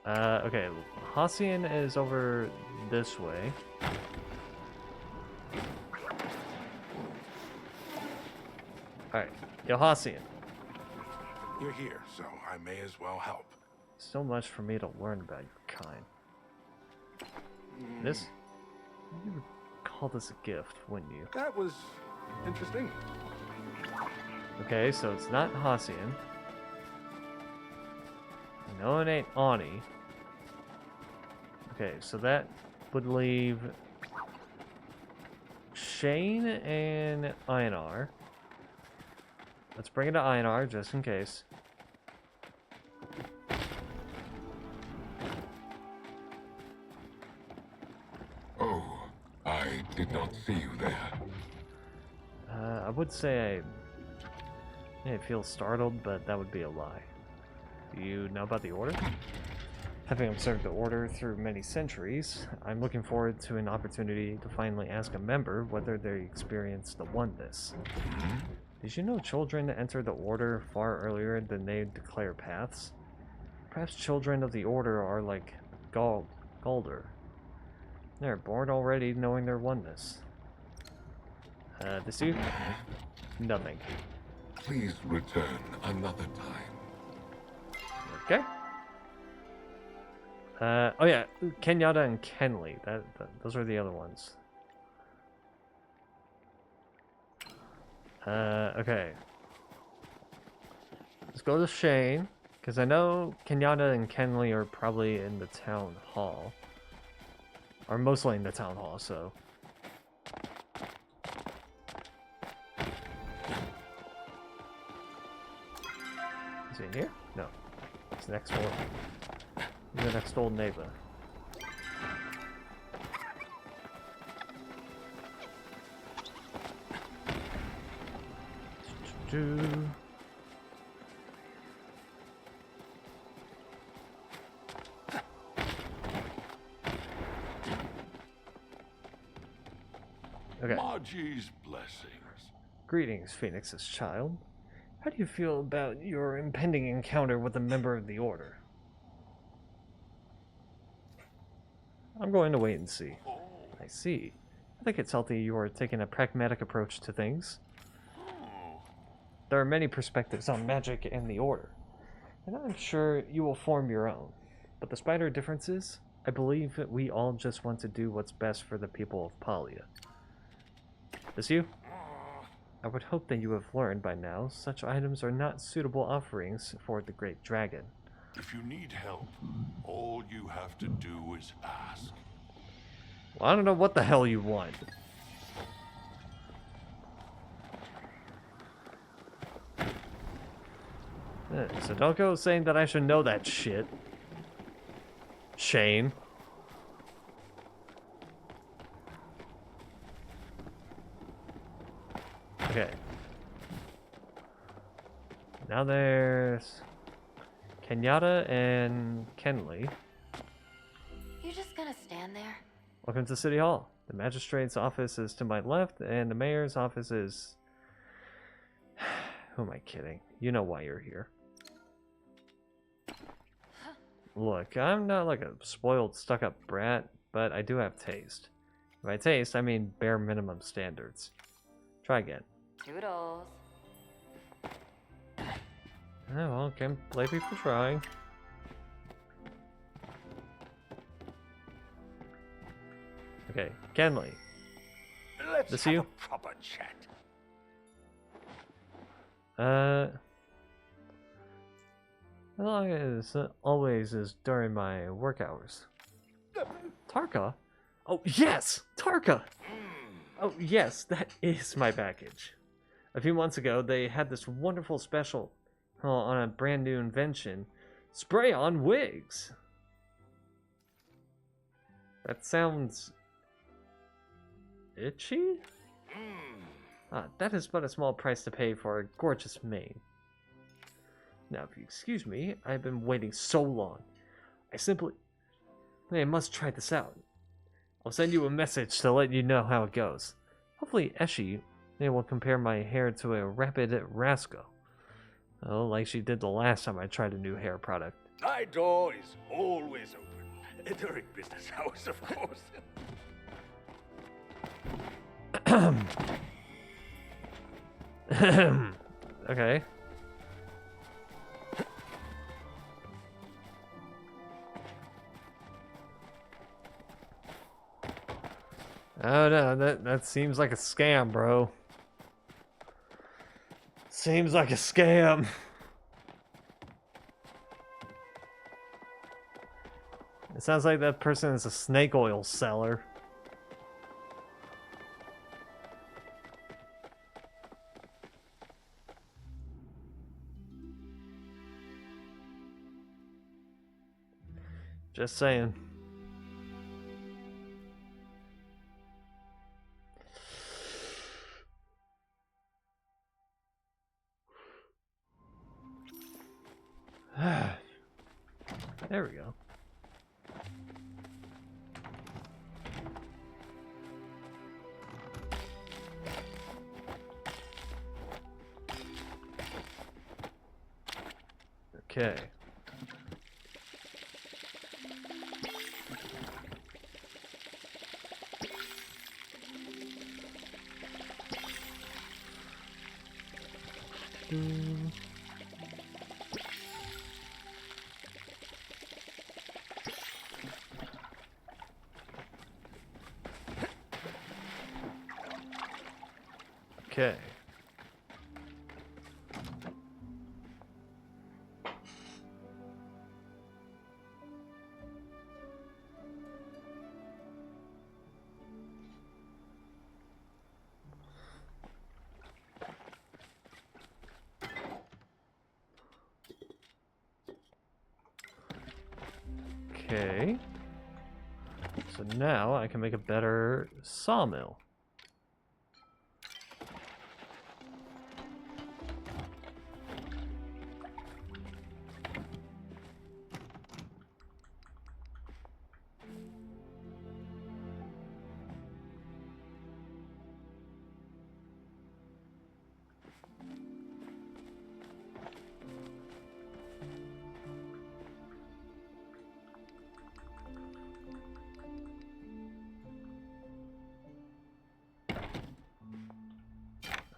S2: Okay. Hassian is over this way. Alright. Yo, Hassian.
S10: You're here, so I may as well help.
S2: So much for me to learn about your kind. This? You would call this a gift, wouldn't you?
S10: That was interesting.
S2: Okay, so it's not Hassian. No, it ain't Ani. Okay, so that would leave Shane and Einar. Let's bring it to Einar, just in case.
S10: Oh, I did not see you there.
S2: I would say I may feel startled, but that would be a lie. Do you know about the Order? Having observed the Order through many centuries, I'm looking forward to an opportunity to finally ask a member whether they experienced the Oneness. Did you know children enter the Order far earlier than they declare paths? Perhaps children of the Order are like Galder. They're born already knowing their oneness. This you? Nothing.
S10: Please return another time.
S2: Okay. Oh yeah, Kenyatta and Kenley. Those are the other ones. Okay. Let's go to Shane, because I know Kenyatta and Kenley are probably in the town hall. Or mostly in the town hall, so. Is he in here? No. It's next door. He's the next old neighbor. Okay.
S3: Maji's blessings.
S2: Greetings, Phoenix's child. How do you feel about your impending encounter with a member of the Order? I'm going to wait and see. I see. I think it's healthy you are taking a pragmatic approach to things. There are many perspectives on magic and the Order, and I'm sure you will form your own. But despite our differences, I believe that we all just want to do what's best for the people of Palia. This you? I would hope that you have learned by now such items are not suitable offerings for the Great Dragon.
S3: If you need help, all you have to do is ask.
S2: Well, I don't know what the hell you want. So don't go saying that I should know that shit. Shane. Okay. Now there's Kenyatta and Kenley.
S8: You just gonna stand there?
S2: Welcome to City Hall. The magistrate's office is to my left, and the mayor's office is... Who am I kidding? You know why you're here. Look, I'm not like a spoiled, stuck-up brat, but I do have taste. By taste, I mean bare minimum standards. Try again.
S8: Toodles.
S2: Oh, well, can't blame me for trying. Okay, Kenley.
S6: Let's
S2: This
S6: have
S2: you?
S6: a proper chat.
S2: As long as always is during my work hours. Tarka? Oh, yes! Tarka! Oh, yes, that is my package. A few months ago, they had this wonderful special on a brand new invention. Spray-on wigs! That sounds... itchy? That is but a small price to pay for a gorgeous mane. Now, if you excuse me, I've been waiting so long. I must try this out. I'll send you a message to let you know how it goes. Hopefully, Eshi will compare my hair to a rapid rascal. Oh, like she did the last time I tried a new hair product.
S6: My door is always open. During business hours, of course.
S2: Okay. Oh no, that seems like a scam, bro. Seems like a scam. It sounds like that person is a snake oil seller. Just saying. There we go. Okay. Okay. Okay. So now I can make a better sawmill.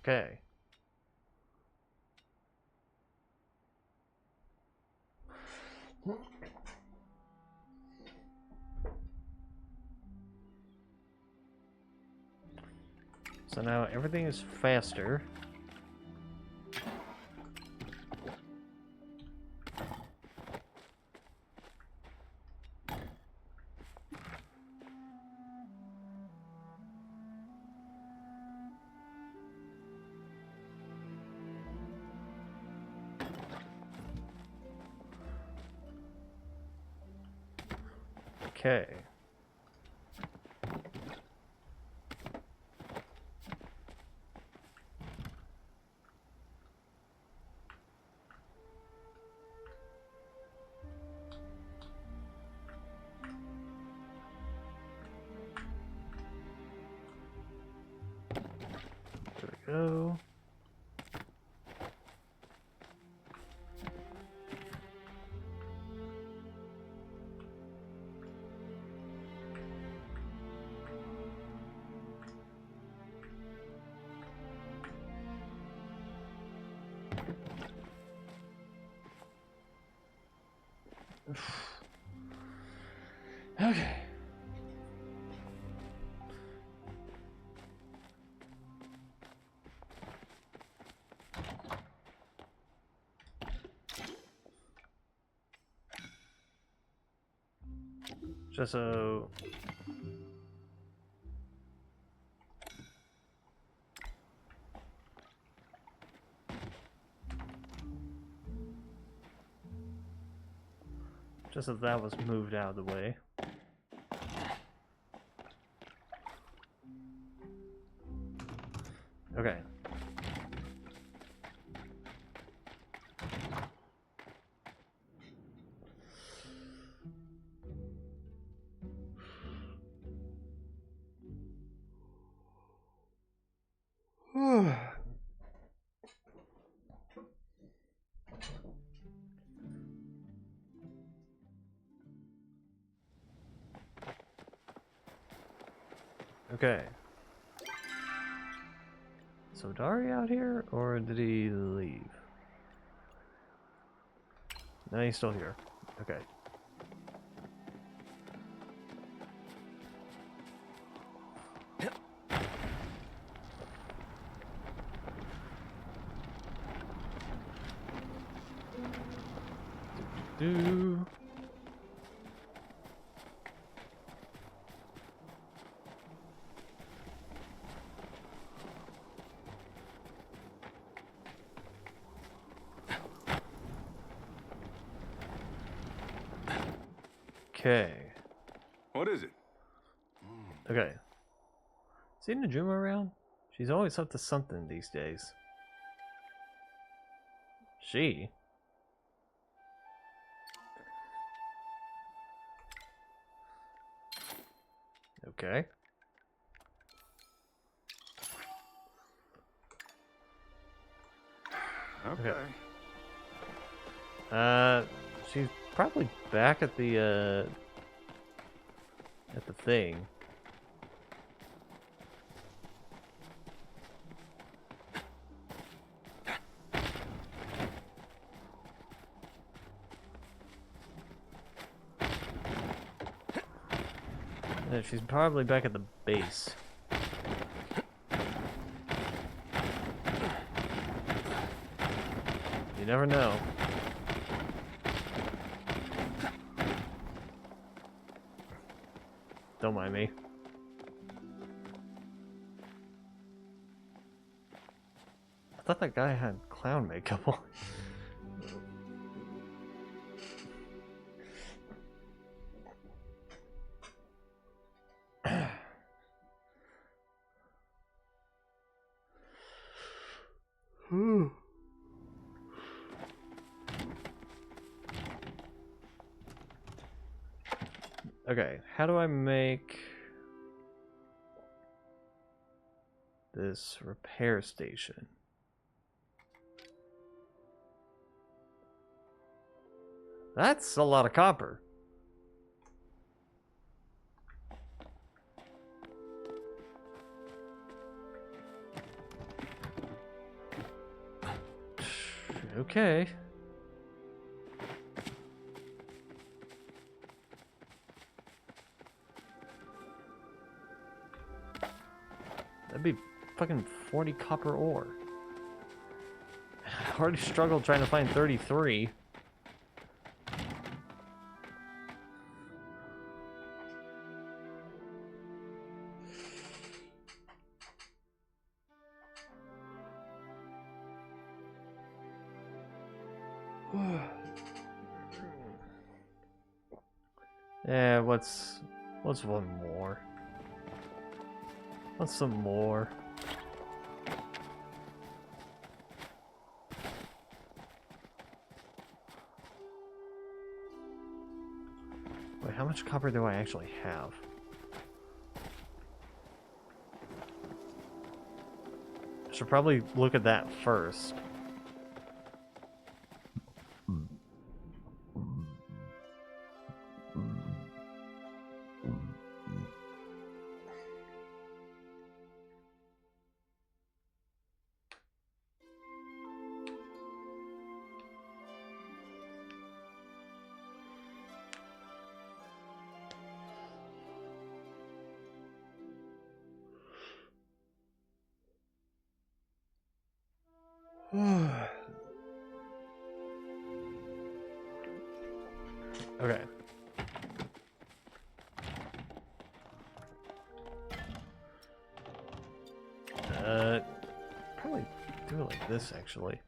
S2: Okay. So now everything is faster. Okay. go. Okay. Just so. Just as that was moved out of the way. Okay. Okay. So Dari out here, or did he leave? No, he's still here. Okay. Do. Okay.
S6: What is it?
S2: Okay. See Najuma around? She's always up to something these days. She? Okay.
S6: Okay.
S2: She's probably back at the thing. Yeah, she's probably back at the base. You never know. Don't mind me. I thought that guy had clown makeup on. Okay, how do I make this repair station? That's a lot of copper. Okay. That'd be fucking 40 copper ore. I already struggled trying to find 33. Yeah, what's one more? What's some more? Wait, how much copper do I actually have? Should probably look at that first. Okay. Probably do it like this, actually.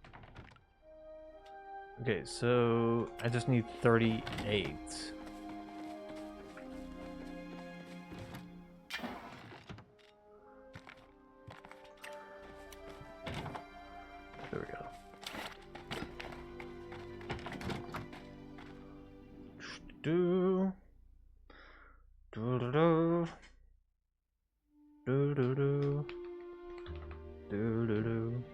S2: Okay, so I just need 38. There we go. Do do do do do do do do do do.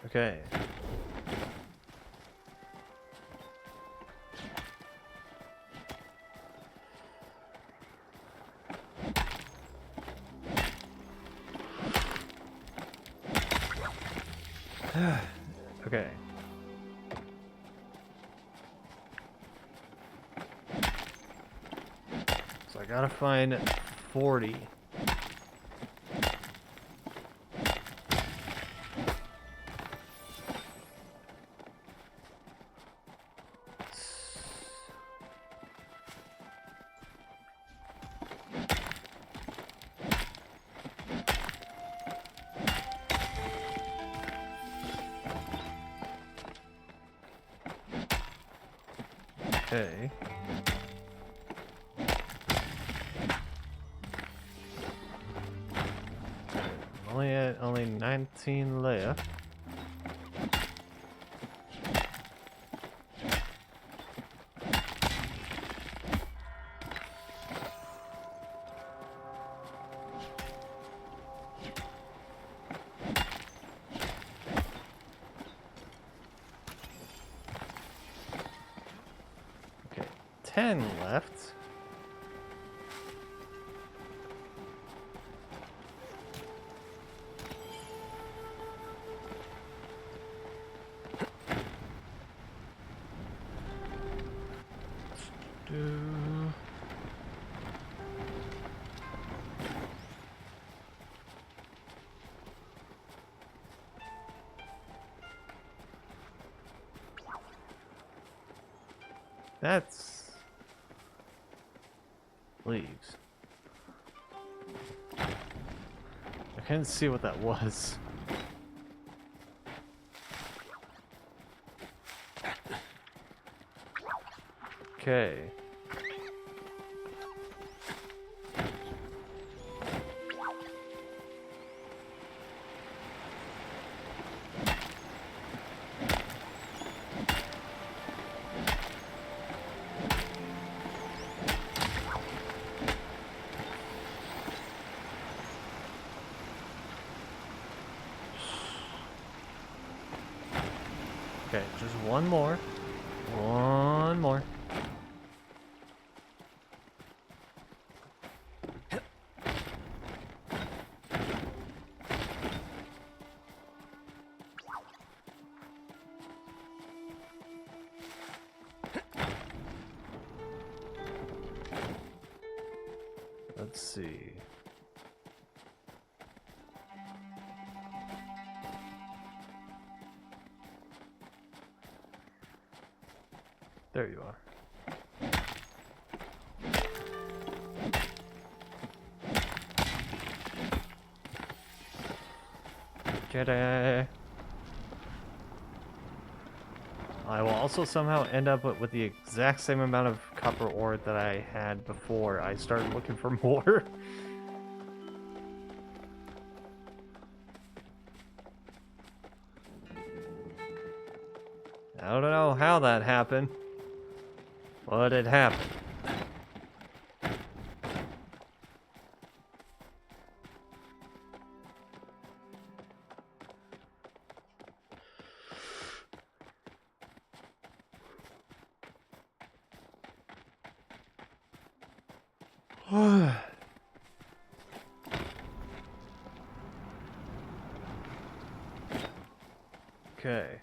S2: Okay. Okay. So I gotta find 40. Okay. Only 19 left. Okay, 10 left. That's leaves. I couldn't see what that was. Okay. Okay, just one more. One more. Let's see. There you are. Get it. I will also somehow end up with the exact same amount of copper ore that I had before I started looking for more. I don't know how that happened, but it happened. Okay.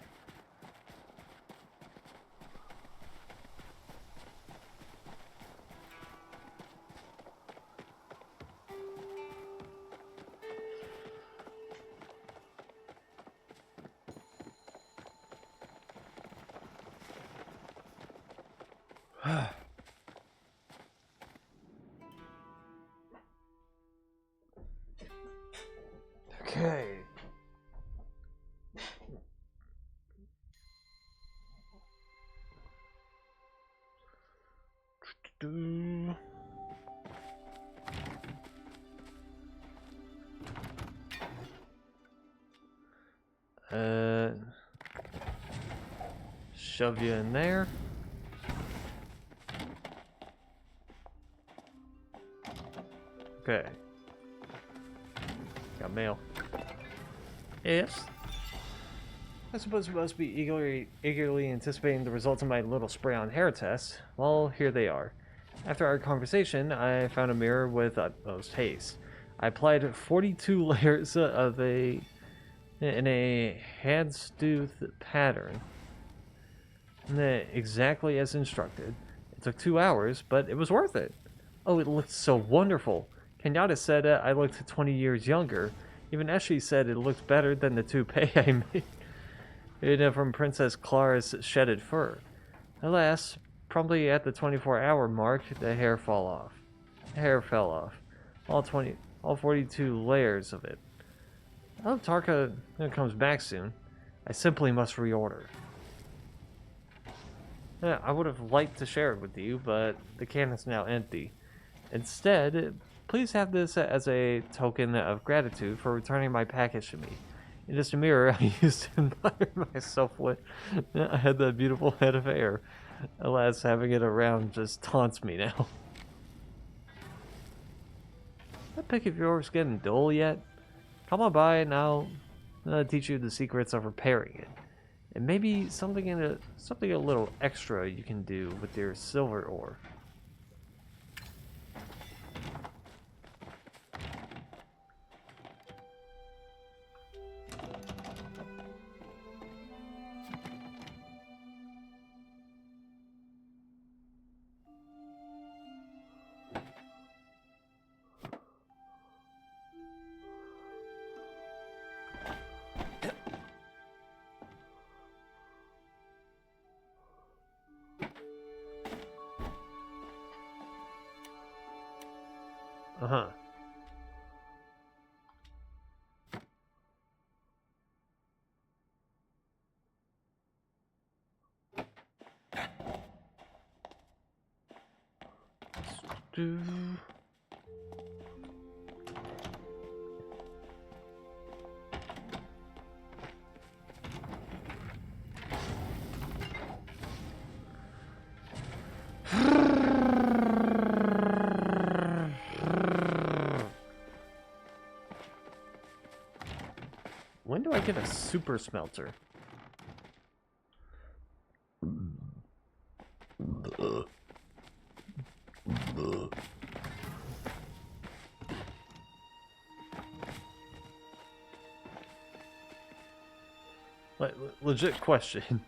S2: Okay. Shove you in there. Okay. Got mail. Yes. I suppose you must be eagerly anticipating the results of my little spray on hair test. Well, here they are. After our conversation, I found a mirror with utmost haste. I applied 42 layers in a hand-stooth pattern, exactly as instructed. It took 2 hours, but it was worth it. Oh, it looked so wonderful. Kenyatta said I looked 20 years younger. Even Eshi said it looked better than the toupee I made from Princess Clara's shedded fur. Alas, promptly at the 24-hour mark, the hair fell off. All 42 layers of it. I hope Tarka comes back soon. I simply must reorder. I would have liked to share it with you, but the can is now empty. Instead, please have this as a token of gratitude for returning my package to me. It is the mirror I used to admire myself with. I had that beautiful head of hair. Alas, having it around just taunts me now. That pick of yours getting dull yet? Come on by and I'll teach you the secrets of repairing it. And maybe something a little extra you can do with your silver ore. Uh-huh. When do I get a super smelter? Legit question.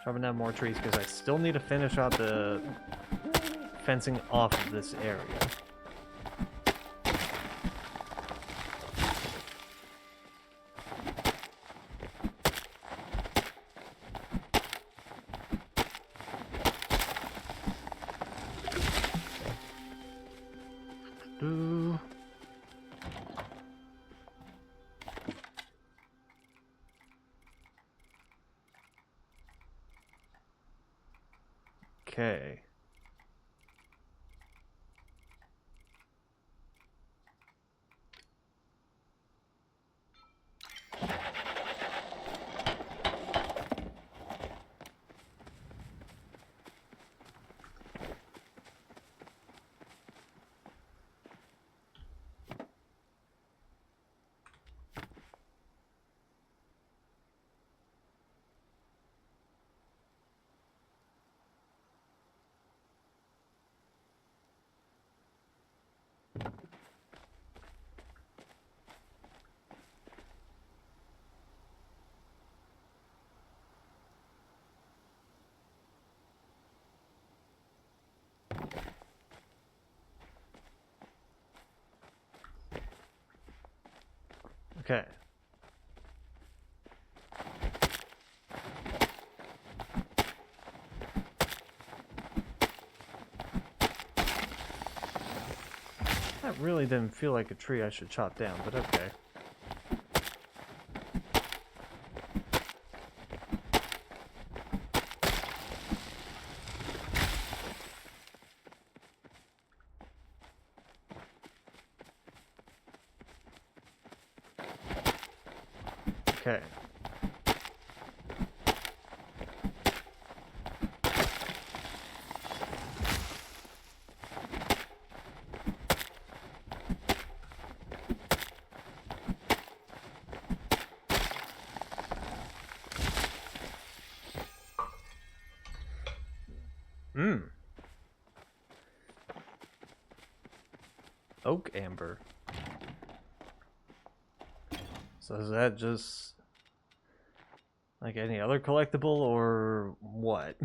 S2: Chopping down more trees because I still need to finish out the fencing off of this area. Okay. Okay. That really didn't feel like a tree I should chop down, but okay. Okay. Oak amber. So is that just like any other collectible or what?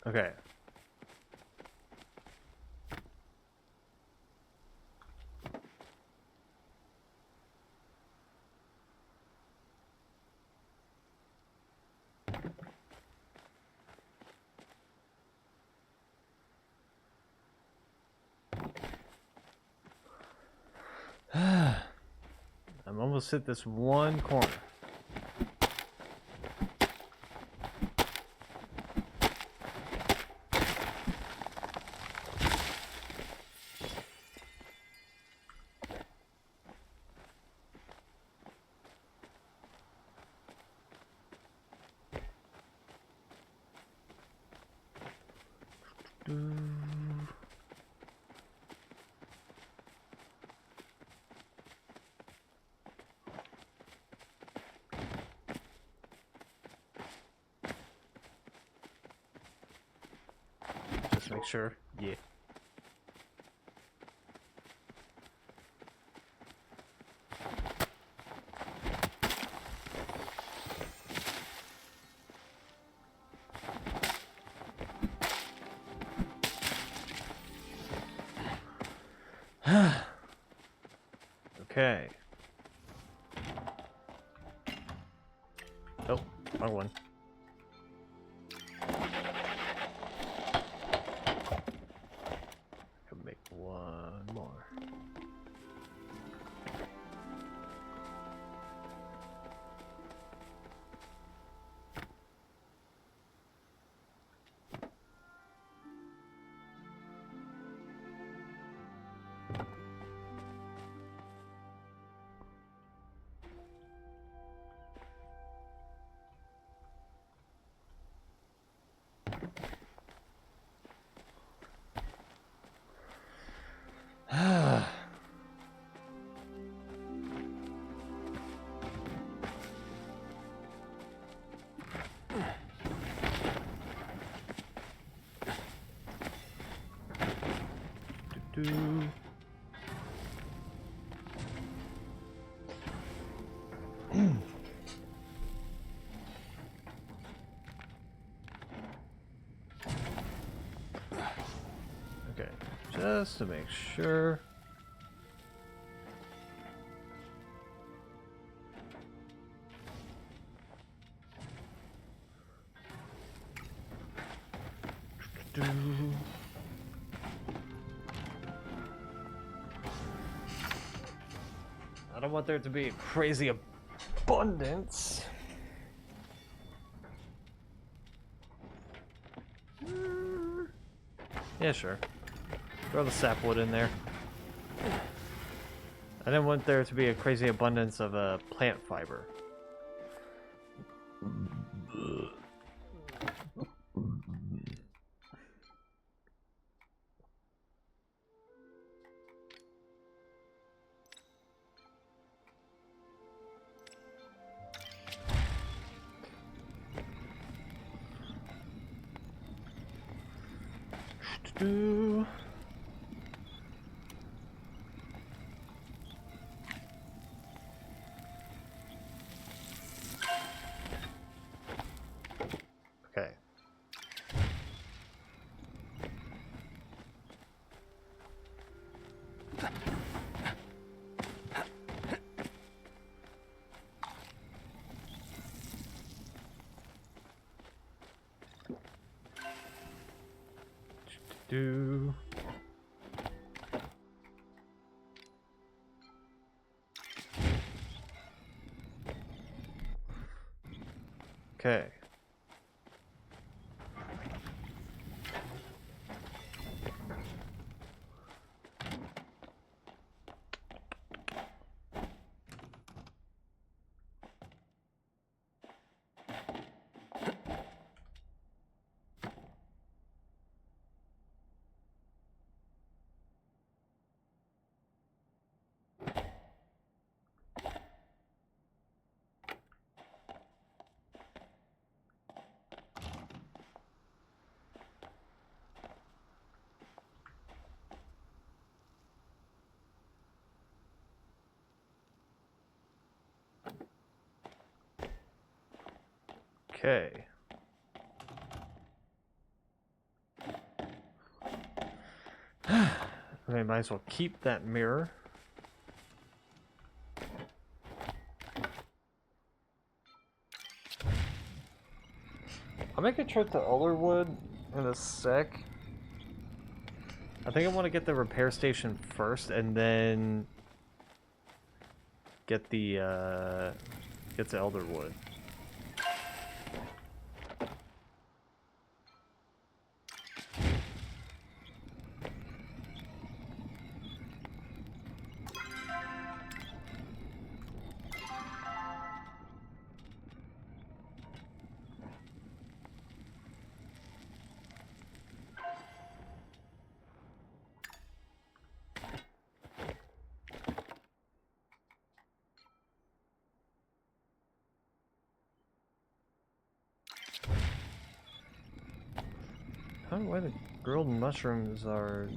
S2: Okay. I'm almost hit this one corner. Just make sure. Yeah. Okay. Oh, wrong one. Could make one more. Do-do-do. Okay, just to make sure. Do. I don't want there to be a crazy abundance. Yeah, sure. Throw the sapwood in there. I didn't want there to be a crazy abundance of plant fiber. Do. Okay. Do. Okay. Okay. Okay, might as well keep that mirror. I'll make a trip to Elderwood in a sec. I think I want to get the repair station first and then get the get to Elderwood. I don't know why the grilled mushrooms are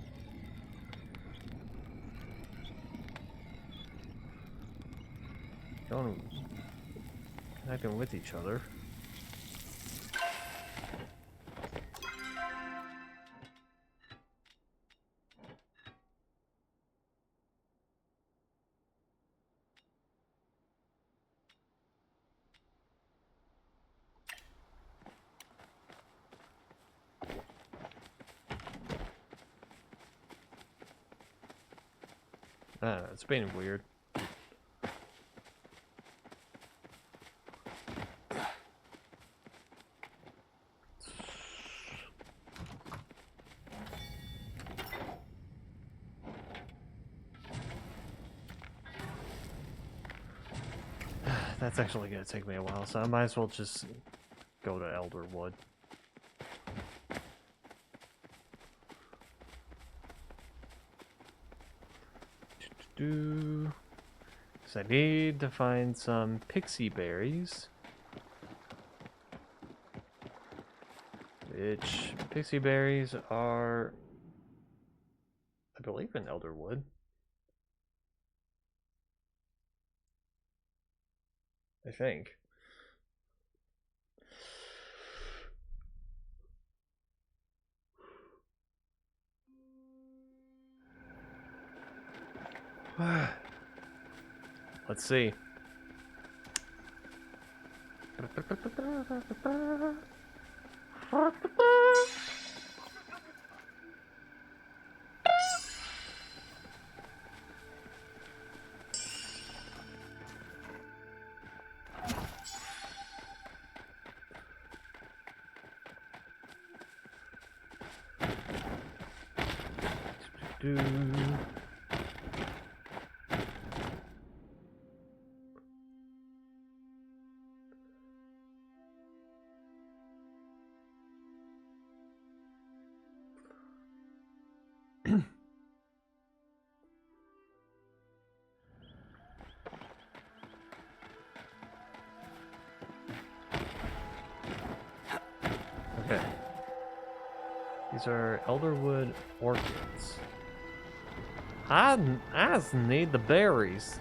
S2: connecting with each other. It's being weird. That's actually gonna take me a while, so I might as well just go to Elderwood. Because I need to find some pixie berries. Which pixie berries are I believe in Elderwood. I think. Let's see. Okay. These are Elderwood orchids. I just need the berries.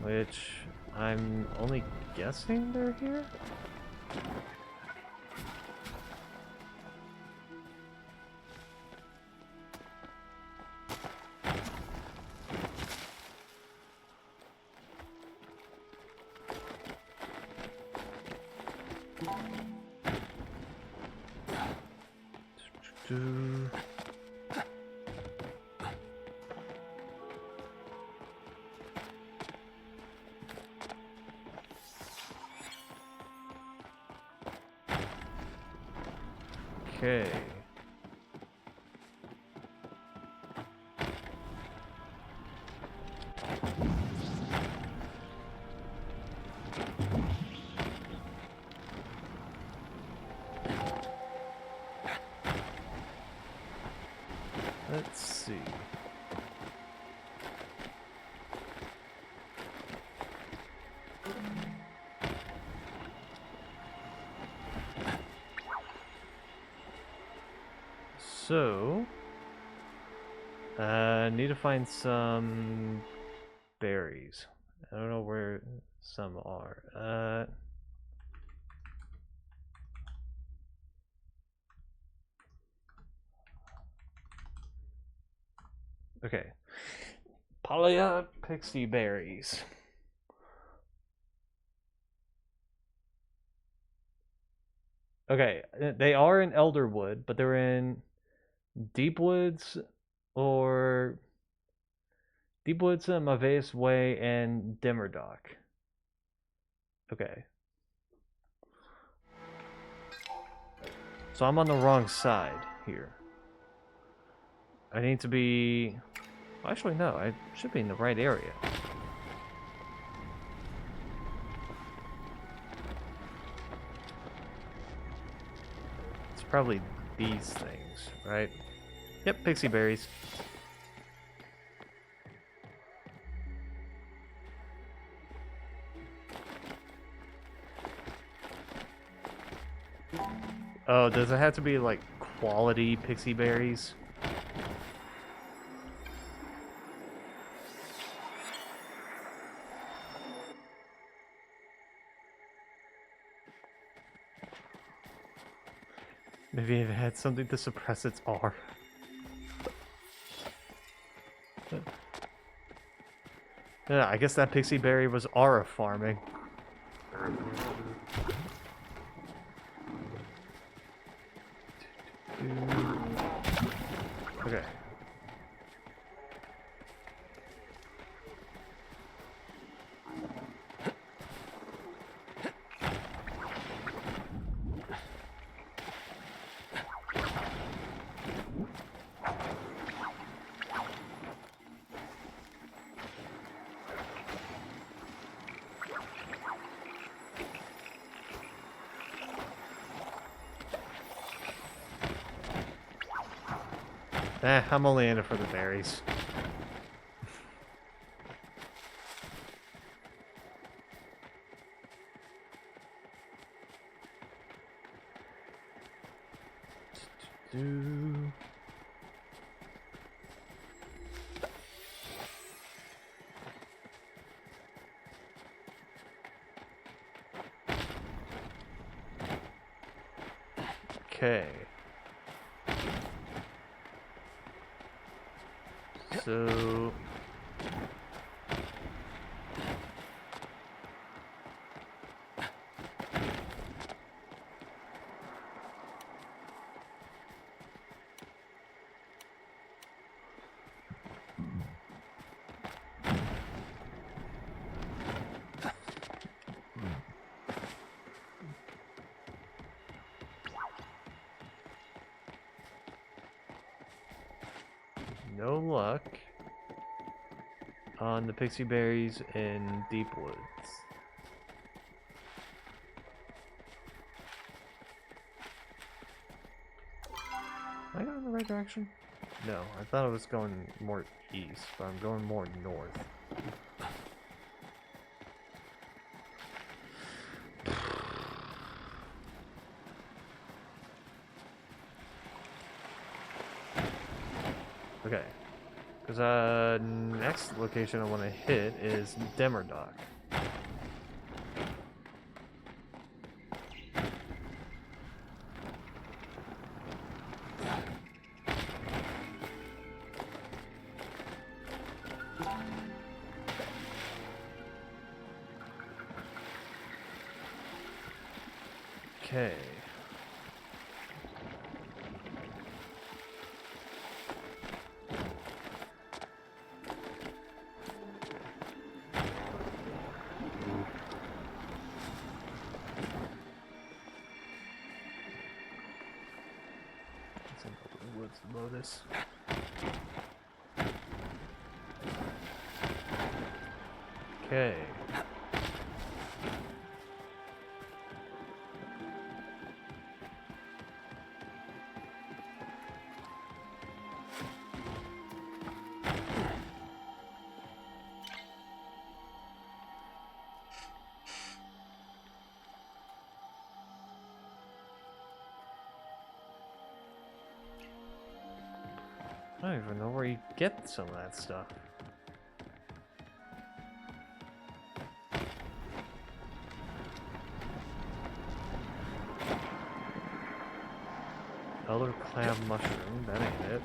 S2: Which I'm only guessing they're here? Okay. Let's see. So, need to find some berries. I don't know where some are. Okay. Palia pixie berries. Okay, they are in Elderwood, but they're in Deepwoods or Deepwoods, Maves Way, and Dimmerdock. Okay. So I'm on the wrong side here. I need to be... Actually, no. I should be in the right area. It's probably these things, right? Yep, pixie berries. Oh, does it have to be like quality pixie berries? Maybe it had something to suppress its R. Yeah, I guess that pixie berry was aura farming. Okay. I'm only in it for the berries. do. Okay. So no luck on the pixie berries in Deep Woods. Am I going in the right direction? No, I thought I was going more east, but I'm going more north. Okay. Because next location I want to hit is Demerdock. Okay. Woods Lotus. Okay. I don't even know where you get some of that stuff. Elder clam mushroom, that ain't it.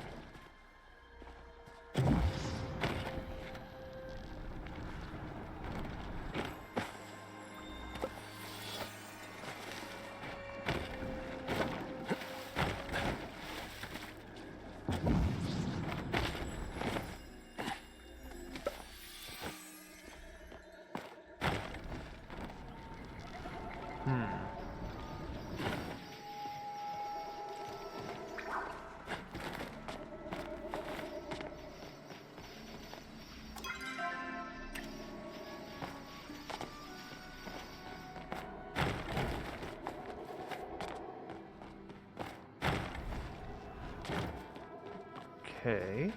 S2: Okay.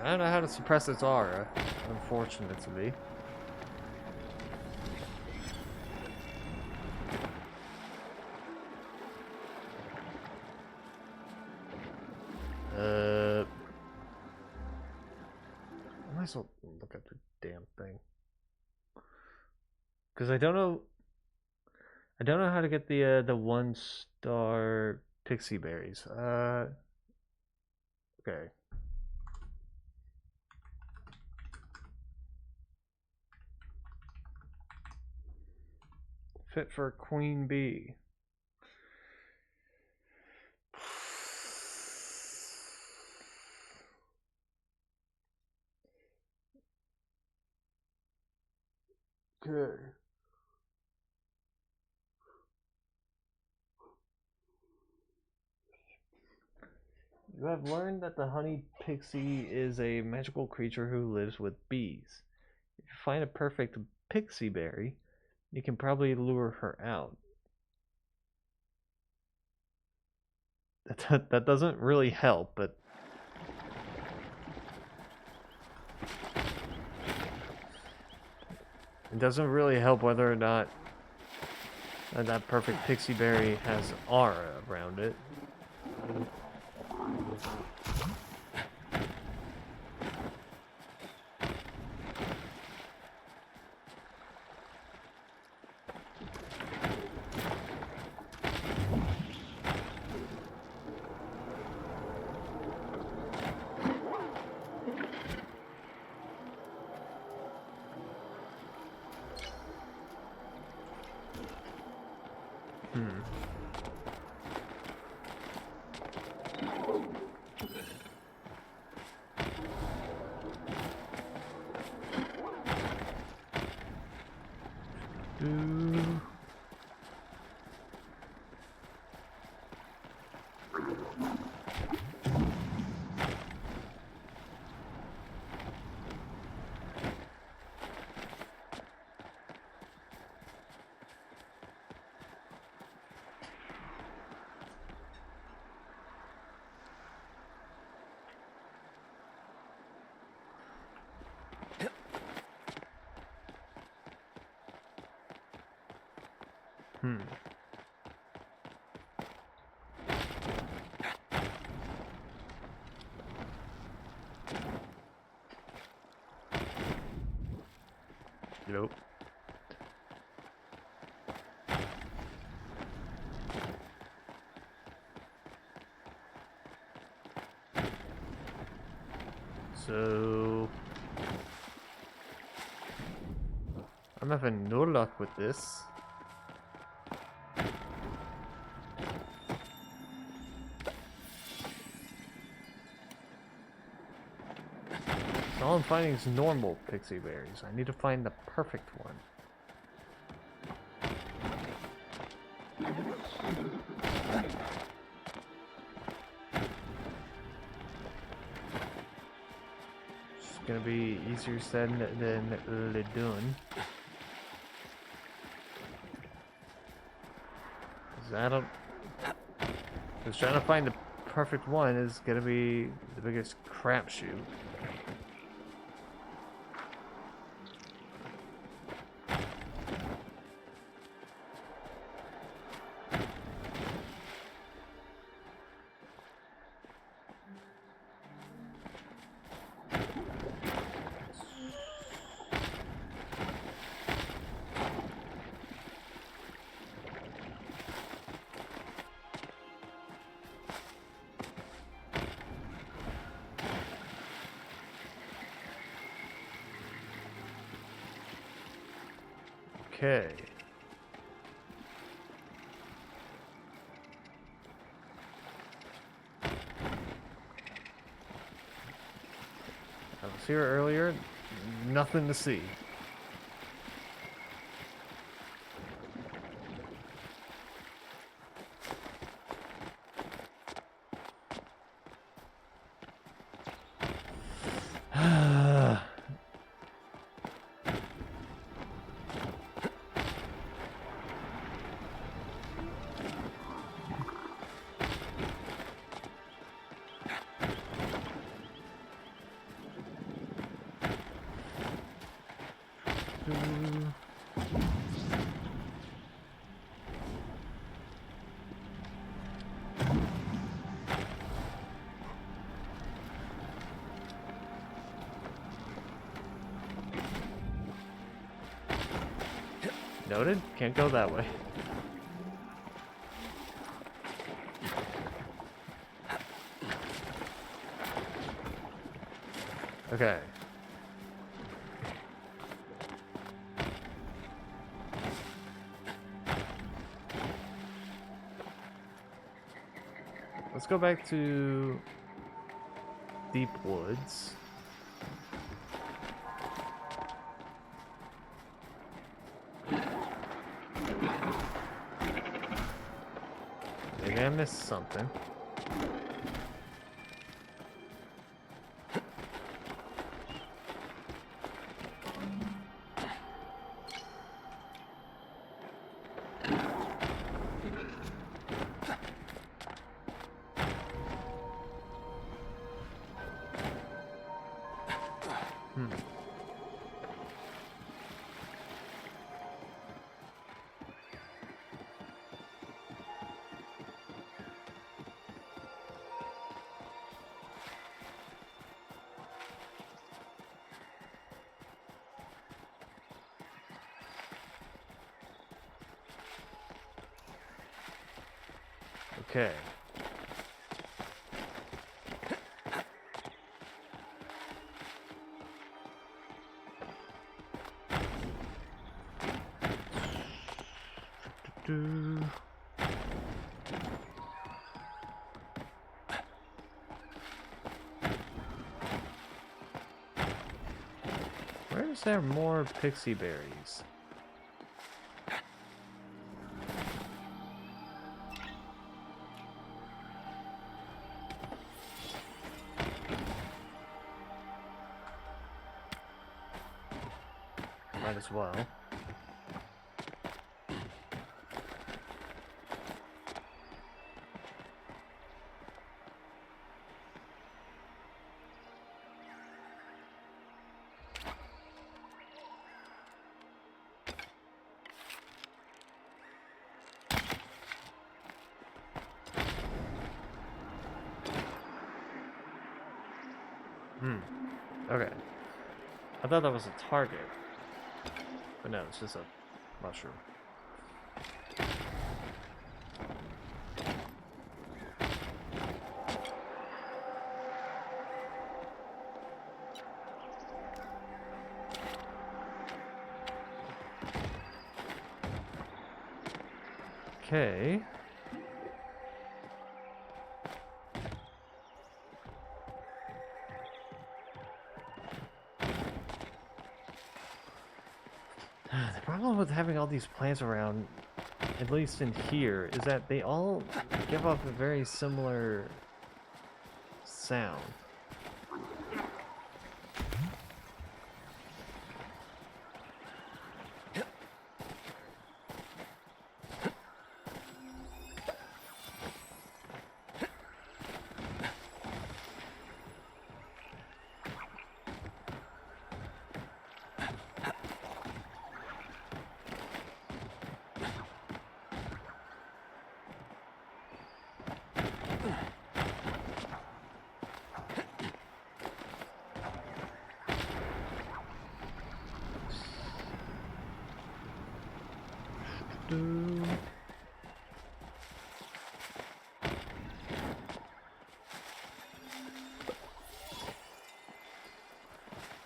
S2: I don't know how to suppress its aura, unfortunately. I might as well look at the damn thing. Because I don't know how to get the 1-star pixie berries. Okay. Fit for a queen bee. Okay. You have learned that the honey pixie is a magical creature who lives with bees. If you find a perfect pixie berry, you can probably lure her out. That doesn't really help, but it doesn't really help whether or not that perfect pixie berry has aura around it. Nope. So I'm having no luck with this. So all I'm finding is normal pixie berries. I need to find the perfect one. It's gonna be easier said than done. Because trying to find the perfect one is gonna be the biggest crapshoot. Okay. I was here earlier, nothing to see. Noted? Can't go that way. Okay. Let's go back to Deep Woods. Maybe I missed something. Okay. Where is there more pixie berries? Might as well. Okay. I thought that was a target. But no, it's just a mushroom. Okay. The problem with having all these plants around, at least in here, is that they all give off a very similar sound.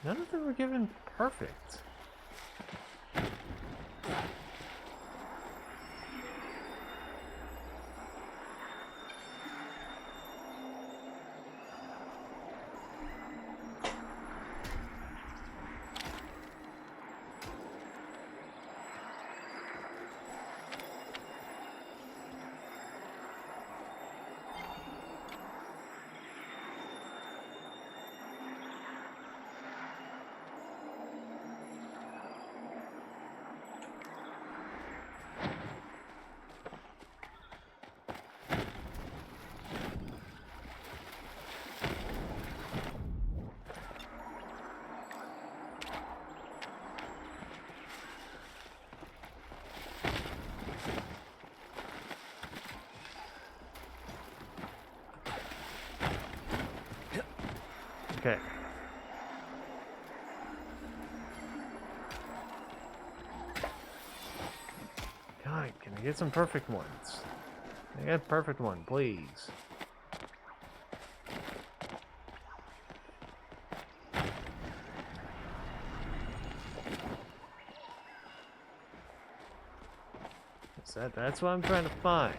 S2: None of them were given perfect. Okay. God, can I get some perfect ones? I got a perfect one, please. That's what I'm trying to find.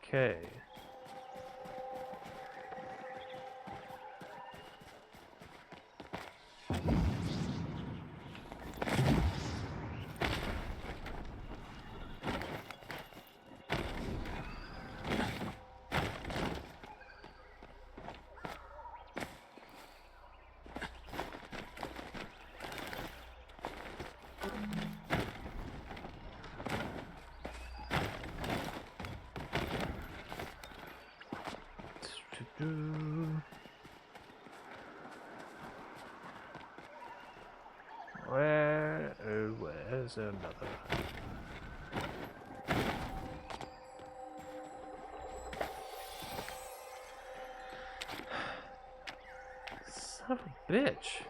S2: Okay. Where's another? Son of a bitch.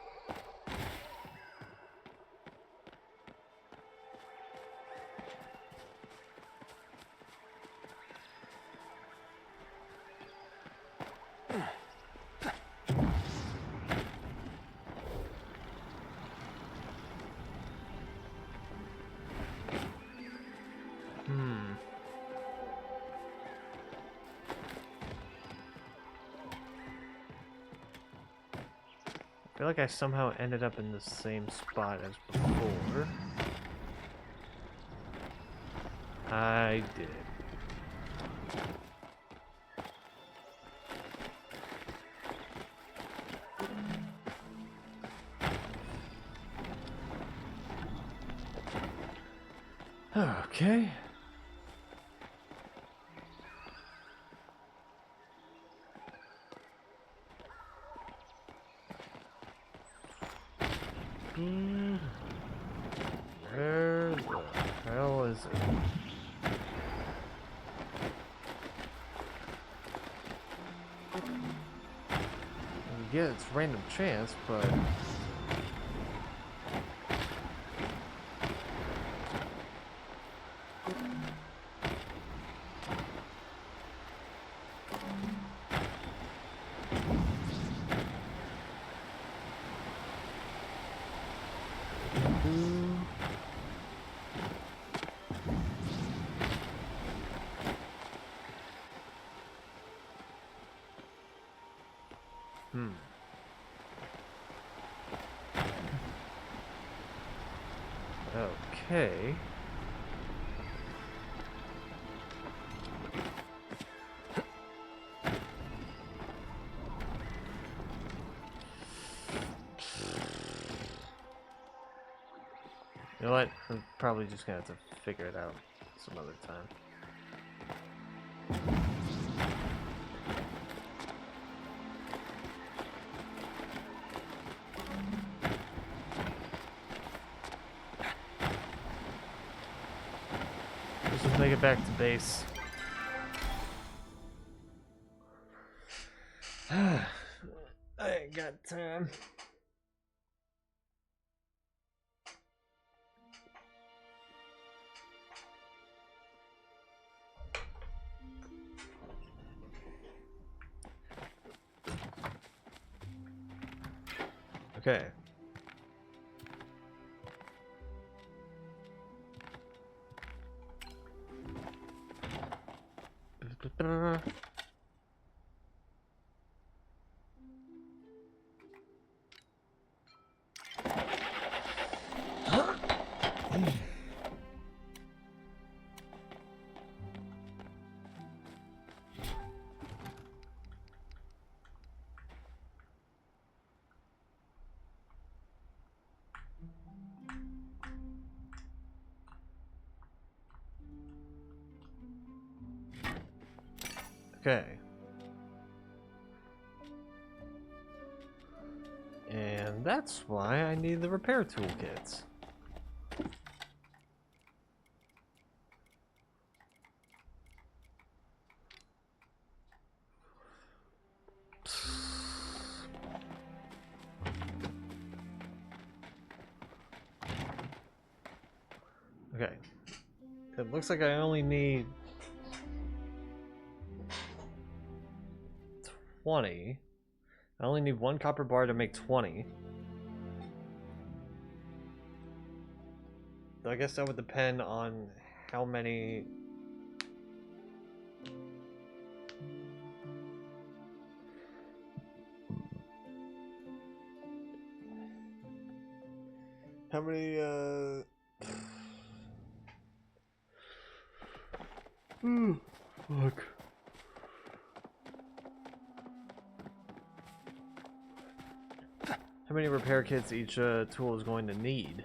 S2: I feel like I somehow ended up in the same spot as before. I did. Okay. Where the hell is it? Yeah, it's random chance, but okay. You know what? I'm probably just gonna have to figure it out some other time. Let's just make it back to base. I ain't got time. Okay. Okay. And that's why I need the repair toolkits. Okay. It looks like I only need 20. I only need one copper bar to make 20. So I guess that would depend on how many... How many, fuck. How many repair kits each tool is going to need?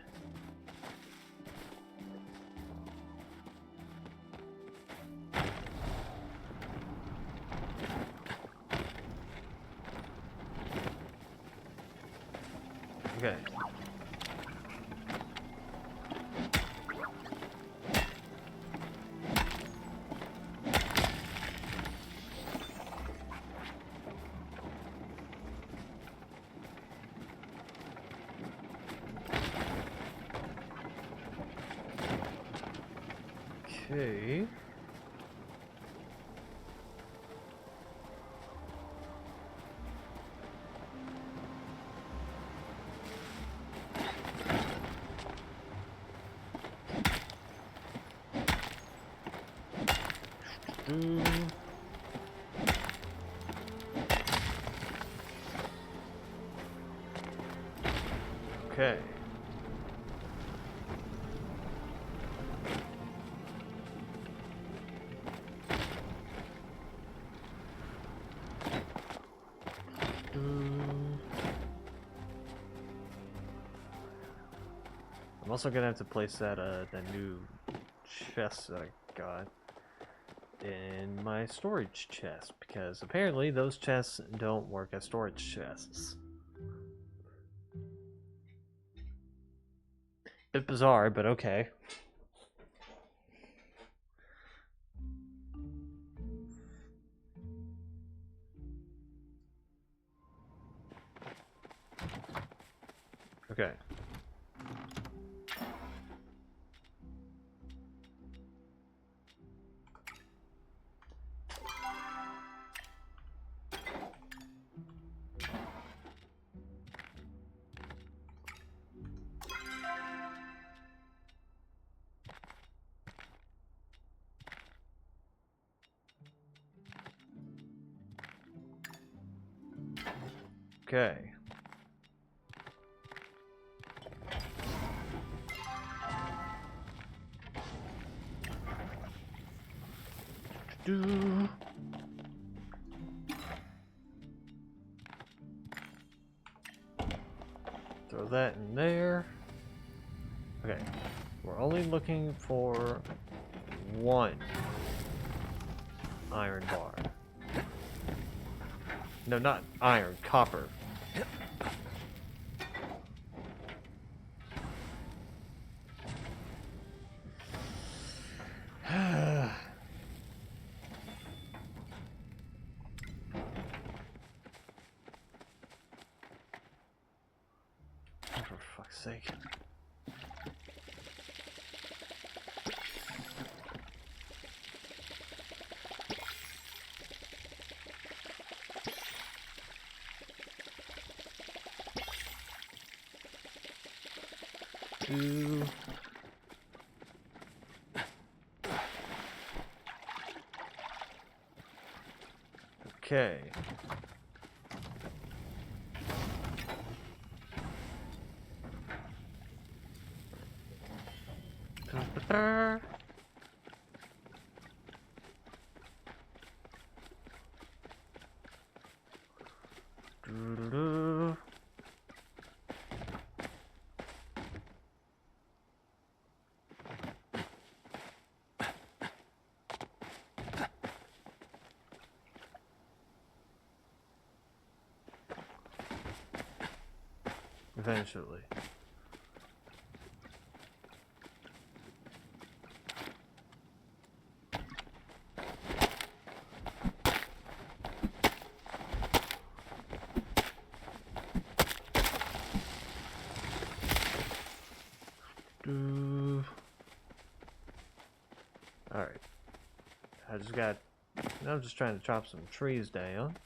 S2: Okay. Okay. Okay. I'm also gonna have to place that new chest that I got in my storage chest, because apparently those chests don't work as storage chests. Bit bizarre, but okay. Okay. Okay. Do. Throw that in there. Okay. We're only looking for one iron bar. No, not iron, copper. For fuck's sake. Two. Okay. Doo-doo-doo. Eventually. Alright. I'm just trying to chop some trees down.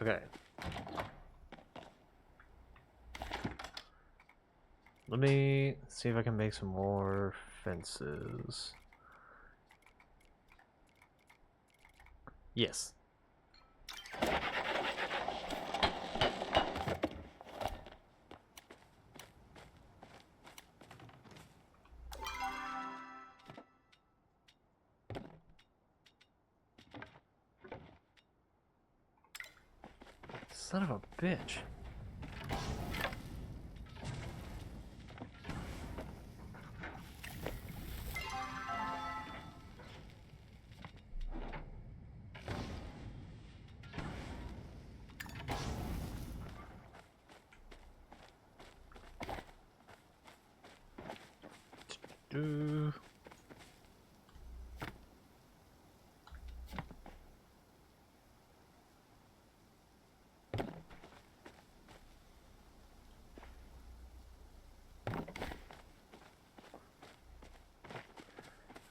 S2: Okay. Let me see if I can make some more fences. Yes. Son of a bitch. Do.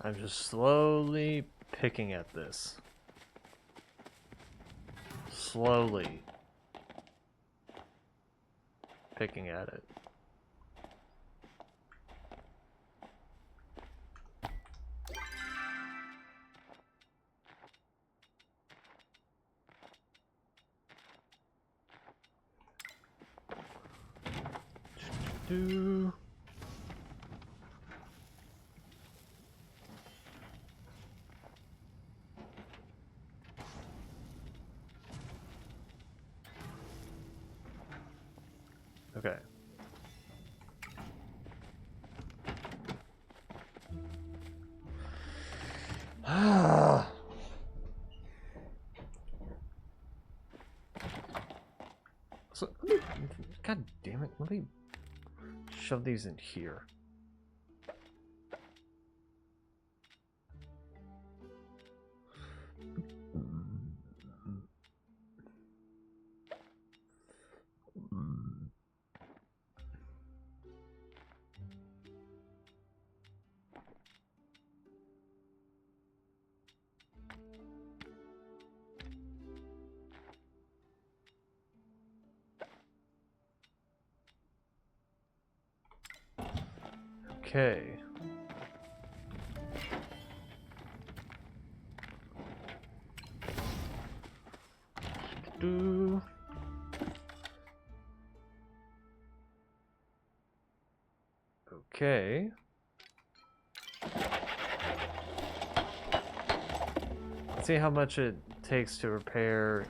S2: I'm just slowly picking at this. Slowly picking at it. Do. Okay. So, God damn it, let me shove these in here. Okay. Do. Okay. Let's see how much it takes to repair.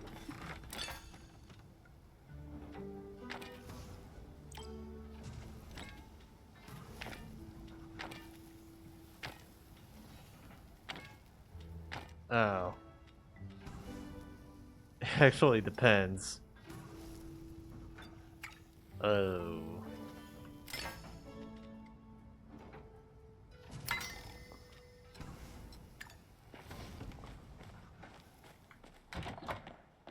S2: Oh. It actually depends. Oh.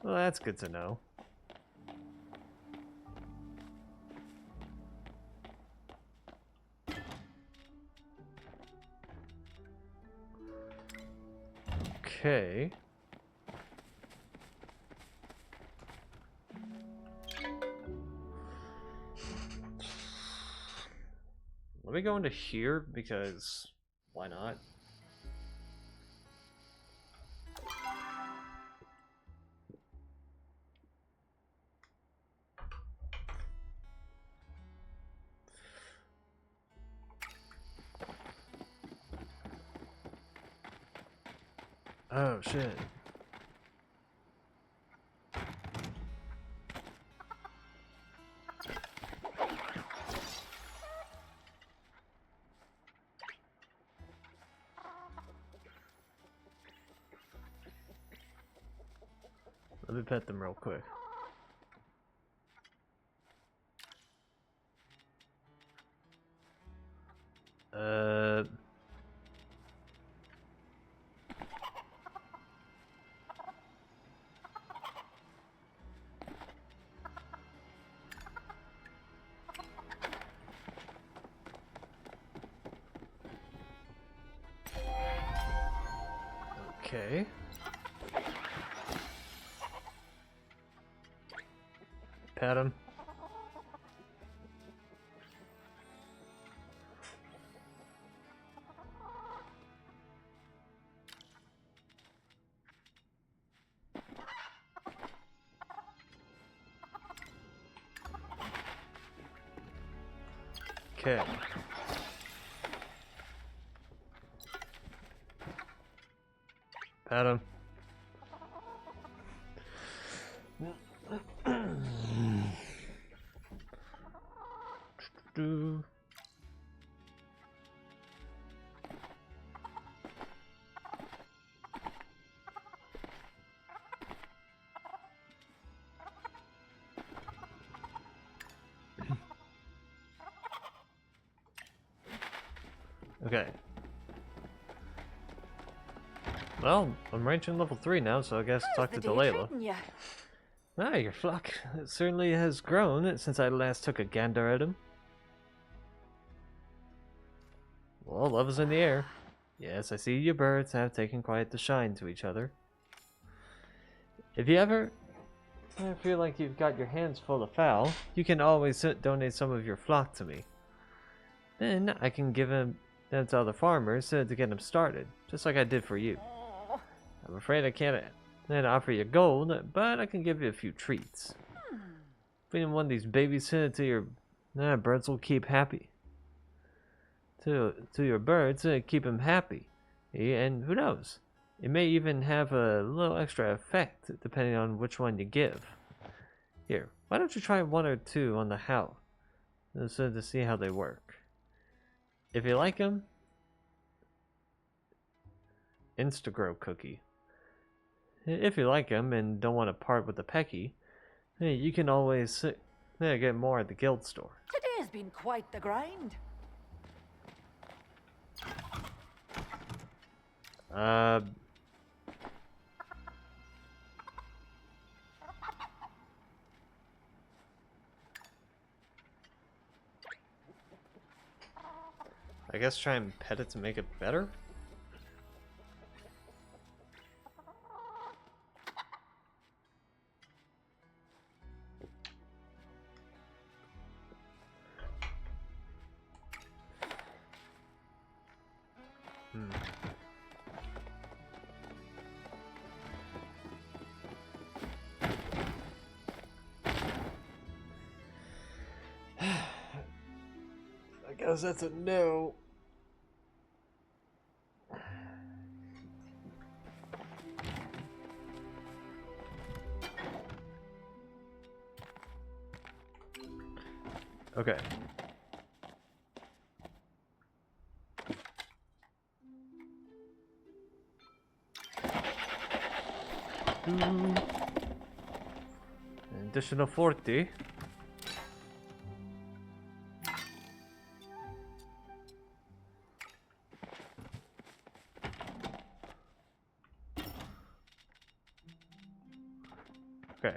S2: Well, that's good to know. Okay. Let me go into here because why not? Oh shit. Let me pet them real quick. Okay. Pet him. Okay. Pat him. Okay. Well, I'm reaching level 3 now, so I guess talk to Delilah. Ah, your flock. It certainly has grown since I last took a gander at him. Well, love is in the air. Yes, I see you birds have taken quite the shine to each other. If you ever feel like you've got your hands full of fowl, you can always donate some of your flock to me. Then I can give them to other farmers to get them started, just like I did for you. I'm afraid I can't offer you gold, but I can give you a feeding treats. Feeding one of these babies to your birds will keep happy. To your birds, keep them happy. And who knows? It may even have a little extra effect depending on which one you give. Here, why don't you try 1 or 2 on the house so to see how they work. If you like them, Instagrow cookie. If you like them and don't want to part with the pecky, you can always get more at the guild store.
S7: Today's been quite the grind.
S2: I guess try and pet it to make it better? I guess that's a no. Okay. An additional 40. Okay.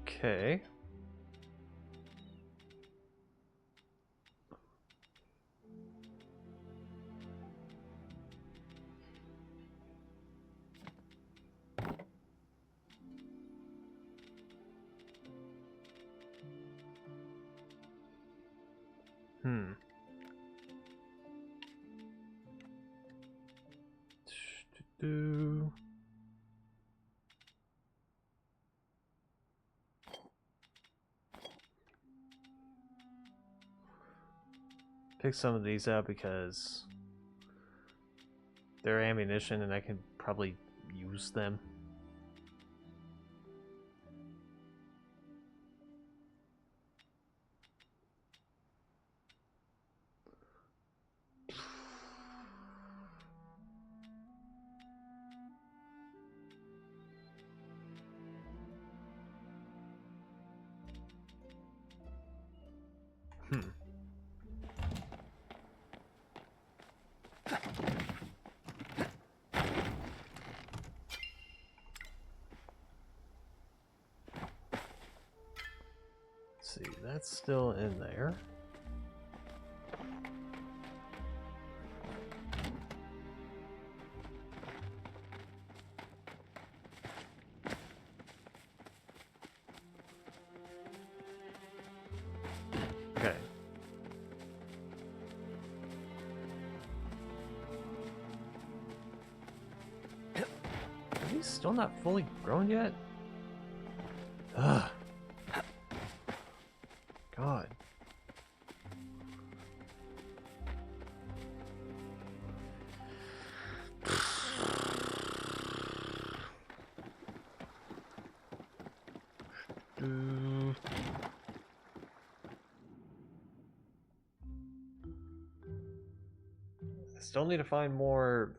S2: Okay. Do. Pick some of these out because they're ammunition and I can probably use them. still in there. Okay. Are these still not fully grown yet? Ugh. God. I still need to find more.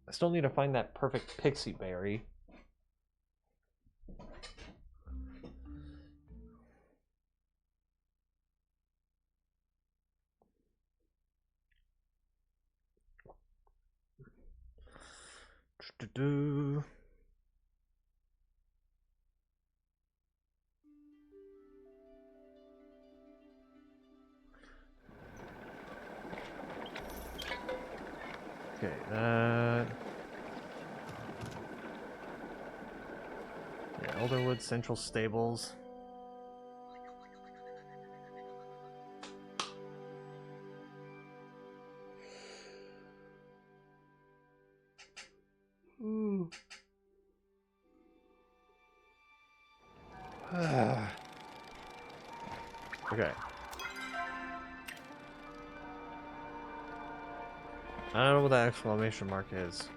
S2: I still need to find that perfect pixie berry. Okay, yeah, Elderwood Central Stables. Ooh. Okay. I don't know what that exclamation mark is.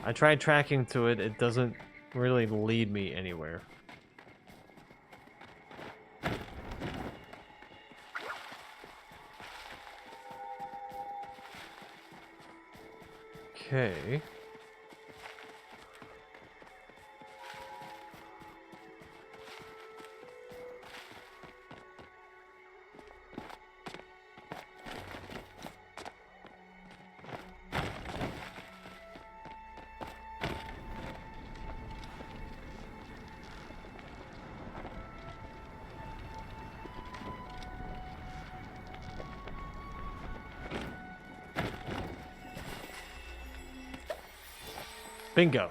S2: I tried tracking to it, it doesn't really lead me anywhere. Okay. Bingo.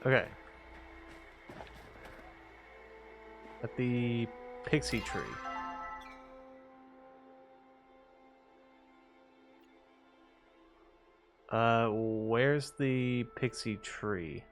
S2: Okay. At the pixie tree. Where's the pixie tree?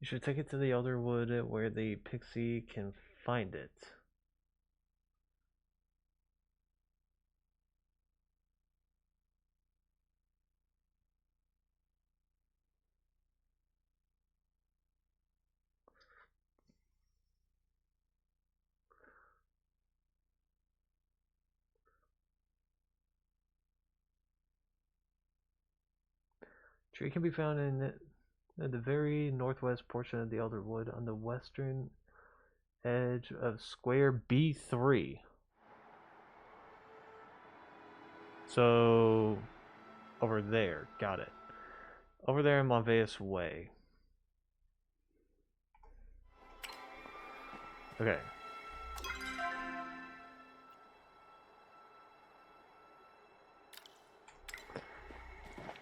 S2: You should take it to the Elderwood where the pixie can find it. Tree can be found in the very northwest portion of the Elderwood on the western edge of square B3. So, over there. Got it. Over there in Monveus Way. Okay.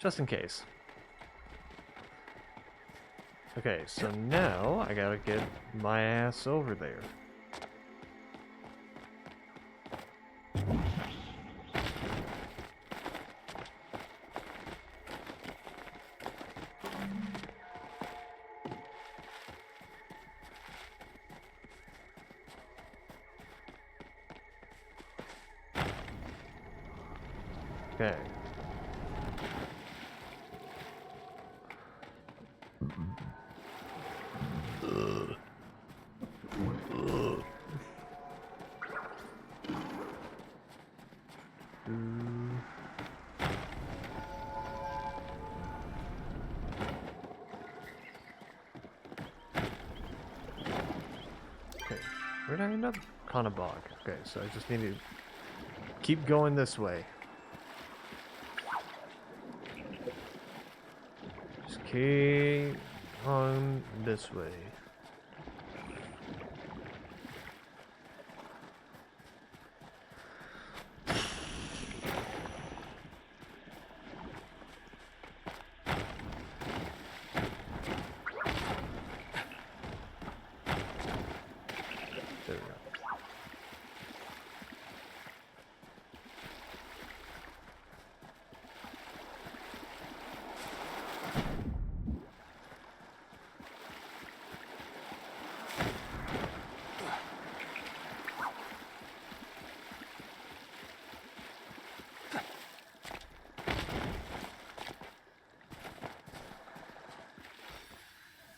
S2: Just in case. Okay, so now I gotta get my ass over there. Okay. Okay, where did I end up? Conabog. Okay, so I just need to keep going this way. Just keep on this way. There we go.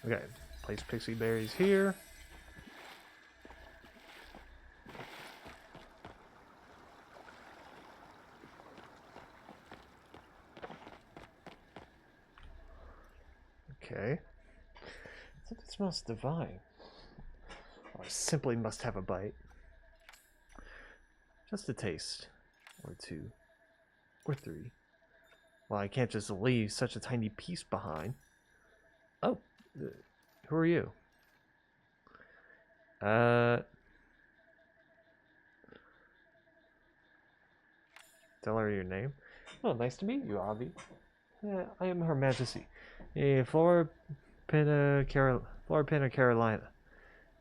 S2: Okay, place pixie berries here. Okay. Something smells divine. Oh, I simply must have a bite. Just a taste. Or two. Or three. Well, I can't just leave such a tiny piece behind. Oh, who are you? Tell her your name. Oh, nice to meet you, Avi. I am Her Majesty, Flora Pena Carolina.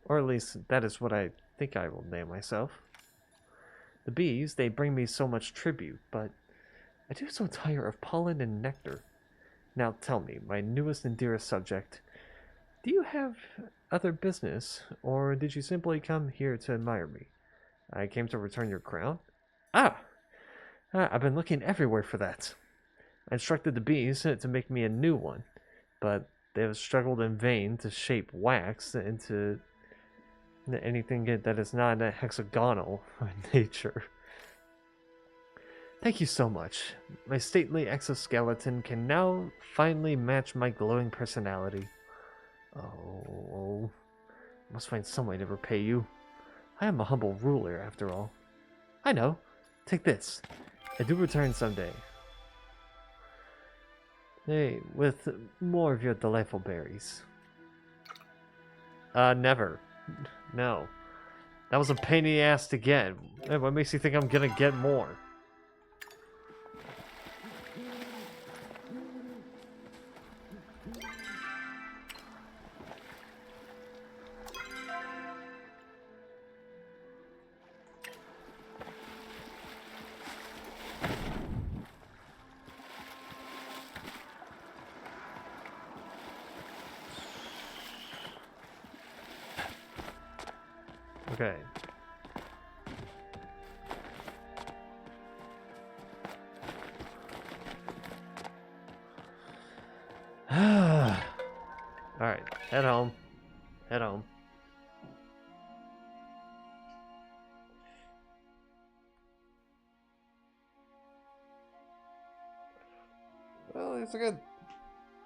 S2: Or at least that is what I think I will name myself. The bees, they bring me so much tribute, but I do so tire of pollen and nectar. Now tell me, my newest and dearest subject, do you have other business, or did you simply come here to admire me? I came to return your crown? I've been looking everywhere for that. I instructed the bees to make me a new one, but they have struggled in vain to shape wax into anything that is not hexagonal in nature. Thank you so much. My stately exoskeleton can now finally match my glowing personality. Oh, I must find some way to repay you. I am a humble ruler, after all. I know. Take this. I do return someday. Hey, with more of your delightful berries. Never. No. That was a pain in the ass to get. What makes you think I'm gonna get more? Okay. Alright, head home. Head home. Well, at least I got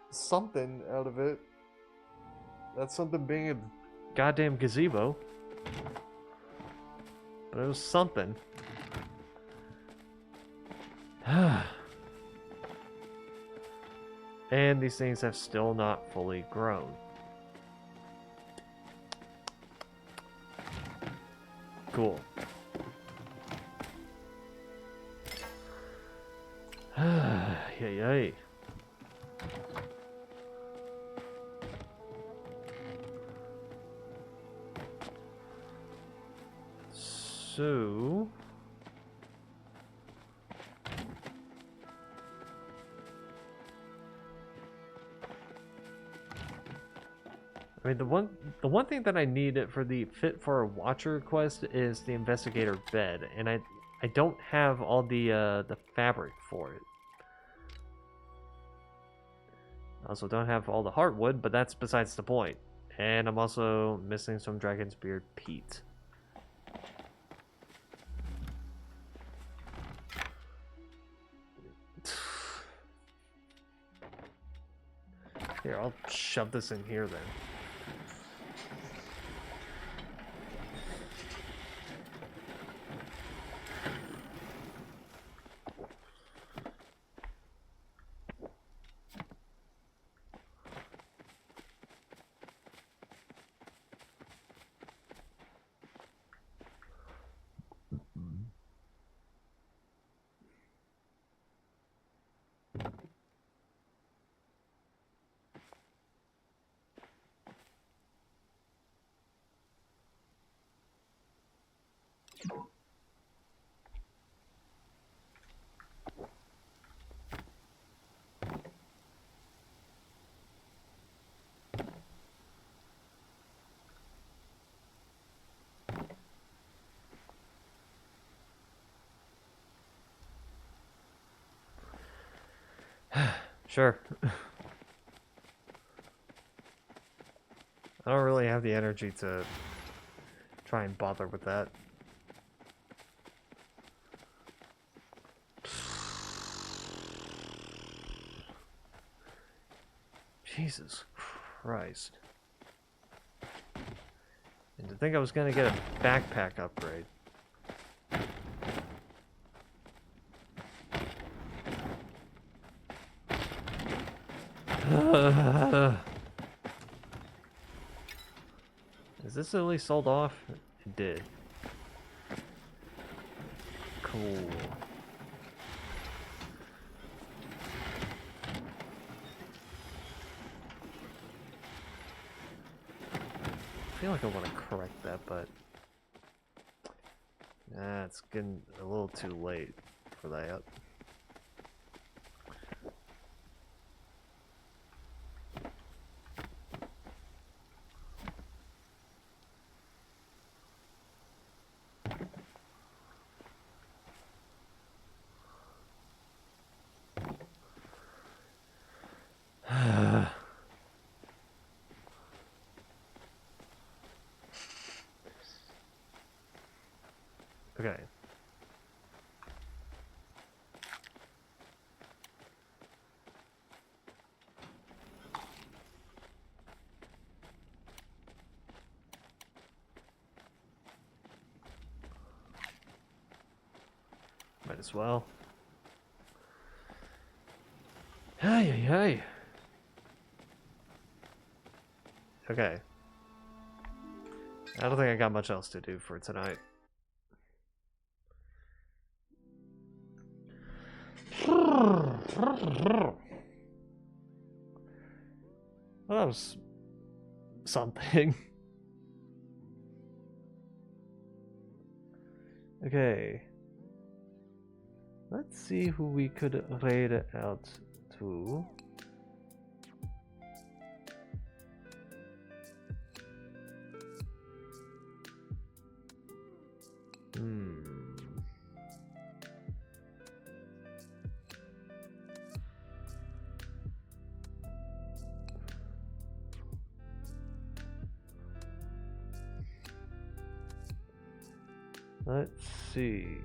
S2: something out of it. That's something being a goddamn gazebo. But it was something. And these things have still not fully grown. Cool. Yay. So I mean, the one thing that I need for the Fit for a Watcher quest is the investigator bed, and I don't have all the fabric for it. I also don't have all the heartwood, but that's besides the point. And I'm also missing some Dragon's Beard peat. Here, I'll shove this in here then. Sure. I don't really have the energy to try and bother with that. Jesus Christ. And to think I was gonna get a backpack upgrade. Is this at least sold off? It did. Cool. I feel like I want to correct that, but it's getting a little too late for that. Okay. Might as well. Hey, hey, hey. Okay. I don't think I got much else to do for tonight. Well, that was something. Okay. Let's see who we could raid out to. Let's see.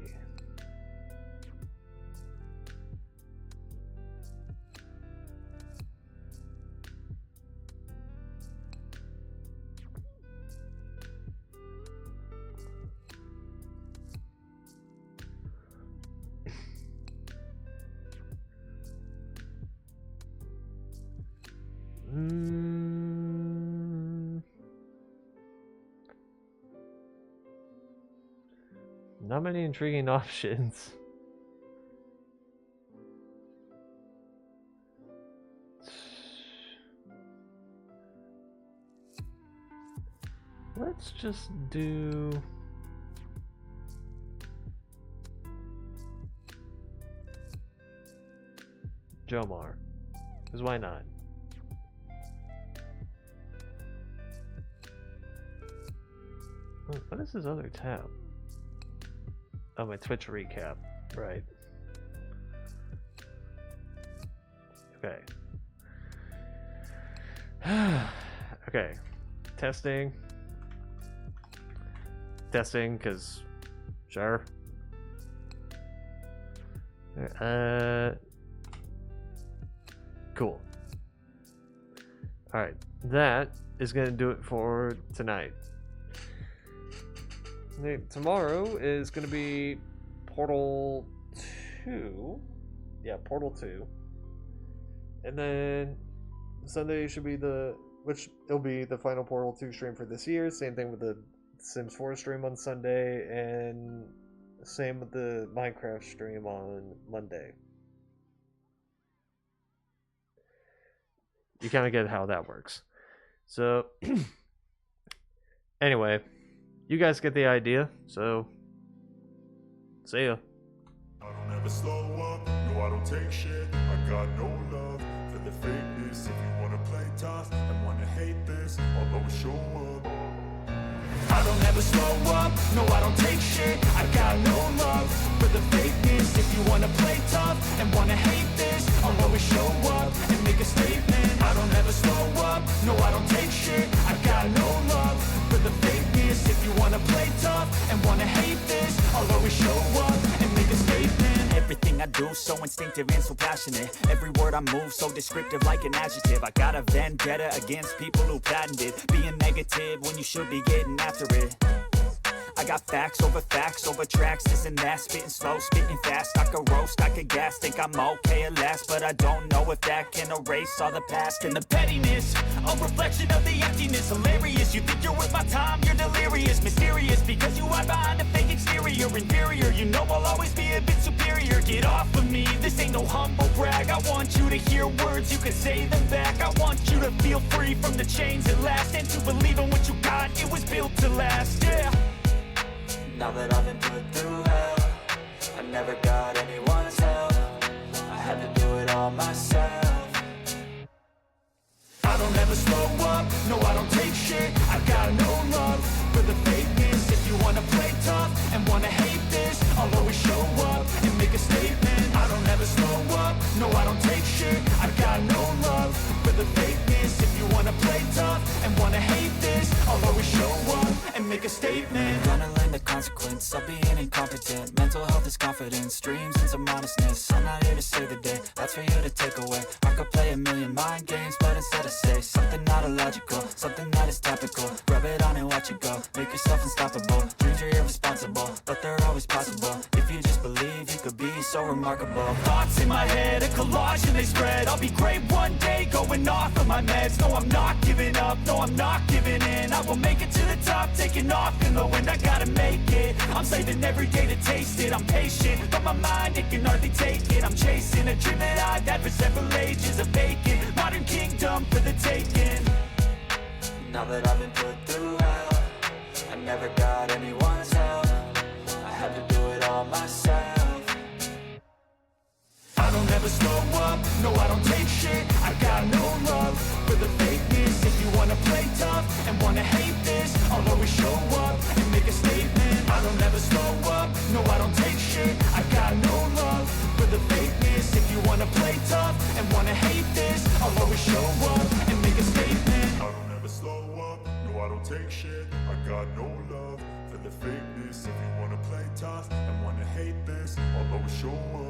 S2: Not many intriguing options. Let's just do... Jomar. Because why not? What is his other tab? Oh, my Twitch recap. Right. Okay. Okay. Testing. Testing, because... Sure. Cool. Alright. That is going to do it for tonight. Tomorrow is going to be Portal 2. Yeah, Portal 2. And then Sunday should be it'll be the final Portal 2 stream for this year. Same thing with the Sims 4 stream on Sunday, and same with the Minecraft stream on Monday. You kind of get how that works. So, anyway, you guys get the idea, so see ya.
S11: I don't ever slow up, no I don't take shit. I got no love for the fakeness. If you wanna play tough and wanna hate this, I'll always show up.
S1: I don't ever slow up, no I don't take shit. I got no love for the fakeness. If you wanna play tough and wanna hate this, I'll always show up and make a statement. I don't ever slow up, no I don't take shit. I got no love for the fakeness. If you wanna play tough and wanna hate this, I'll always show up and make a statement.
S12: Everything I do so instinctive and so passionate. Every word I move so descriptive like an adjective. I got a vendetta against people who patented being negative when you should be getting after it. I got facts over tracks, this and that. Spitting slow, spitting fast. I could roast, I could gas. Think I'm okay at last, but I don't know if that can erase all the past. And the pettiness, a reflection of the emptiness. Hilarious, you think you're worth my time, you're delirious. Mysterious, because you hide behind a fake exterior. Inferior, you know I'll always be a bit superior. Get off of me, this ain't no humble brag. I want you to hear words, you can say them back. I want you to feel free from the chains at last, and to believe in what you got, it was built to last, yeah. Now that I've been put through hell, I never got anyone's help. I had to do it all myself.
S1: I don't ever slow up, no I don't take shit. I got no love for the fakeness. If you wanna play tough and wanna hate this, I'll always show up and make a statement. I don't ever slow up, no I don't take shit. I got no love for the fakeness. If you wanna play tough and wanna hate this, I'll always show up and make a statement.
S12: Gonna learn the consequence of being incompetent. Mental health is confidence, dreams and some honestness. I'm not here to save the day, that's for you to take away. I could play a million mind games, but instead I say something not illogical, something that is topical. Rub it on and watch it go, make yourself unstoppable. Dreams are irresponsible, but they're always possible. If you just believe, you could be so remarkable.
S1: Thoughts in my head, a collage and they spread. I'll be great one day, going off of my meds. No, I'm not giving up, no, I'm not giving in. I will make it to the top, taking off in the wind. I gotta make it, I'm saving every day to taste it. I'm patient, but my mind, it can hardly take it. I'm chasing a dream that I've had for several ages. A vacant, modern kingdom for the taking.
S12: Now that I've been put through hell, I never got anyone's help. I had to do it all myself.
S1: I don't ever slow up, no I don't take shit. I got no love for the fakeness. If you wanna play tough and wanna hate this, I'll always show up and make a statement. I don't ever slow up, no I don't take shit. I got no love for the fakeness. If you wanna play tough and wanna hate this, I'll always show up and make a statement.
S11: I don't ever slow up, no I don't take shit. I got no love for the fakeness. If you wanna play tough and wanna hate this, I'll always show up.